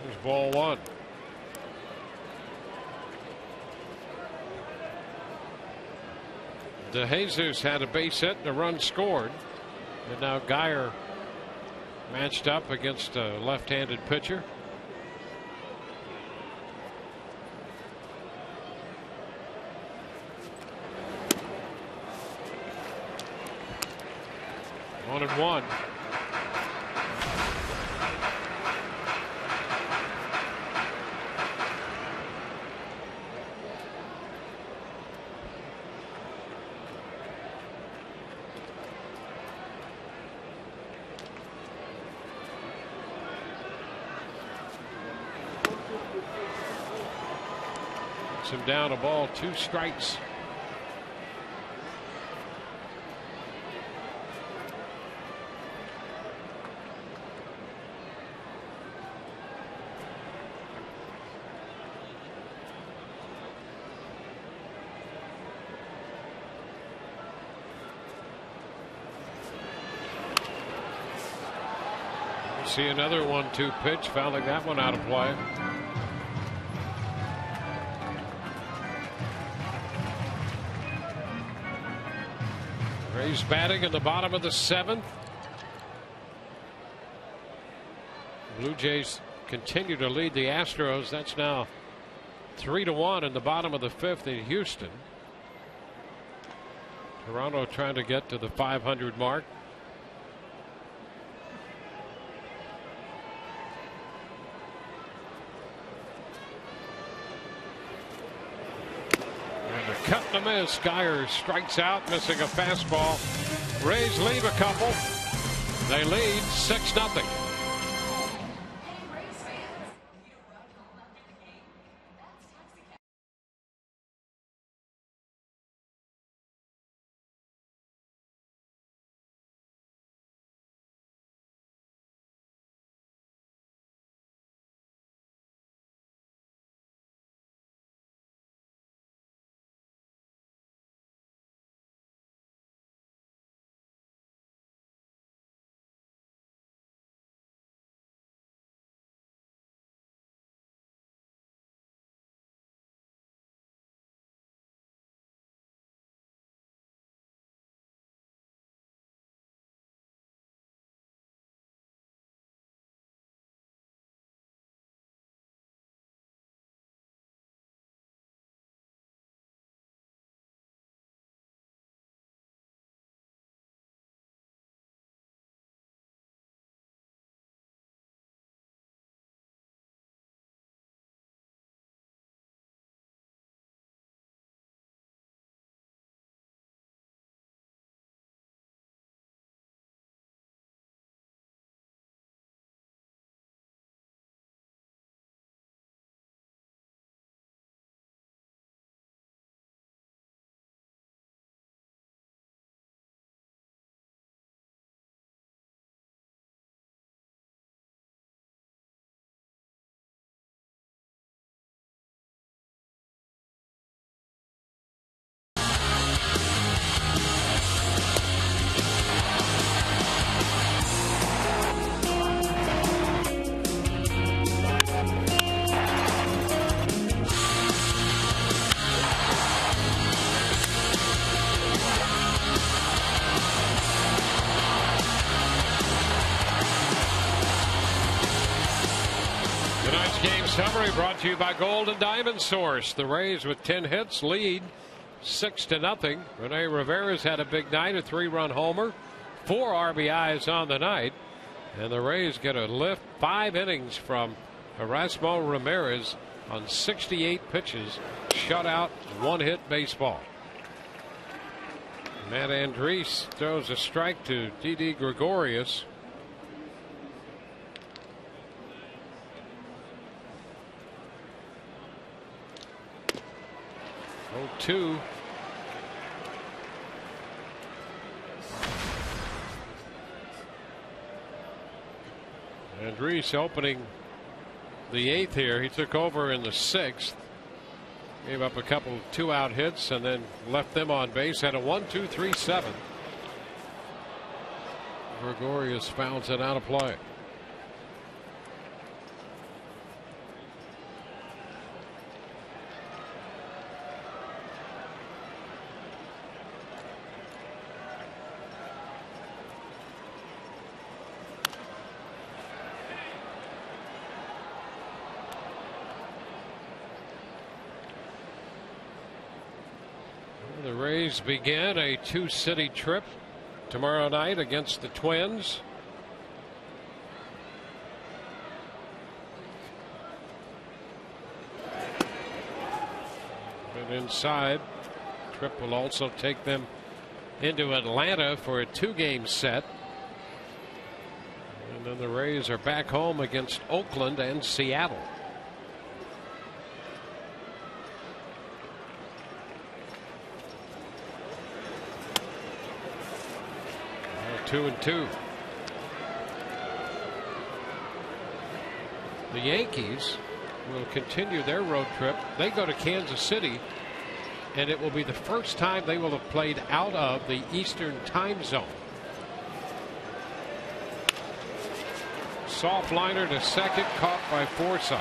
Here's ball 1. DeJesus had a base hit and a run scored, and now Guyer matched up against a left-handed pitcher. One and one. Him down a ball, 2 strikes. See another 1-2 pitch, fouling that one out of play. Rays batting in the bottom of the 7th. Blue Jays continue to lead the Astros. That's now 3-1 in the bottom of the 5th in Houston. Toronto trying to get to the 500 mark. Cut and a miss. Guyer strikes out, missing a fastball. Rays leave a couple. They lead 6-0. brought to you by Gold and Diamond Source. The Rays with 10 hits lead 6-0. Rene Rivera's had a big night, a 3-run homer, 4 RBIs on the night, and the Rays get a lift 5 innings from Erasmo Ramirez on 68 pitches, shutout, 1-hit baseball. Matt Andriese throws a strike to Didi Gregorius. Oh, 2. Andriese opening the 8th here. He took over in the 6th. Gave up a couple 2-out hits and then left them on base. Had a 1-2-3-7. Gregorius fouls it out of play. The Rays begin a 2-city trip tomorrow night against the Twins. And inside, trip will also take them into Atlanta for a 2-game set. And then the Rays are back home against Oakland and Seattle. 2-2. The Yankees will continue their road trip. They go to Kansas City, and it will be the first time they will have played out of the Eastern time zone. Soft liner to second, caught by Forsythe.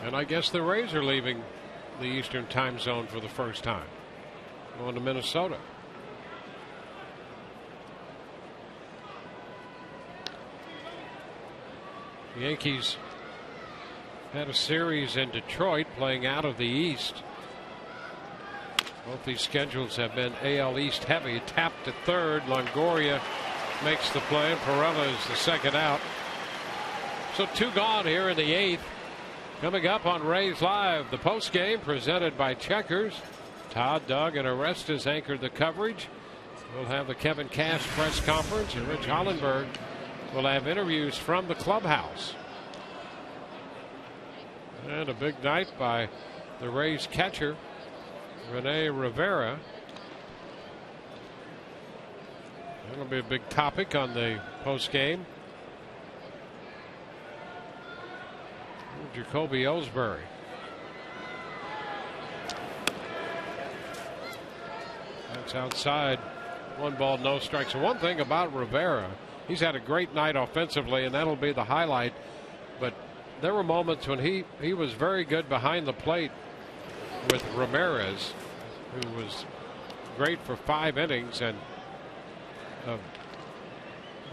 And I guess the Rays are leaving the Eastern time zone for the first time, going to Minnesota. The Yankees had a series in Detroit playing out of the East. Both these schedules have been AL East heavy. Tapped to third. Longoria makes the play, and Perella is the second out. So 2 gone here in the 8th. Coming up on Rays Live, the postgame presented by Checkers. Todd, Doug, and Orestes anchored the coverage. We'll have the Kevin Cash press conference, and Rich Hollenberg will have interviews from the clubhouse. And a big night by the Rays catcher, Rene Rivera. That'll be a big topic on the postgame. Jacoby Ellsbury. That's outside. 1 ball, no strikes. So one thing about Rivera, he's had a great night offensively, and that'll be the highlight. But there were moments when he was very good behind the plate with Ramirez, who was great for 5 innings, and a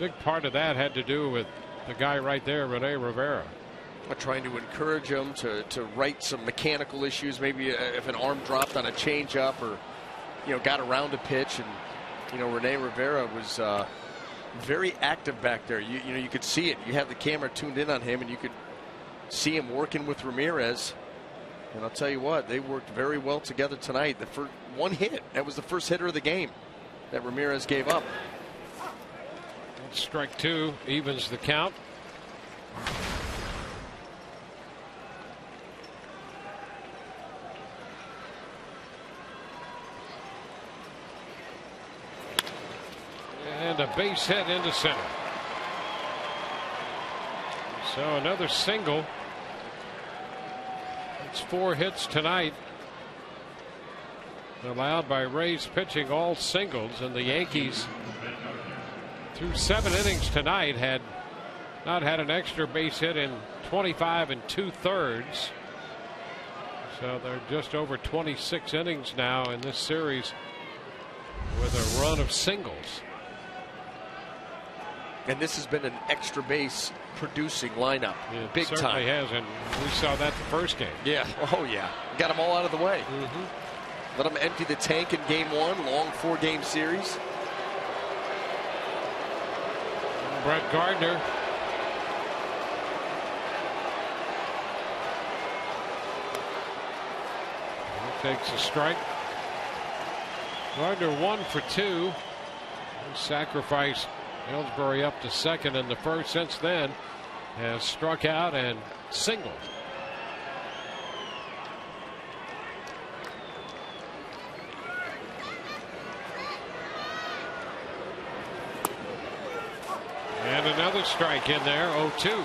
big part of that had to do with the guy right there, Rene Rivera. Trying to encourage him to right some mechanical issues, maybe if an arm dropped on a changeup or got around a pitch. And Rene Rivera was very active back there. You could see it. You had the camera tuned in on him, and you could see him working with Ramirez. And I'll tell you what, they worked very well together tonight. The first 1 hit, that was the first hitter of the game that Ramirez gave up. Strike 2 evens the count. And a base hit into center. So another single. It's 4 hits tonight, allowed by Rays pitching, all singles, and the Yankees through 7 innings tonight had not had an extra base hit in 25 2/3. So they're just over 26 innings now in this series with a run of singles. And this has been an extra base producing lineup. It big certainly time. has, and we saw that the first game. Yeah. Oh, yeah. Got them all out of the way. Let them empty the tank in game 1. Long 4-game series. Brett Gardner. He takes a strike. Gardner 1 for 2. He sacrificed Ellsbury up to second in the first. Since then has struck out and singled. And another strike in there, 0-2.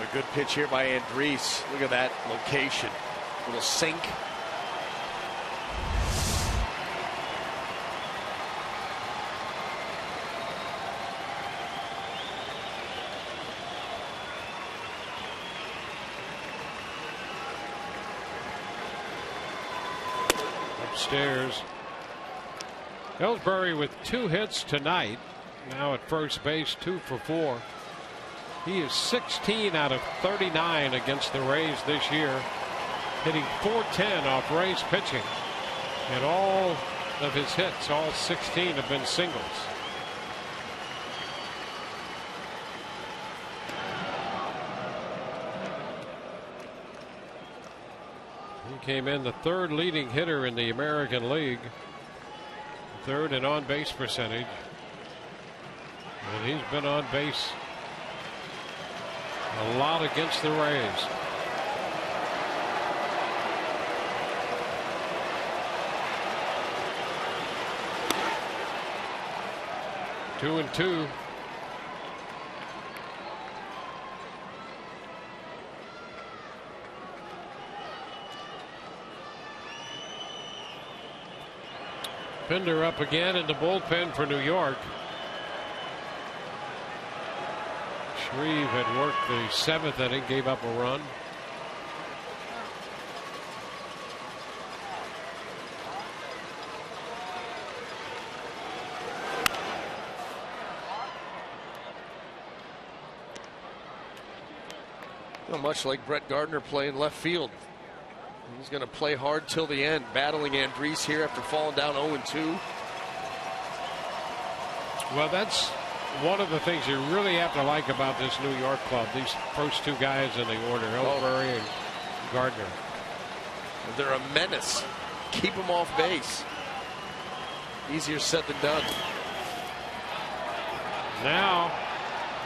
A good pitch here by Andres. Look at that location. Little sink. Upstairs. Ellsbury with 2 hits tonight. Now at first base, 2 for 4. He is 16 out of 39 against the Rays this year, hitting .410 off Rays pitching. And all of his hits, all 16, have been singles. He came in the 3rd leading hitter in the American League. 3rd in on-base percentage. And he's been on base a lot against the Rays. Two and two. Pinder up again in the bullpen for New York. Shreve had worked the 7th inning, gave up a run. Well, much like Brett Gardner playing left field. He's going to play hard till the end, battling Andres here after falling down 0-2. Well, that's one of the things you really have to like about this New York club. These first 2 guys in the order, Ellsbury and Gardner. They're a menace. Keep them off base. Easier said than done. Now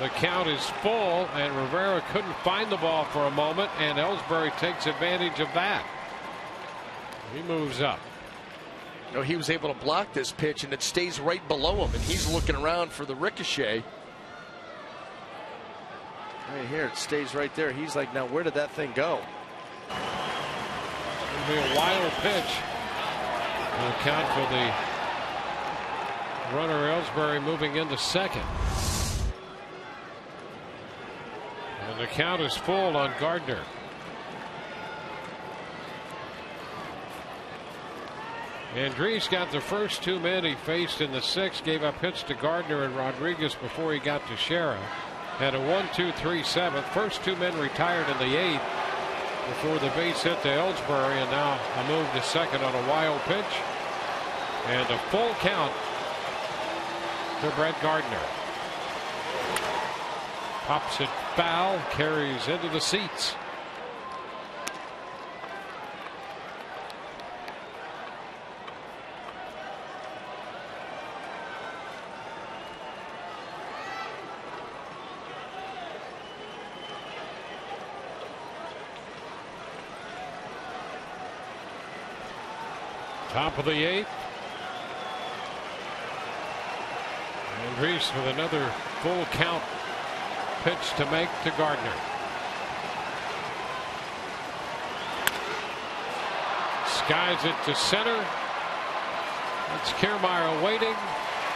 the count is full, and Rivera couldn't find the ball for a moment, and Ellsbury takes advantage of that. He moves up. No, he was able to block this pitch, and it stays right below him, and he's looking around for the ricochet. Right here, it stays right there. He's like, now where did that thing go? It'll be a wild pitch. Will count for the runner Ellsbury moving into second. And the count is full on Gardner. Andres got the first 2 men he faced in the 6th, gave up hits to Gardner and Rodriguez before he got to Shera. Had a 1-2-3 7th. First 2 men retired in the 8th before the base hit to Ellsbury, and now a move to second on a wild pitch. And a full count to Brett Gardner. Pops it foul, carries into the seats. Top of the 8th. Andres with another full count pitch to make to Gardner. Skies it to center. That's Kiermaier waiting.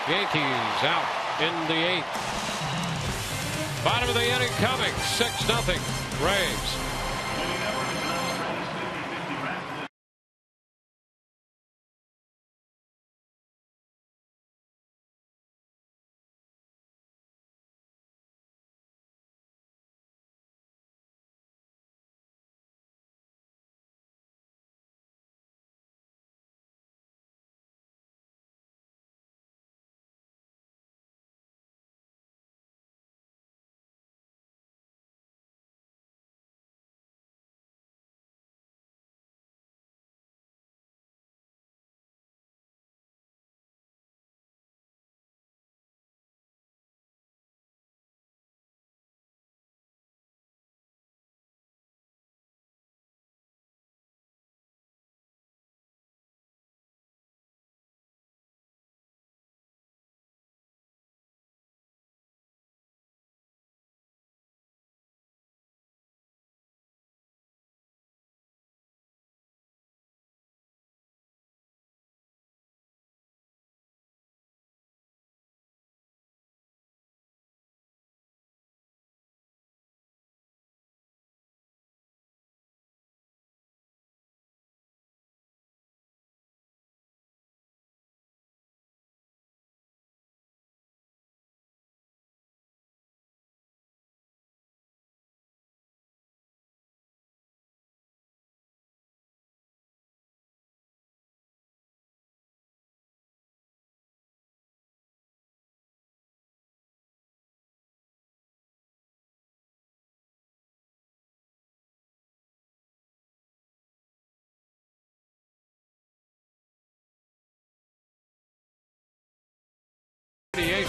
Yankees out in the 8th. Bottom of the inning coming. 6-0 Rays.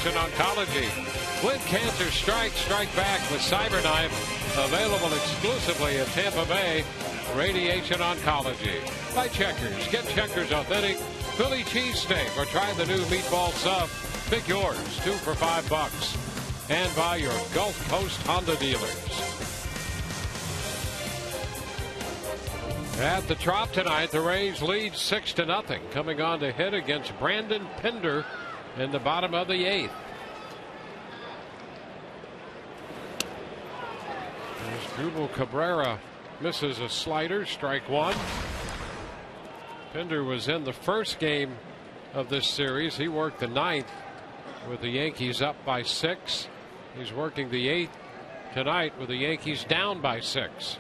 Radiation Oncology. When cancer strikes, strike back with CyberKnife. Available exclusively at Tampa Bay. Radiation Oncology. By Checkers. Get Checkers Authentic Philly cheesesteak or try the new meatball sub. Pick yours, 2 for $5. And by your Gulf Coast Honda dealers. At the Trop tonight, the Rays lead 6-0, coming on to hit against Brandon Pinder in the bottom of the 8th. Asdrubal Cabrera misses a slider, strike 1. Pinder was in the first game of this series. He worked the 9th with the Yankees up by 6. He's working the 8th tonight with the Yankees down by 6.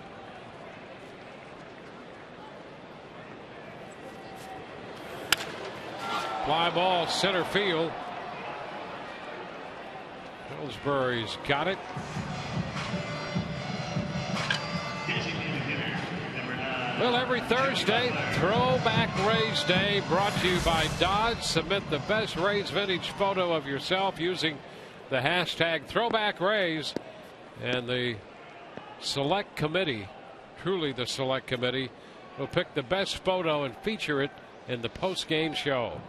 Fly ball center field. Pillsbury's got it. Well, every Thursday, Throwback Rays Day, brought to you by Dodge. Submit the best Rays vintage photo of yourself using the hashtag Throwback Rays, and the select committee, truly the select committee, will pick the best photo and feature it in the post-game show.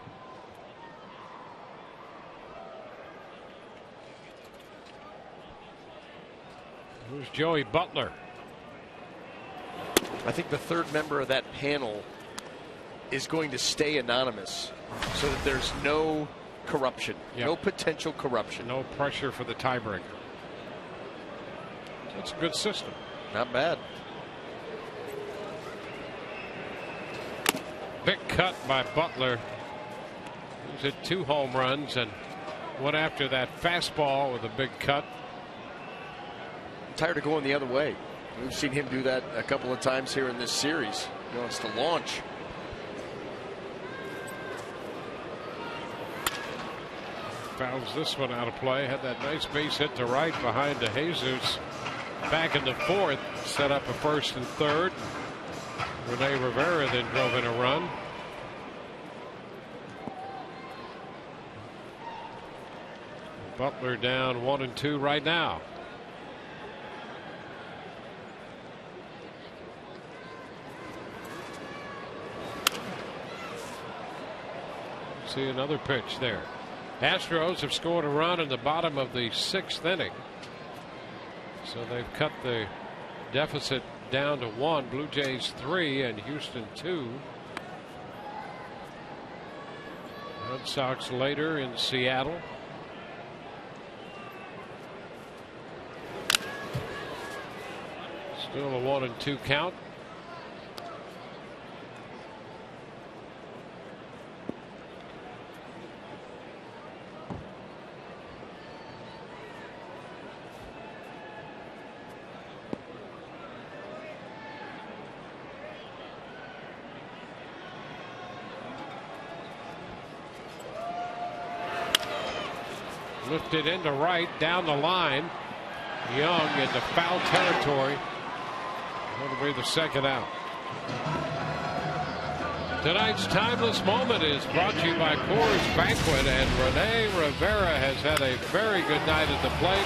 Who's Joey Butler? I think the third member of that panel is going to stay anonymous so that there's no corruption, no potential corruption. No pressure for the tiebreaker. That's a good system. Not bad. Big cut by Butler. He's hit 2 home runs and went after that fastball with a big cut. Tired of going the other way. We've seen him do that a couple of times here in this series. He wants to launch. Fouls this one out of play. Had that nice base hit to right behind to Jesus. Back in the 4th, set up a 1st and 3rd. Rene Rivera then drove in a run. Butler down 1 and 2 right now. See another pitch there. Astros have scored a run in the bottom of the 6th inning. So they've cut the deficit down to 1. Blue Jays 3 and Houston 2. Red Sox later in Seattle. Still a 1 and 2 count. Lifted into right, down the line. Young into foul territory. That'll be the 2nd out. Tonight's timeless moment is brought to you by Coors Banquet, and Rene Rivera has had a very good night at the plate.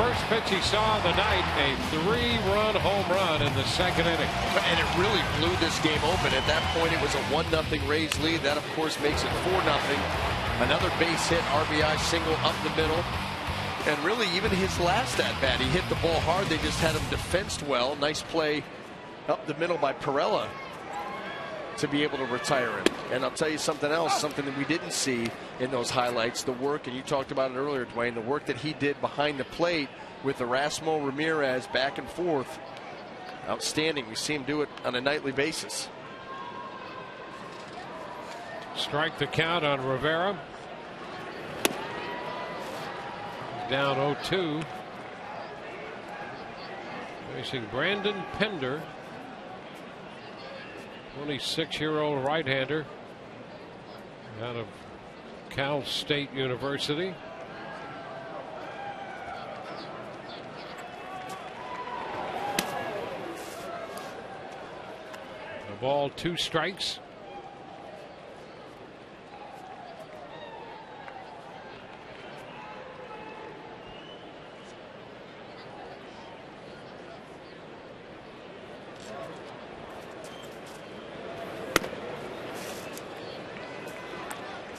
First pitch he saw of the night, a 3-run home run in the 2nd inning. And it really blew this game open. At that point, it was a 1-0 Rays lead. That, of course, makes it 4-0. Another base hit, RBI single up the middle. And really, even his last at-bat, he hit the ball hard. They just had him defensed well. Nice play up the middle by Perella to be able to retire him. And I'll tell you something else, something that we didn't see in those highlights, the work, and you talked about it earlier, Dwayne, the work that he did behind the plate with Erasmo Ramirez back and forth. Outstanding. We see him do it on a nightly basis. Strike the count on Rivera. Down 0-2. Facing Brandon Pinder, 26-year-old right-hander out of Cal State University. The ball, 2 strikes.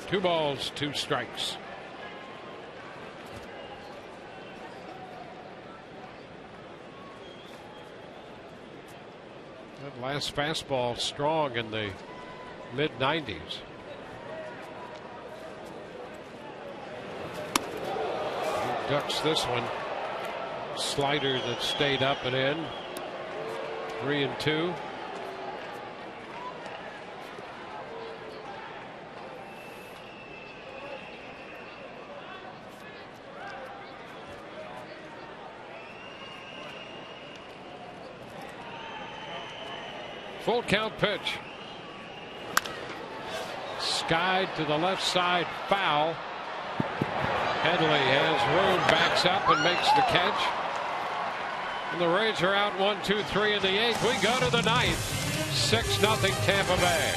2 balls, 2 strikes. That last fastball strong in the mid-90s. He ducks this one. Slider that stayed up and in. 3-2. Full count pitch. Skied to the left side, foul. Headley has room, backs up and makes the catch. And the Rays are out 1-2-3 in the 8th. We go to the 9th. 6-0 Tampa Bay.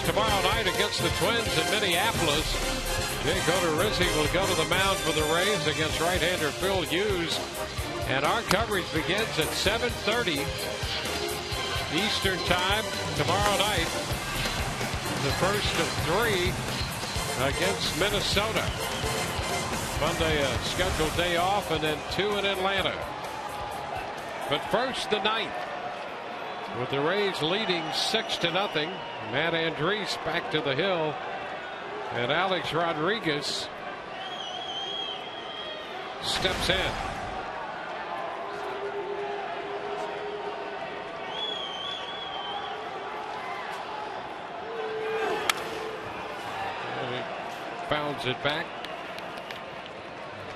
Tomorrow night against the Twins in Minneapolis. Jake Odorizzi will go to the mound for the Rays against right-hander Phil Hughes. And our coverage begins at 7:30 Eastern Time tomorrow night. The first of 3 against Minnesota. Monday a scheduled day off and then 2 in Atlanta. But first the 9th. With the Rays leading 6-0. Matt Andriese back to the hill. And Alex Rodriguez steps in. And he bounds it back.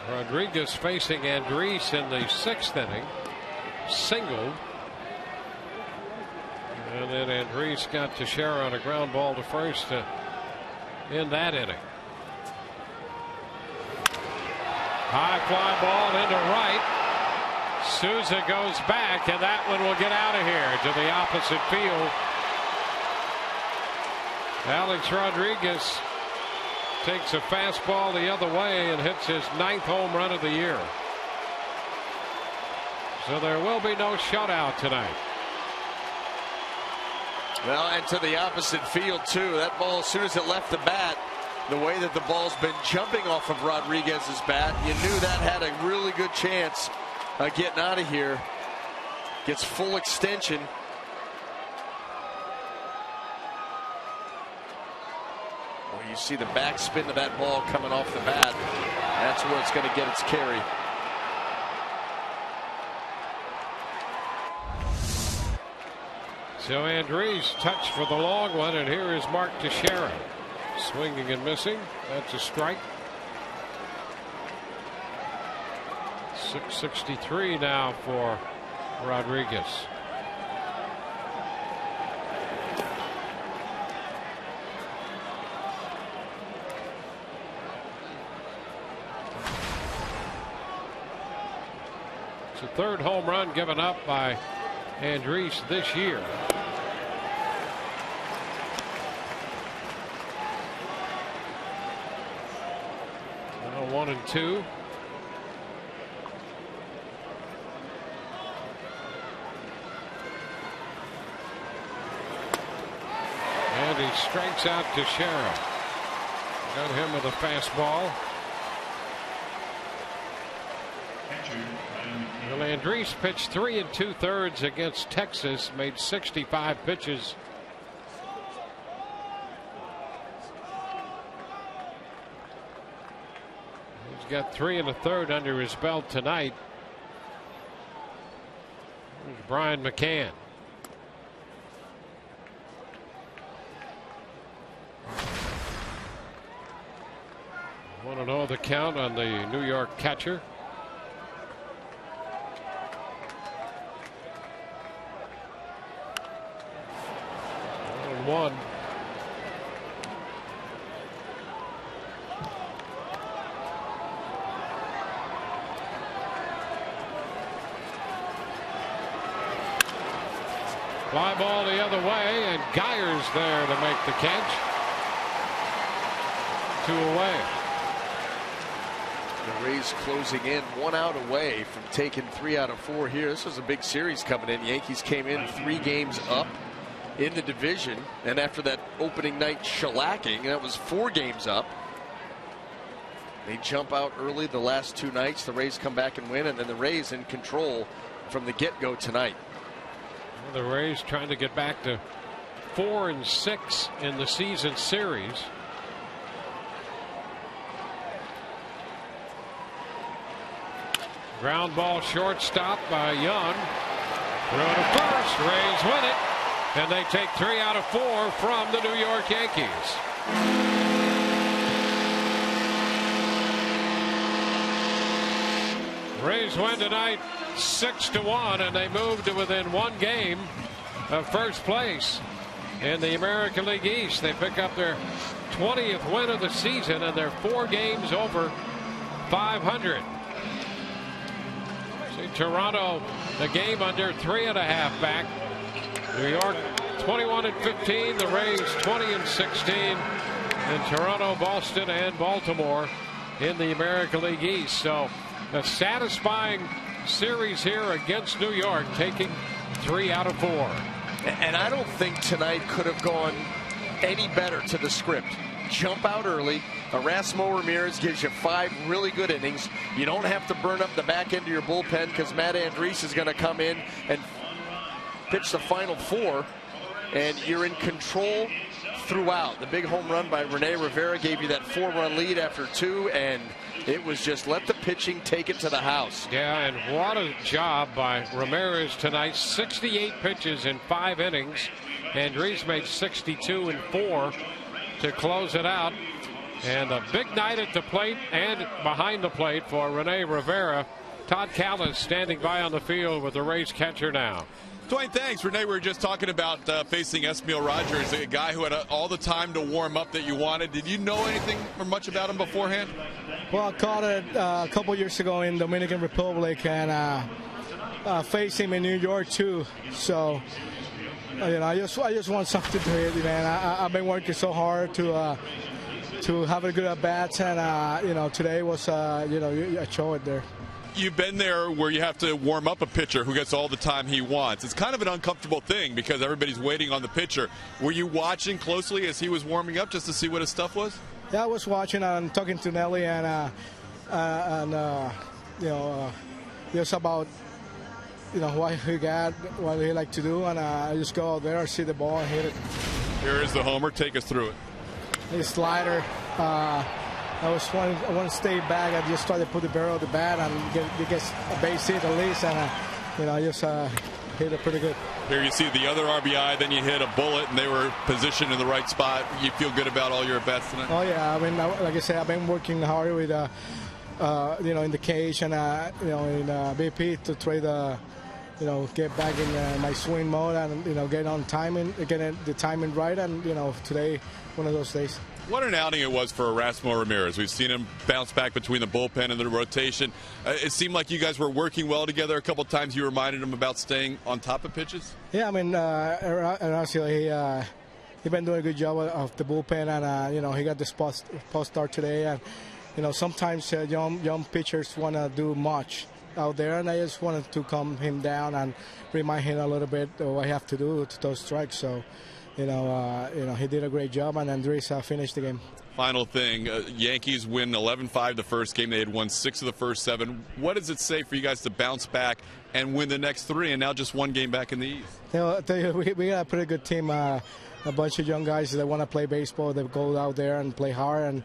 Rodriguez facing Andriese in the 6th inning. Singled. And then Andriese got Teixeira on a ground ball to first to end that inning. High fly ball into right. Souza goes back, and that one will get out of here to the opposite field. Alex Rodriguez takes a fastball the other way and hits his 9th home run of the year. So there will be no shutout tonight. Well, and to the opposite field, too. That ball, as soon as it left the bat, the way that the ball's been jumping off of Rodriguez's bat, you knew that had a really good chance of getting out of here. Gets full extension. Well, you see the backspin of that ball coming off the bat. That's where it's going to get its carry. So Andriese touched for the long one, and here is Mark Teixeira. Swinging and missing. That's a strike. 663 now for Rodriguez. the third home run given up by Andriese this year. Now 1-2. And he strikes out Teixeira. Got him with a fastball. Well, Andriese pitched 3 2/3 against Texas, made 65 pitches. He's got 3 1/3 under his belt tonight. There's Brian McCann. Want to know the count on the New York catcher. 1-1. Fly ball the other way, and Geyer's there to make the catch. 2 away. The Rays closing in 1 out away from taking 3 out of 4 here. This was a big series coming in. Yankees came in 3 games up in the division, and after that opening night shellacking, that was 4 games up. They jump out early the last 2 nights. The Rays come back and win, and then the Rays in control from the get-go tonight. Well, the Rays trying to get back to 4-6 in the season series. Ground ball shortstop by Young. Throw to first. Rays win it. And they take 3 out of 4 from the New York Yankees. Rays win tonight 6-1, and they move to within 1 game of first place in the American League East. They pick up their 20th win of the season, and they're 4 games over 500. See Toronto, the game under 3.5 back. New York 21-15, the Rays 20-16, and Toronto, Boston, and Baltimore in the American League East. So a satisfying series here against New York, taking 3 out of 4. And I don't think tonight could have gone any better to the script. Jump out early. Erasmo Ramirez gives you 5 really good innings. You don't have to burn up the back end of your bullpen because Matt Andriese is going to come in and pitch the final 4, and you're in control throughout. The big home run by Rene Rivera gave you that 4-run lead after 2, and it was just let the pitching take it to the house. Yeah, and what a job by Ramirez tonight. 68 pitches in 5 innings. Andriese made 62 in 4 to close it out. And a big night at the plate and behind the plate for Rene Rivera. Todd Callis standing by on the field with the Rays catcher now. Dwayne, thanks. Renee, we were just talking about facing Esmiel Rogers, a guy who had all the time to warm up that you wanted. Did you know anything or much about him beforehand? Well, I caught it a couple years ago in Dominican Republic, and faced him in New York too. So, I just want something to hit, man. I've been working so hard to have a good at bats, and today was I showed it there. You've been there where you have to warm up a pitcher who gets all the time he wants. It's kind of an uncomfortable thing because everybody's waiting on the pitcher. Were you watching closely as he was warming up just to see what his stuff was? Yeah, I was watching and talking to Nelly and just about what he got, what he like to do, and I just go out there, see the ball, and hit it. Here is the homer. Take us through it. His slider. I want to stay back. I just tried to put the barrel of the bat and get a base hit at least, and I just hit it pretty good. Here you see the other RBI, then you hit a bullet, and they were positioned in the right spot. You feel good about all your at-bats tonight? Oh yeah, I mean, like I said, I've been working hard with in the cage and in BP to try to get back in my swing mode and get on timing, get the timing right, and today one of those days. What an outing it was for Erasmo Ramirez. We've seen him bounce back between the bullpen and the rotation. It seemed like you guys were working well together. A couple times you reminded him about staying on top of pitches. Yeah, I mean, Erasmo, he's been doing a good job of the bullpen, and he got the spot start today. And sometimes young pitchers want to do much out there, and I just wanted to calm him down and remind him a little bit of what I have to do to those strikes. So. He did a great job, and Andres finished the game. Final thing, Yankees win 11-5 the first game. They had won 6 of the first 7. What does it say for you guys to bounce back and win the next 3, and now just 1 game back in the East? I'll tell you, we got a pretty good team, a bunch of young guys that want to play baseball. They go out there and play hard,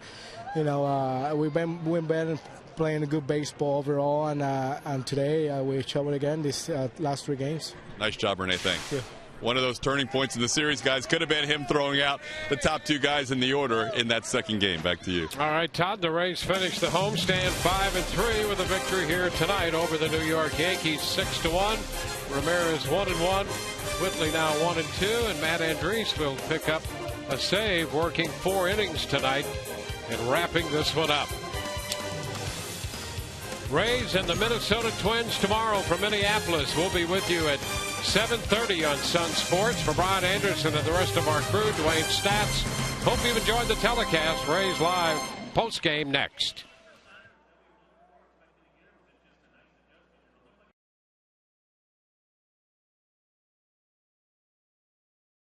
and we've been playing a good baseball overall, and today we showed it again these last 3 games. Nice job, Rene. Thanks. Yeah. One of those turning points in the series, guys, could have been him throwing out the top 2 guys in the order in that second game. Back to you. All right, Todd, the Rays finished the homestand 5-3 with a victory here tonight over the New York Yankees 6-1. Ramirez 1-1. Whitley now 1-2, and Matt Andres will pick up a save, working 4 innings tonight and wrapping this one up. Rays and the Minnesota Twins tomorrow from Minneapolis. We'll be with you at 7:30 on Sun Sports. For Brian Anderson and the rest of our crew, Dwayne Stats. Hope you've enjoyed the telecast. Rays Live post-game next.